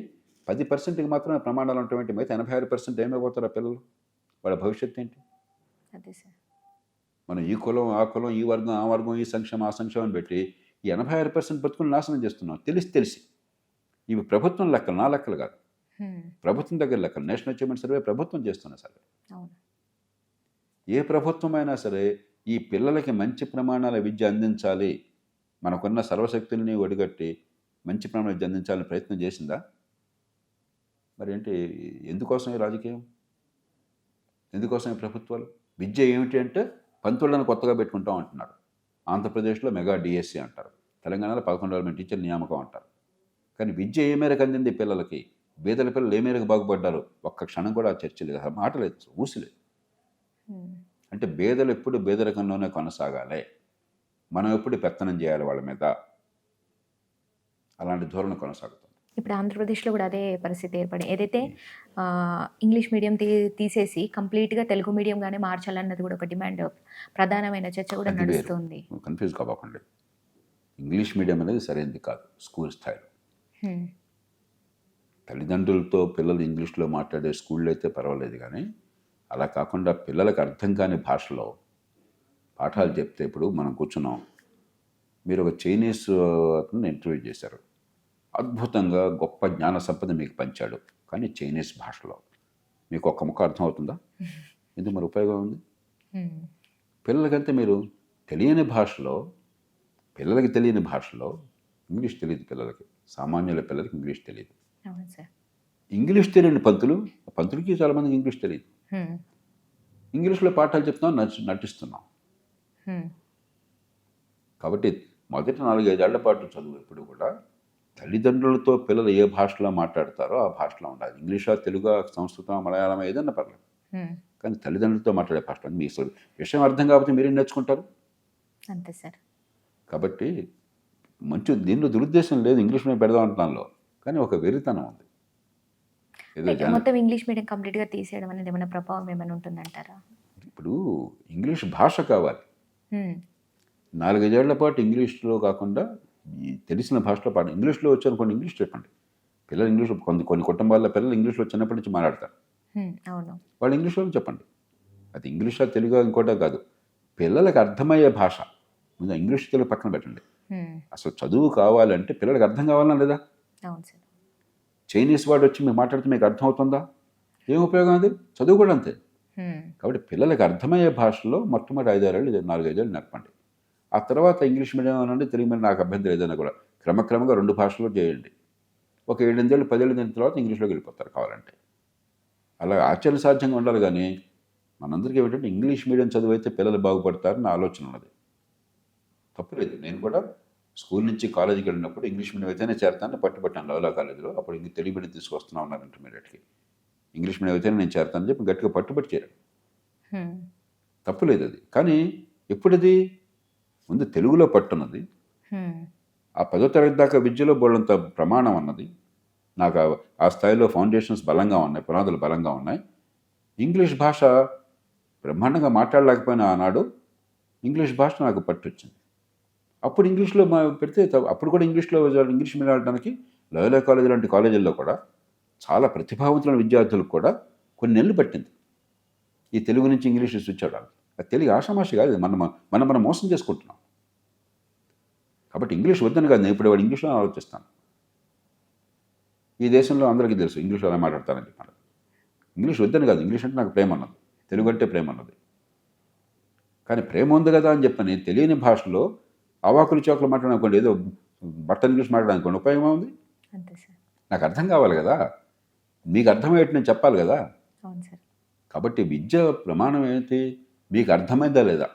10%కి మాత్రమే ప్రమాణాలు ఉంటాయి. మిగతా 86% ఏమైపోతారు ఆ పిల్లలు? వాళ్ళ భవిష్యత్తు ఏంటి? అదే సార్. మనం ఈ కులం ఆ కులం, ఈ వర్గం ఆ వర్గం, ఈ సంక్షేమం ఆ సంక్షేమం పెట్టి ఈ 86% బతుకులు నాశనం చేస్తున్నాం తెలిసి. ఇవి ప్రభుత్వం లెక్కలు, నా లెక్కలు కాదు. ప్రభుత్వం దగ్గర లెక్కలు. నేషనల్ అచీవ్మెంట్ సర్వే ప్రభుత్వం చేస్తున్న సర్వే. ఏ ప్రభుత్వం అయినా సరే ఈ పిల్లలకి మంచి ప్రమాణాల విద్య అందించాలి, మనకున్న సర్వశక్తుల్ని ఒడిగట్టి మంచి ప్రమాణాల విద్య అందించాలని ప్రయత్నం చేసిందా? మరి ఏంటి, ఎందుకోసం ఈ రాజకీయం, ఎందుకోసం ఈ ప్రభుత్వాలు? విద్య ఏమిటి అంటే పంతులను కొత్తగా పెట్టుకుంటాం అంటున్నారు. ఆంధ్రప్రదేశ్లో మెగా డిఎస్సి అంటారు, తెలంగాణలో 11,000 మంది టీచర్ల నియామకం అంటారు. కానీ విద్య ఏ మేరకు అందింది పిల్లలకి, బీదల పిల్లలు ఏ మేరకు బాగుపడ్డారు, ఒక్క క్షణం కూడా ఆ చర్చ లేదు, అసలు మాట లేదు, ఊసిలేదు. అంటే బీదలు ఎప్పుడు బీదరికంలోనే కొనసాగాలి, మనం ఎప్పుడు పెత్తనం చేయాలి వాళ్ళ మీద, అలాంటి ధోరణి కొనసాగుతుంది. ఇప్పుడు ఆంధ్రప్రదేశ్లో కూడా అదే పరిస్థితి ఏర్పడి ఏదైతే ఇంగ్లీష్ మీడియం తీసేసి కంప్లీట్గా తెలుగు మీడియంగానే మార్చాలన్నది కూడా ఒక డిమాండ్, ప్రధానమైన చర్చ కూడా అది వేరు, నడుస్తుంది. కన్ఫ్యూజ్ కావకండి. ఇంగ్లీష్ మీడియం అనేది సరైనది కాదు స్కూల్ స్థాయిలో. తల్లిదండ్రులతో పిల్లలు ఇంగ్లీష్లో మాట్లాడే స్కూళ్ళు అయితే పర్వాలేదు, కానీ అలా కాకుండా పిల్లలకు అర్థం కాని భాషలో పాఠాలు చెప్తే, ఇప్పుడు మనం కూర్చున్నాం, మీరు ఒక చైనీస్ అతను ఇంటర్వ్యూ చేశారు, అద్భుతంగా గొప్ప జ్ఞాన సంపద మీకు పంచాడు, కానీ చైనీస్ భాషలో మీకు ఒక్క ముక్క అర్థం అవుతుందా? ఎందుకు మరి ఉపయోగం ఉంది? పిల్లలకంటే మీరు తెలియని భాషలో, పిల్లలకి తెలియని భాషలో, ఇంగ్లీష్ తెలియదు పిల్లలకి, సామాన్యుల పిల్లలకి ఇంగ్లీష్ తెలియదు. ఇంగ్లీష్ తెలియని పంతులకి చాలామందికి ఇంగ్లీష్ తెలియదు. ఇంగ్లీష్లో పాఠాలు చెప్తున్నాం, నటిస్తున్నాం. కాబట్టి మొదటి 4-5 ఏళ్ల పాటు చదువు ఎప్పుడు కూడా తల్లిదండ్రులతో పిల్లలు ఏ భాషలో మాట్లాడతారో ఆ భాషలో ఉండాలి. ఇంగ్లీషా, తెలుగు, సంస్కృతం, మలయాళం ఏదన్నా పర్లేదు, కానీ తల్లిదండ్రులతో మాట్లాడే భాషలో. మీ విషయం అర్థం కాకపోతే మీరేం నేర్చుకుంటారు? అంతే సార్. కాబట్టి దీనిలో దురుద్దేశం లేదు, ఇంగ్లీష్ మీద పెడదాం అంటున్నాలో, కానీ ఒక వెరితనం ఉంది. మొత్తం ఇంగ్లీష్ మీడియం కంప్లీట్గా తీసేయడం అనేది ఏమైనా ప్రభావం ఏమైనా ఉంటుందంటారా? ఇప్పుడు ఇంగ్లీష్ భాష కావాలి. 4-5 ఏళ్ల పాటు ఇంగ్లీష్లో కాకుండా తెలిసిన భాషలో ఇంగ్లీష్లో వచ్చారనుకోండి, ఇంగ్లీష్ చెప్పండి. పిల్లలు ఇంగ్లీష్, కొన్ని కుటుంబాల్లో పిల్లలు ఇంగ్లీష్లో చిన్నప్పటి నుంచి మాట్లాడతారు, అవును, వాళ్ళు ఇంగ్లీష్లో చెప్పండి. అది ఇంగ్లీషా, తెలుగు, ఇంకోటో కాదు, పిల్లలకు అర్థమయ్యే భాష. ముందు ఇంగ్లీష్, తెలుగు పక్కన పెట్టండి. అసలు చదువు కావాలంటే పిల్లలకు అర్థం కావాలన్నా లేదా? అవును సార్. చైనీస్ వాడు వచ్చి మీరు మాట్లాడితే మీకు అర్థం అవుతుందా? ఏం ఉపయోగం? అది చదువు కూడా అంతే. కాబట్టి పిల్లలకు అర్థమయ్యే భాషలో మొట్టమొదటి 5-6 ఏళ్ళు, 4-5 ఏళ్ళు నేర్పండి. ఆ తర్వాత ఇంగ్లీష్ మీడియం అనండి, తెలుగు మీడియం, నాకు అభ్యంతరం ఏదైనా కూడా క్రమక్రమంగా 2 భాషల్లో చేయండి. ఒక 7-8 ఏళ్ళు, 10 ఏళ్ళు దీని తర్వాత ఇంగ్లీష్లోకి వెళ్ళిపోతారు కావాలంటే. అలా ఆచరణ సాధ్యంగా ఉండాలి. కానీ మనందరికీ ఏమిటంటే ఇంగ్లీష్ మీడియం చదువు అయితే పిల్లలు బాగుపడతారని ఆలోచన ఉన్నది. తప్పులేదు. నేను కూడా స్కూల్ నుంచి కాలేజీకి వెళ్ళినప్పుడు ఇంగ్లీష్ మీడియం అయితేనే చేరతానని పట్టుబట్టాను లవ్లా కాలేజీలో. అప్పుడు తెలుగు మీడియం తీసుకొస్తున్నా ఉన్నారు ఇంటర్మీడియట్కి. ఇంగ్లీష్ మీడియం అయితేనే నేను చేరతానని చెప్పి గట్టిగా పట్టుబట్టి చేరాను. తప్పులేదు అది. కానీ ఎప్పుడది ముందు తెలుగులో పట్టున్నది, ఆ 10వ తరగతి దాకా విద్యలో బోళ్ళంత ప్రమాణం అన్నది, నాకు ఆ స్థాయిలో ఫౌండేషన్స్ బలంగా ఉన్నాయి, పునాదులు బలంగా ఉన్నాయి. ఇంగ్లీష్ భాష బ్రహ్మాండంగా మాట్లాడలేకపోయినా ఆనాడు ఇంగ్లీష్ భాష నాకు పట్టొచ్చింది. అప్పుడు ఇంగ్లీష్లో పెడితే అప్పుడు కూడా ఇంగ్లీష్ మీడియం వెళ్ళడానికి లయోలా కాలేజీ లాంటి కాలేజీల్లో కూడా చాలా ప్రతిభావంతులైన విద్యార్థులకు కూడా కొన్ని నెలలు పట్టింది ఈ తెలుగు నుంచి ఇంగ్లీష్ స్విచ్ అవడానికి. అది తెలుగు ఆషామాషి కాదు, మనం మోసం చేసుకుంటున్నాం. కాబట్టి ఇంగ్లీష్ వద్దని కాదు, నేను ఇప్పుడు వాడు ఇంగ్లీష్లో ఆలోచిస్తాను. ఈ దేశంలో అందరికీ తెలుసు ఇంగ్లీష్లో ఎలా మాట్లాడతానని చెప్పాను. ఇంగ్లీష్ వద్దని కాదు, ఇంగ్లీష్ అంటే నాకు ప్రేమ అన్నది, తెలుగు అంటే ప్రేమ అన్నది. కానీ ప్రేమ ఉంది కదా అని చెప్పని తెలియని భాషలో అవాకులు చోకులు మాట్లాడనుకోండి, ఏదో బట్ట ఇంగ్లీష్ మాట్లాడనుకోండి, ఉపయోగం ఉంది? నాకు అర్థం కావాలి కదా, మీకు అర్థమయ్యేట్టు నేను చెప్పాలి కదా. కాబట్టి విద్య ప్రమాణం ఏంటి? మీకు అర్థమైందా లేదా,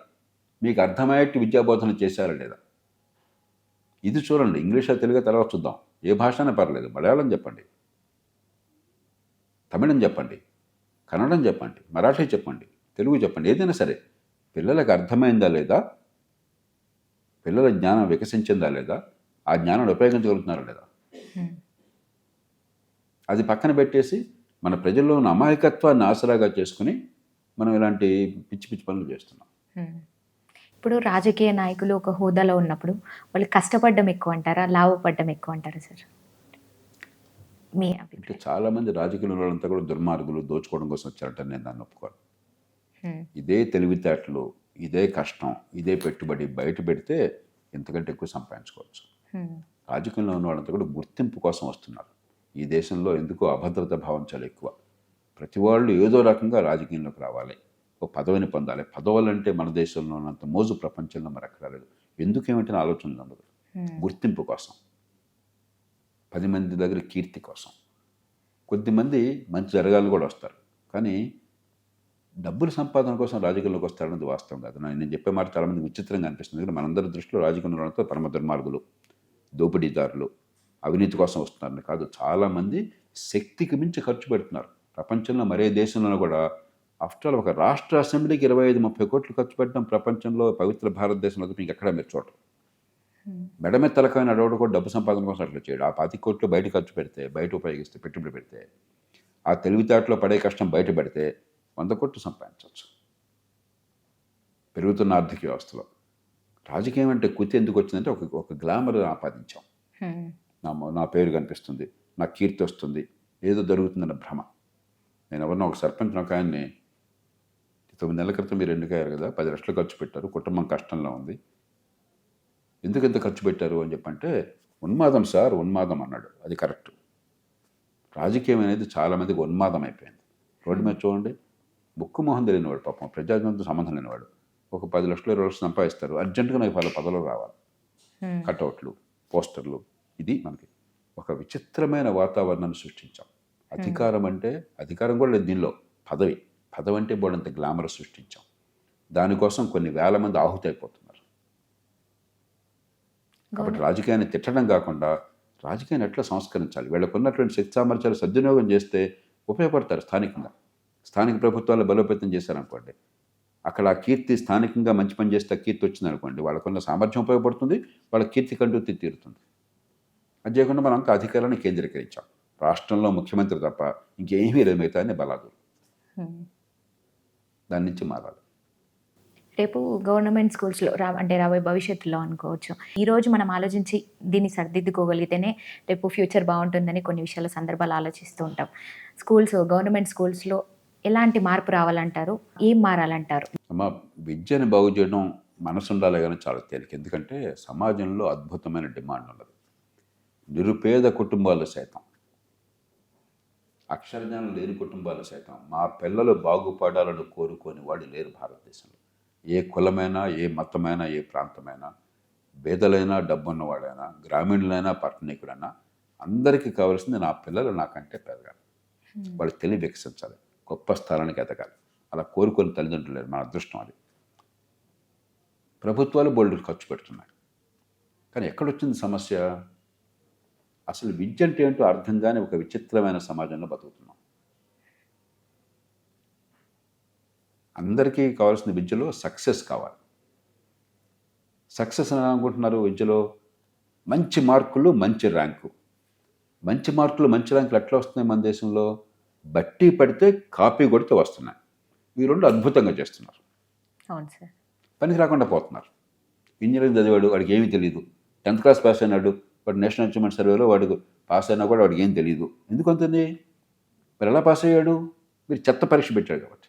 మీకు అర్థమయ్యేట్టు విద్యాబోధన చేశారా లేదా, ఇది చూడండి. ఇంగ్లీషా, తెలుగు తర్వాత చూద్దాం, ఏ భాష అయినా పర్లేదు. మలయాళం చెప్పండి, తమిళం చెప్పండి, కన్నడం చెప్పండి, మరాఠీ చెప్పండి, తెలుగు చెప్పండి, ఏదైనా సరే పిల్లలకు అర్థమైందా లేదా, పిల్లల జ్ఞానం వికసించిందా లేదా, ఆ జ్ఞానాన్ని ఉపయోగించగలుగుతున్నారా లేదా, అది పక్కన పెట్టేసి మన ప్రజల్లో ఉన్న అమాయకత్వాన్ని ఆసరాగా చేసుకుని మనం ఇలాంటి పిచ్చి పిచ్చి పనులు చేస్తున్నాం. ఇప్పుడు రాజకీయ నాయకులు ఒక హోదాలో ఉన్నప్పుడు వాళ్ళు కష్టపడడం ఎక్కువ అంటారా, లాభపడడం ఎక్కువ అంటారా సార్? మీ అంటే చాలామంది రాజకీయ వాళ్ళంతా కూడా దుర్మార్గులు, దోచుకోవడం కోసం వచ్చారంటే నేను దాన్ని ఒప్పుకోను. ఇదే తెలివితేటలు, ఇదే కష్టం, ఇదే పెట్టుబడి బయట పెడితే ఎంతకంటే ఎక్కువ సంపాదించుకోవచ్చు. రాజకీయంలో ఉన్న వాళ్ళంతా కూడా గుర్తింపు కోసం వస్తున్నారు. ఈ దేశంలో ఎందుకో అభద్రత భావం చాలా ఎక్కువ. ప్రతి వాళ్ళు ఏదో రకంగా రాజకీయంలోకి రావాలి, ఒక పదవిని పొందాలి. పదవులంటే మన దేశంలో ఉన్నంత మోజు ప్రపంచంలో మరి ఎక్కడ రాలేదు. ఎందుకేమిటి ఆలోచన ఉండదు. గుర్తింపు కోసం, 10 మంది దగ్గర కీర్తి కోసం. కొద్దిమంది మంచి జరగాలని కూడా వస్తారు, కానీ డబ్బుల సంపాదన కోసం రాజకీయాల్లోకి వస్తారన్నది వాస్తవం కాదు. నేను చెప్పే మాట చాలామంది విచిత్రంగా అనిపిస్తుంది. ఎందుకంటే మనందరి దృష్టిలో రాజకీయ వాళ్ళతో పరమ దుర్మార్గులు, దోపిడీదారులు, అవినీతి కోసం వస్తున్నారని కాదు. చాలామంది శక్తికి మించి ఖర్చు పెడుతున్నారు. ప్రపంచంలో మరే దేశంలోనూ కూడా ఆఫ్టర్ ఆల్ ఒక రాష్ట్ర అసెంబ్లీకి 25-30 కోట్లు ఖర్చు పెట్టడం ప్రపంచంలో పవిత్ర భారతదేశంలో తప్ప ఇంకెక్కడా మీరు చూడరు. మెడ మీద తలకాయని అడవడు కూడా డబ్బు సంపాదన కోసం అట్లా చేయడు. ఆ 25 కోట్లు బయట ఖర్చు పెడితే, బయట ఉపయోగిస్తే, పెట్టుబడి పెడితే, ఆ తెలివితేటలో పడే కష్టం బయట పెడితే 100 కోట్లు సంపాదించవచ్చు పెరుగుతున్న ఆర్థిక వ్యవస్థలో. రాజకీయం అంటే కుతి ఎందుకు వచ్చిందంటే ఒక గ్లామర్ ఆపాదించాం. నా పేరు కనిపిస్తుంది, నా కీర్తి వస్తుంది, ఏదో జరుగుతుందన్న భ్రమ. నేను ఎవరినో ఒక సర్పంచ్ ఒక ఆయన్ని 9 నెలల క్రితం మీరు ఎన్నికయ్యారు కదా, 10 లక్షలు ఖర్చు పెట్టారు, కుటుంబం కష్టంలో ఉంది, ఎందుకు ఎంత ఖర్చు పెట్టారు అని చెప్పంటే, ఉన్మాదం సార్, ఉన్మాదం అన్నాడు. అది కరెక్ట్. రాజకీయం అనేది చాలామందికి ఉన్మాదం అయిపోయింది. రోడ్డు మీద చూడండి, ముక్కు మొహం తెలియనివాడు, పాపం ప్రజాజనంతో సంబంధం లేనివాడు ఒక 10 లక్షలు 20 లక్షలు సంపాదిస్తారు, అర్జెంటుగా నాకు వాళ్ళ పదవులు రావాలి, కటౌట్లు, పోస్టర్లు. ఇది మనకి ఒక విచిత్రమైన వాతావరణాన్ని సృష్టించాం. అధికారం అంటే, అధికారం కూడా లేదు దీనిలో, పదవి అంటే బోడంత గ్లామర్ సృష్టించాం. దానికోసం కొన్ని వేల మంది ఆహుతి అయిపోతున్నారు. కాబట్టి రాజకీయాన్ని తిట్టడం కాకుండా రాజకీయాన్ని ఎట్లా సంస్కరించాలి, వీళ్ళకు ఉన్నటువంటి శక్తి సామర్థ్యాలు సద్వినియోగం చేస్తే ఉపయోగపడతారు. స్థానిక ప్రభుత్వాలు బలోపేతం చేశారనుకోండి, అక్కడ ఆ కీర్తి స్థానికంగా మంచి పని చేస్తే కీర్తి వచ్చిందనుకోండి, వాళ్ళకున్న సామర్థ్యం ఉపయోగపడుతుంది, వాళ్ళ కీర్తి కంటూ తీరుతుంది. అది చేయకుండా మనం అంత అధికారాన్ని కేంద్రీకరించాం. రాష్ట్రంలో ముఖ్యమంత్రి తప్ప ఇంకేమీ లేదు, మిగతా అన్ని బలాదు. దాని నుంచి మారాలి. రేపు గవర్నమెంట్ స్కూల్స్లో అంటే రాబోయే భవిష్యత్తులో అనుకోవచ్చు, ఈరోజు మనం ఆలోచించి దీన్ని సరిదిద్దుకోగలిగితేనే రేపు ఫ్యూచర్ బాగుంటుందని కొన్ని విషయాల సందర్భాలు ఆలోచిస్తూ ఉంటాం. గవర్నమెంట్ స్కూల్స్లో ఎలాంటి మార్పు రావాలంటారు, ఏం మారాలంటారు? అమ్మ, విద్యను బాగు చేయడం మనసు ఉండాలి కానీ చాలా తేలిక. ఎందుకంటే సమాజంలో అద్భుతమైన డిమాండ్ ఉన్నది. నిరుపేద కుటుంబాలు సైతం, అక్షరజ్ఞానం లేని కుటుంబాలు సైతం మా పిల్లలు బాగుపడాలని కోరుకొని వాడు లేరు భారతదేశంలో. ఏ కులమైనా, ఏ మతమైనా, ఏ ప్రాంతమైనా, పేదలైనా, డబ్బున్నవాడైనా, గ్రామీణులైనా, పట్టణీకులైనా, అందరికీ కావాల్సింది నా పిల్లలు నాకంటే పెరగాలి, వాళ్ళు తెలివి వికసించాలి, గొప్ప స్థానానికి ఎదగాలి. అలా కోరుకొని తల్లిదండ్రులు లేరు. మన అదృష్టం అది. ప్రభుత్వాలు బోల్డ్ ఖర్చు పెడుతున్నాయి. కానీ ఎక్కడొచ్చింది సమస్య? అసలు విద్య అంటే ఏంటో అర్థం కాని ఒక విచిత్రమైన సమాజంలో బతుకుతున్నాం. అందరికీ కావాల్సిన విద్యలో సక్సెస్ కావాలి. సక్సెస్ అని అనుకుంటున్నారు విద్యలో? మంచి మార్కులు, మంచి ర్యాంకు. మంచి మార్కులు, మంచి ర్యాంకులు ఎట్లా వస్తున్నాయి మన దేశంలో? బట్టి పడితే కాపీ కొడితే వస్తున్నాయి. ఈ రెండు అద్భుతంగా చేస్తున్నారు. అవును సార్. పనికి రాకుండా పోతున్నారు. ఇంజనీరింగ్ చదివాడు, వాడికి ఏమీ తెలియదు. 10th క్లాస్ పాస్ అయినాడు, వాడు నేషనల్ అచీవ్మెంట్ సర్వేలో వాడికి పాస్ అయినా కూడా వాడికి ఏం తెలియదు. ఎందుకు అంతుంది? మరి ఎలా పాస్ అయ్యాడు? మీరు చెత్త పరీక్ష పెట్టాడు కాబట్టి.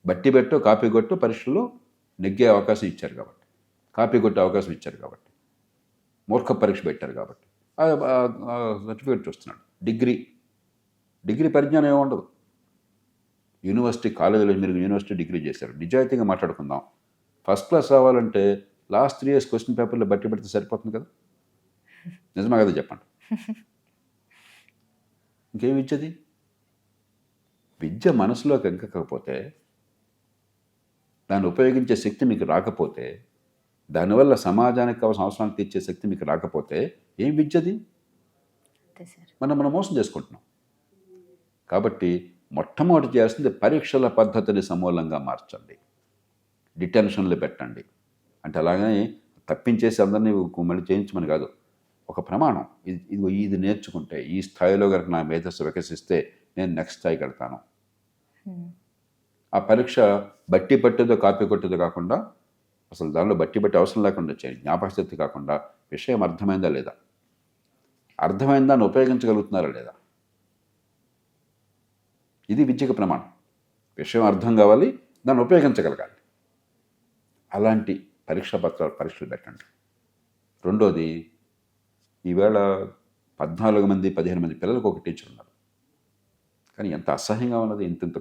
బట్టి పెట్టో కాపీ కొట్టో పరీక్షల్లో నెగ్గే అవకాశం ఇచ్చారు కాబట్టి, కాపీ కొట్టే అవకాశం ఇచ్చారు కాబట్టి, మూర్ఖ పరీక్ష పెట్టారు కాబట్టి సర్టిఫికేట్ చూస్తున్నాడు. డిగ్రీ పరిజ్ఞానం ఏమి ఉండదు. యూనివర్సిటీ కాలేజీలో మీరు యూనివర్సిటీ డిగ్రీ చేశారు, నిజాయితీగా మాట్లాడుకుందాం. ఫస్ట్ క్లాస్ రావాలంటే లాస్ట్ 3 years క్వశ్చన్ పేపర్లో బట్టి పెడితే సరిపోతుంది కదా? నిజమా కదా చెప్పండి. ఇంకేమి ఇచ్చేది? విద్య మనసులోకి ఎక్కకపోతే, దాన్ని ఉపయోగించే శక్తి మీకు రాకపోతే, దానివల్ల సమాజానికి కావాల్సిన అవసరాన్ని తీర్చే శక్తి మీకు రాకపోతే ఏం విద్యది? మనం మోసం చేసుకుంటున్నాం. కాబట్టి మొట్టమొదటి చేయాల్సింది పరీక్షల పద్ధతిని సమూలంగా మార్చండి, డిటెన్షన్లు పెట్టండి. అంటే అలాగనే తప్పించేసి అందరినీ మళ్ళీ చేయించమని కాదు, ఒక ప్రమాణం. ఇది నేర్చుకుంటే, ఈ స్థాయిలో కనుక నా మేధస్సు వికసిస్తే నేను నెక్స్ట్ స్థాయికి వెళ్తాను. ఆ పరీక్ష బట్టి పట్టేదో కాపీ కొట్టేదో కాకుండా, అసలు దానిలో బట్టి అవసరం లేకుండా చేయండి. జ్ఞాపకశక్తి కాకుండా విషయం అర్థమైందా లేదా, అర్థమైందా దాన్ని ఉపయోగించగలుగుతున్నారా లేదా, ఇది విద్యకు ప్రమాణం. విషయం అర్థం కావాలి, దాన్ని ఉపయోగించగలగాలి. అలాంటి పరీక్షలు పెట్టండి. రెండోది, ఈవేళ 14 మంది 15 మంది పిల్లలకు ఒక టీచర్ ఉన్నారు. కానీ ఎంత అసహ్యంగా ఉన్నది. ఇంత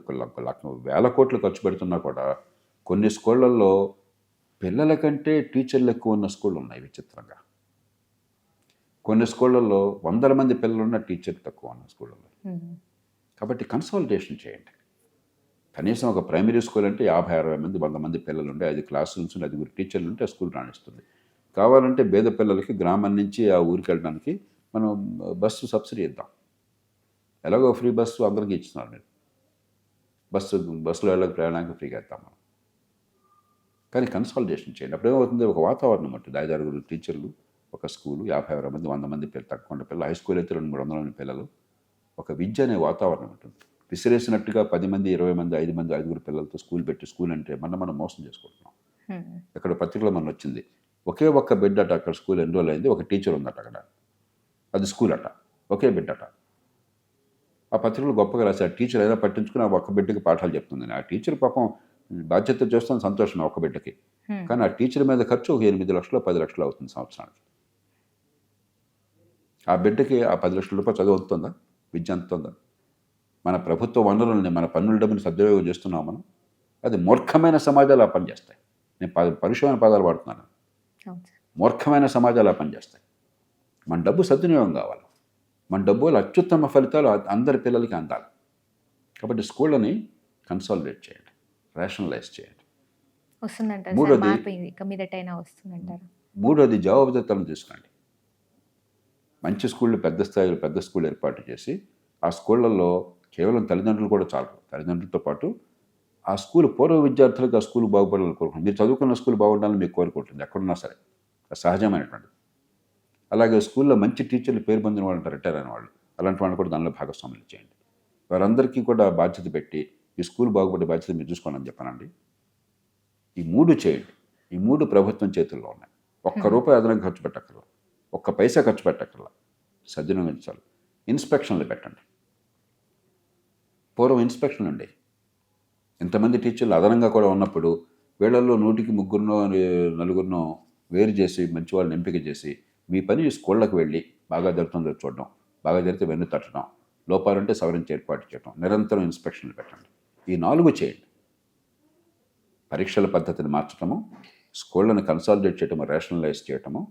వేల కోట్లు ఖర్చు పెడుతున్నా కూడా కొన్ని స్కూళ్ళల్లో పిల్లల కంటే టీచర్లు ఎక్కువ ఉన్న స్కూళ్ళు ఉన్నాయి విచిత్రంగా. కొన్ని స్కూళ్ళల్లో 100 మంది పిల్లలు ఉన్న టీచర్ తక్కువ ఉన్న స్కూళ్ళల్లో. కాబట్టి కన్సాలిడేషన్ చేయండి. కనీసం ఒక ప్రైమరీ స్కూల్ అంటే 50-60 మంది 100 మంది పిల్లలు ఉండే 5 క్లాస్ రూమ్స్ ఉండే 5 టీచర్లు ఉంటే ఆ స్కూల్ రాణిస్తుంది. కావాలంటే పేద పిల్లలకి గ్రామం నుంచి ఆ ఊరికి వెళ్ళడానికి మనం బస్సు సబ్సిడీ ఇద్దాం. ఎలాగో ఫ్రీ బస్సు అందరికీ ఇచ్చినారు మీరు. బస్సులో వెళ్ళక ప్రయాణానికి ఫ్రీగా ఇద్దాం మనం. కానీ కన్సాలిడేషన్ చేయండి. అప్పుడేమవుతుంది, ఒక వాతావరణం ఉంటుంది. 5-6 టీచర్లు, ఒక స్కూలు, 50-60 మంది 100 మంది పిల్లలు, తక్కువ పిల్లలు. హై స్కూల్ అయితే 200-300 మంది పిల్లలు. ఒక విద్య అనే వాతావరణం ఉంటుంది. విసిరేసినట్టుగా 10 మంది 20 మంది 5 మంది 5 పిల్లలతో స్కూల్ పెట్టి స్కూల్ అంటే మనం మోసం చేసుకుంటున్నాం. ఇక్కడ పత్రికలో మనం వచ్చింది, ఒకే ఒక్క బిడ్డ అట అక్కడ స్కూల్ ఎన్రోల్ అయింది, ఒక టీచర్ ఉందట అక్కడ, అది స్కూల్ అట, ఒకే బిడ్డ అట. ఆ పత్రికలు గొప్పగా రాశారు, టీచర్ ఏదో పట్టించుకుని ఆ ఒక్క బిడ్డకి పాఠాలు చెప్తుందని. ఆ టీచర్ పాపం బాధ్యత చేస్తాను, సంతోషమే ఒక్క బిడ్డకి. కానీ ఆ టీచర్ మీద ఖర్చు ఒక 8 లక్షలు 10 లక్షలు అవుతుంది సంవత్సరానికి. ఆ బిడ్డకి ఆ 10 లక్షల రూపాయలు చదువు అవుతుందా, విద్య అందుతుందా? మన ప్రభుత్వ వనరులని, మన పన్నుల డబ్బుని సద్వినియోగం చేస్తున్నాం మనం. అది మూర్ఖమైన సమాజాలు ఆ పని చేస్తాయి. నేను పరుషమైన పదాలు వాడుతున్నాను. మూర్ఖమైన సమాజాలు ఆ పని చేస్తాయి. మన డబ్బు సద్వినియోగం కావాలి. మన డబ్బు వల్ల అత్యుత్తమ ఫలితాలు అందరి పిల్లలకి అందాలి. కాబట్టి స్కూళ్ళని కన్సాలిడేట్ చేయండి, రేషనలైజ్ చేయండి. మూడోది జవాబుదారీతనం తీసుకోండి. మంచి స్కూళ్ళు, పెద్ద స్థాయిలో పెద్ద స్కూళ్ళు ఏర్పాటు చేసి ఆ స్కూళ్ళల్లో కేవలం తల్లిదండ్రులు కూడా చాలు, తల్లిదండ్రులతో పాటు ఆ స్కూల్ పూర్వ విద్యార్థులకు ఆ స్కూల్ బాగుపడాలని కోరుకుంటుంది. మీరు చదువుకున్న స్కూల్ బాగుండాలని మీకు కోరుకుంటుంది, ఎక్కడున్నా సరే. అది సహజమైనటువంటిది. అలాగే స్కూల్లో మంచి టీచర్లు పేరు పొందిన వాళ్ళు ఉంటారు, రిటైర్ అయిన వాళ్ళు, అలాంటి వాళ్ళు కూడా దానిలో భాగస్వాములు చేయండి. వారందరికీ కూడా బాధ్యత పెట్టి ఈ స్కూల్ బాగుపడే బాధ్యత మీరు చూసుకోండి అని చెప్పానండి. ఈ 3 చేయండి. ఈ 3 ప్రభుత్వం చేతుల్లో ఉన్నాయి. ఒక్క రూపాయి అదనంగా ఖర్చు పెట్టక్కర్లా, ఒక్క పైసా ఖర్చు పెట్టక్కర్లా, సద్వినియోగించాలి. ఇన్స్పెక్షన్లు పెట్టండి. పూర్వం ఇన్స్పెక్షన్లు ఉండేవి. ఇంతమంది టీచర్లు అదనంగా కూడా ఉన్నప్పుడు వీళ్ళల్లో 100కి 3-4 వేరు చేసి మంచి వాళ్ళని ఎంపిక చేసి మీ పని స్కూళ్ళకి వెళ్ళి బాగా జరుగుతుందో చూడడం, బాగా జరిగితే వెన్ను తట్టడం, లోపాలంటే సవరించి ఏర్పాటు చేయడం, నిరంతరం ఇన్స్పెక్షన్లు పెట్టండి. ఈ 4 చేయండి. పరీక్షల పద్ధతిని మార్చడము, స్కూళ్ళని కన్సాలిడేట్ చేయటము, రేషనలైజ్ చేయటము,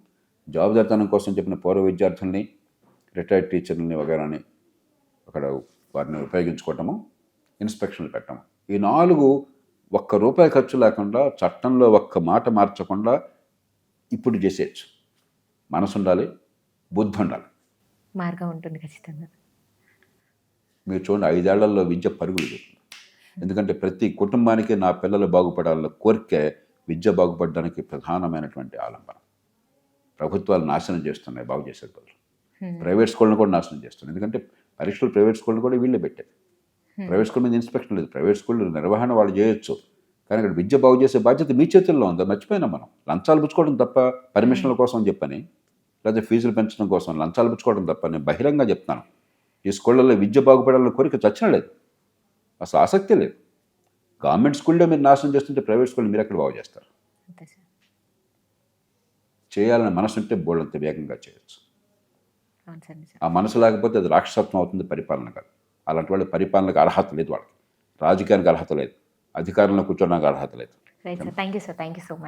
జవాబుదారీతనం కోసం చెప్పిన పూర్వ విద్యార్థుల్ని, రిటైర్డ్ టీచర్లని వగేరాని అక్కడ వారిని ఉపయోగించుకోవటము, ఇన్స్పెక్షన్లు పెట్టడం. ఈ 4 ఒక్క రూపాయి ఖర్చు లేకుండా, చట్టంలో ఒక్క మాట మార్చకుండా ఇప్పుడు చేసేయచ్చు. మనసు ఉండాలి, బుద్ధి ఉండాలి, మార్గం ఉంటుంది ఖచ్చితంగా. మీరు చూడండి, 5 ఏళ్లలో విద్య పరుగులు పెడుతుంది. ఎందుకంటే ప్రతి కుటుంబానికి నా పిల్లలు బాగుపడాలన్న కోరికే విద్య బాగుపడడానికి ప్రధానమైనటువంటి ఆలంబన. ప్రభుత్వాలు నాశనం చేస్తున్నాయి బాగు చేసే బదులు. ప్రైవేట్ స్కూళ్ళను కూడా నాశనం చేస్తున్నాయి. ఎందుకంటే పరీక్షలు ప్రైవేట్ స్కూళ్ళను కూడా వీళ్ళే పెట్టారు. ప్రైవేట్ స్కూల్ మీద ఇన్స్పెక్షన్ లేదు. ప్రైవేట్ స్కూల్ నిర్వహణ వాళ్ళు చేయొచ్చు, కానీ ఇక్కడ విద్య బాగు చేసే బాధ్యత మీ చేతుల్లో ఉంది. మర్చిపోయినాం మనం. లంచాలు పుచ్చుకోవడం తప్ప, పర్మిషన్ల కోసం చెప్పని, లేదా ఫీజులు పెంచడం కోసం లంచాలు పుచ్చుకోవడం తప్ప, నేను బహిరంగ చెప్తాను, ఈ స్కూళ్ళల్లో విద్య బాగుపడాలన్న కోరిక చచ్చిన లేదు, అసలు ఆసక్తి లేదు. గవర్నమెంట్ స్కూల్లో మీరు నాశనం చేస్తుంటే ప్రైవేట్ స్కూల్ మీరు ఎక్కడ బాగు చేస్తారు? చేయాలని మనసు ఉంటే బోల్డంత వేగంగా చేయొచ్చు. ఆ మనసు లేకపోతే అది రాక్షసత్వం అవుతుంది, పరిపాలన కాదు. అలాంటి వాళ్ళు పరిపాలనకు అర్హత లేదు, వాళ్ళకి రాజకీయానికి అర్హత లేదు, అధికారంలో కూర్చోడానికి అర్హత లేదు. Right sir, thank you sir, thank you so much.